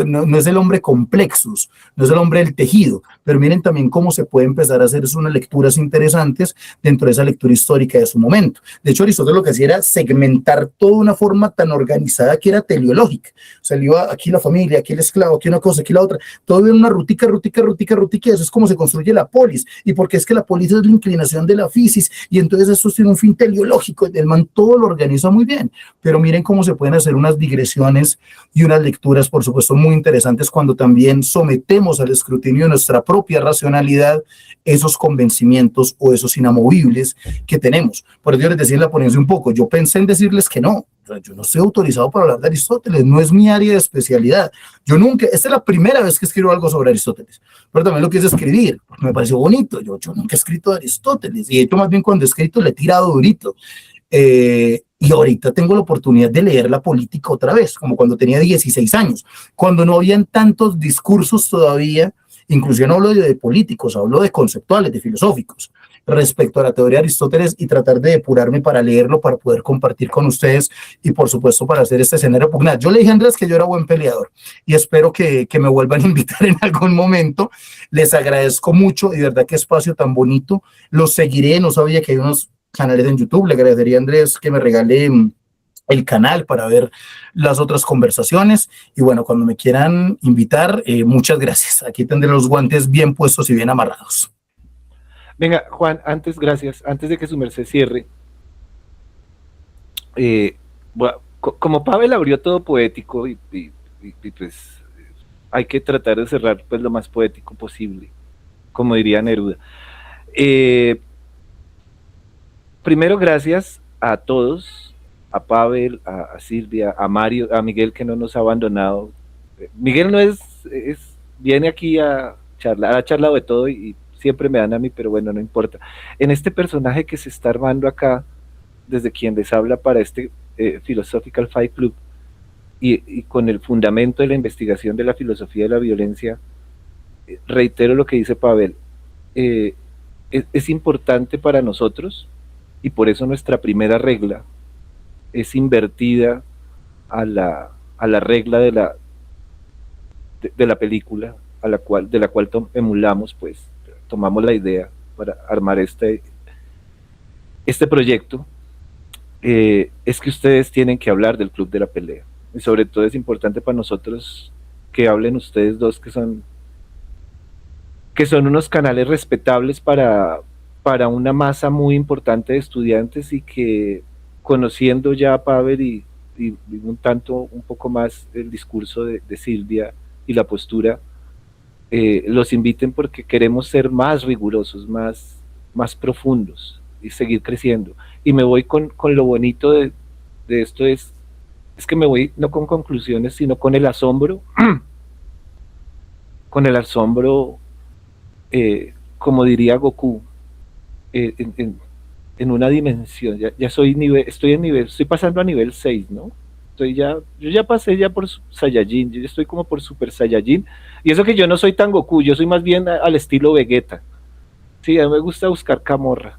S2: no es el hombre complexus, no es el hombre del tejido, pero miren también cómo se puede empezar a hacer unas lecturas interesantes dentro de esa lectura histórica de su momento. De hecho, Aristóteles lo que hacía era segmentar toda una forma tan organizada que era teleológica. O sea, le iba aquí la familia, aquí el esclavo, aquí una cosa, aquí la otra, todo en una rutica, y eso es como se construye la polis, y porque es que la polis es la inclinación de la fisis, y entonces eso tiene un fin teleológico. El man todo lo organiza muy bien, pero miren cómo se pueden hacer unas digresiones y unas lecturas, por supuesto, muy interesantes cuando también sometemos al escrutinio de nuestra propia racionalidad esos convencimientos o esos inamovibles que tenemos. Por eso yo les decía en la ponencia un poco, yo pensé en decirles que no, yo no estoy autorizado para hablar de Aristóteles, no es mi área de especialidad. Yo nunca, esta es la primera vez que escribo algo sobre Aristóteles, pero también lo quise escribir, porque me pareció bonito. Yo nunca he escrito de Aristóteles, y de hecho más bien cuando he escrito le he tirado durito. Y ahorita tengo la oportunidad de leer la política otra vez, como cuando tenía 16 años, cuando no habían tantos discursos todavía. Inclusive no hablo de políticos, hablo de conceptuales, de filosóficos, respecto a la teoría de Aristóteles, y tratar de depurarme para leerlo, para poder compartir con ustedes, y por supuesto para hacer este escenario pugnal. Yo le dije a Andrés que yo era buen peleador, y espero que me vuelvan a invitar en algún momento. Les agradezco mucho, y de verdad qué espacio tan bonito. Los seguiré, no sabía que hay unos canales en YouTube. Le agradecería a Andrés que me regale el canal para ver las otras conversaciones, y bueno, cuando me quieran invitar, muchas gracias. Aquí tendré los guantes bien puestos y bien amarrados.
S4: Venga, Juan, gracias, antes de que su merced cierre, como Pavel abrió todo poético, y pues hay que tratar de cerrar pues lo más poético posible, como diría Neruda. Primero, gracias a todos, a Pavel, a Silvia, a Mario, a Miguel, que no nos ha abandonado. Miguel no viene aquí a charlar, ha charlado de todo, y siempre me dan a mí, pero bueno, no importa. En este personaje que se está armando acá, desde quien les habla para este Philosophical Fight Club, y con el fundamento de la investigación de la filosofía de la violencia, reitero lo que dice Pavel, es importante para nosotros, y por eso nuestra primera regla es invertida a la regla de la película, de la cual emulamos, pues, tomamos la idea para armar este proyecto. Es que ustedes tienen que hablar del Club de la Pelea, y sobre todo es importante para nosotros que hablen ustedes dos, que son unos canales respetables para para una masa muy importante de estudiantes y que conociendo ya a Pavel y un poco más el discurso de Silvia y la postura, los inviten porque queremos ser más rigurosos, más profundos y seguir creciendo. Y me voy con lo bonito de esto es que me voy no con conclusiones, sino con el asombro, como diría Goku, en una dimensión, estoy pasando a nivel 6, ¿no? Yo ya pasé ya por Saiyajin, yo ya estoy como por Super Saiyajin, y eso que yo no soy tan Goku, yo soy más bien al estilo Vegeta. Sí, a mí me gusta buscar camorra.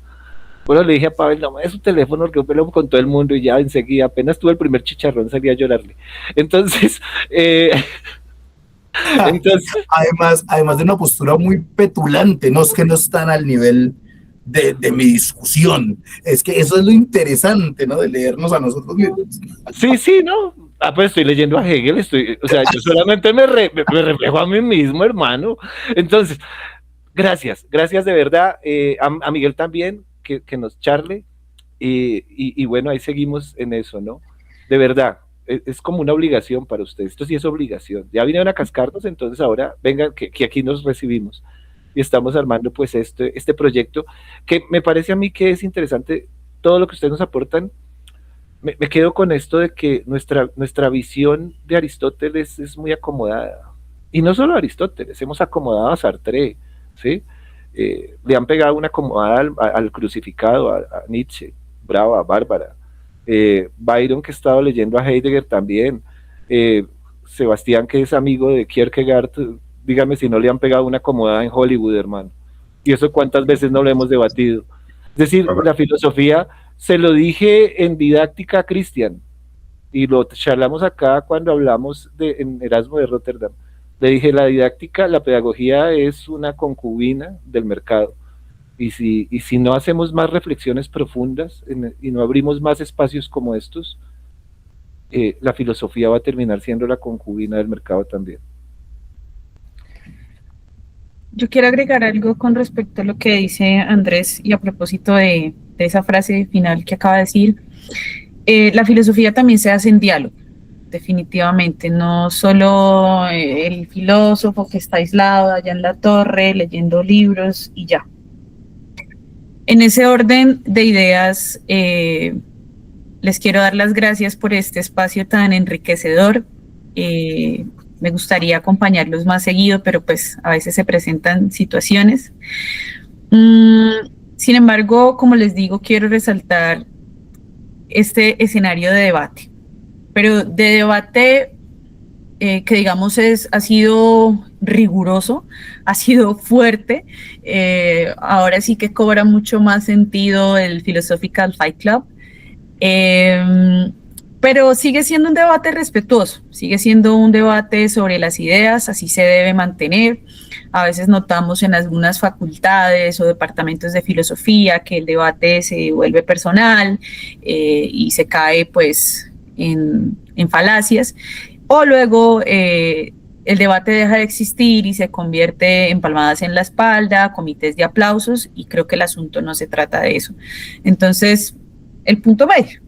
S4: Bueno, le dije a Pavel, no me des su teléfono porque yo peleo con todo el mundo y ya enseguida, apenas tuve el primer chicharrón, salí a llorarle. Entonces,
S2: además de una postura muy petulante, no es que no están al nivel de mi discusión, es que eso es lo interesante, ¿no? De leernos a nosotros mismos.
S4: Sí, ¿no? Pues estoy leyendo a Hegel, o sea, yo solamente me reflejo a mí mismo, hermano. Entonces, gracias de verdad, a Miguel también, que nos charle, y bueno, ahí seguimos en eso, ¿no? De verdad, es como una obligación para ustedes, esto sí es obligación. Ya vinieron a cascarnos, entonces ahora vengan, que aquí nos recibimos. Y estamos armando pues este proyecto, que me parece a mí que es interesante, todo lo que ustedes nos aportan. Me quedo con esto de que nuestra visión de Aristóteles es muy acomodada. Y no solo Aristóteles, hemos acomodado a Sartre, ¿sí? Le han pegado una acomodada al crucificado, a Nietzsche, brava, bárbara. Byron, que estaba leyendo a Heidegger también. Sebastián, que es amigo de Kierkegaard, dígame si no le han pegado una acomodada en Hollywood, hermano. Y eso cuántas veces no lo hemos debatido. Es decir, la filosofía, se lo dije en didáctica a Cristian, y lo charlamos acá cuando hablamos en Erasmo de Rotterdam. Le dije, la didáctica, la pedagogía es una concubina del mercado. Y si no hacemos más reflexiones profundas y no abrimos más espacios como estos, la filosofía va a terminar siendo la concubina del mercado también.
S3: Yo quiero agregar algo con respecto a lo que dice Andrés y a propósito de esa frase final que acaba de decir. La filosofía también se hace en diálogo, definitivamente, no solo el filósofo que está aislado allá en la torre leyendo libros y ya. En ese orden de ideas, les quiero dar las gracias por este espacio tan enriquecedor. Me gustaría acompañarlos más seguido, pero pues a veces se presentan situaciones. Sin embargo, como les digo, quiero resaltar este escenario de debate, pero de debate que digamos ha sido riguroso, ha sido fuerte. Ahora sí que cobra mucho más sentido el Philosophical Fight Club. Pero sigue siendo un debate respetuoso, sigue siendo un debate sobre las ideas, así se debe mantener. A veces notamos en algunas facultades o departamentos de filosofía que el debate se vuelve personal y se cae pues en falacias, o luego el debate deja de existir y se convierte en palmadas en la espalda, comités de aplausos, y creo que el asunto no se trata de eso. Entonces, el punto medio.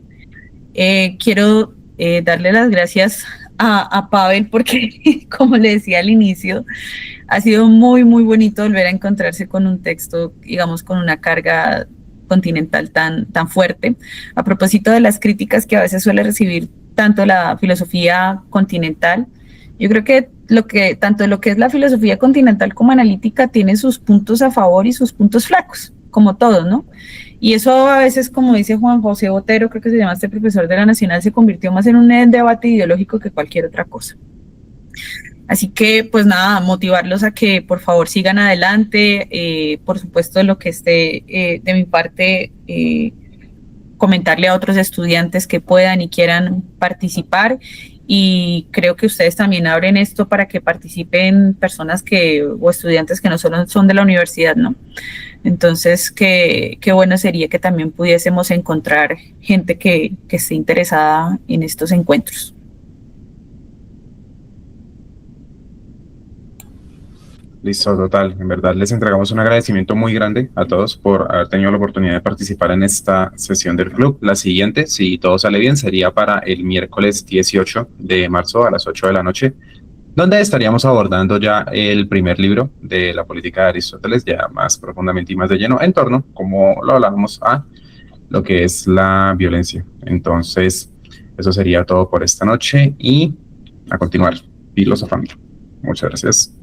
S3: Quiero darle las gracias a Pavel porque, como le decía al inicio, ha sido muy, muy bonito volver a encontrarse con un texto, digamos, con una carga continental tan fuerte. A propósito de las críticas que a veces suele recibir tanto la filosofía continental, yo creo que tanto lo que es la filosofía continental como analítica tiene sus puntos a favor y sus puntos flacos, como todo, ¿no? Y eso a veces, como dice Juan José Botero, creo que se llama este profesor de la Nacional, se convirtió más en un debate ideológico que cualquier otra cosa. Así que, pues nada, motivarlos a que por favor sigan adelante. Por supuesto, lo que esté de mi parte, comentarle a otros estudiantes que puedan y quieran participar. Y creo que ustedes también abren esto para que participen personas o estudiantes que no solo son de la universidad, ¿no? Entonces, qué bueno sería que también pudiésemos encontrar gente que esté interesada en estos encuentros.
S1: Listo, total. En verdad les entregamos un agradecimiento muy grande a todos por haber tenido la oportunidad de participar en esta sesión del club. La siguiente, si todo sale bien, sería para el miércoles 18 de marzo a las 8 de la noche, donde estaríamos abordando ya el primer libro de la política de Aristóteles, ya más profundamente y más de lleno, en torno, como lo hablábamos, a lo que es la violencia. Entonces, eso sería todo por esta noche y a continuar filosofando. Muchas gracias.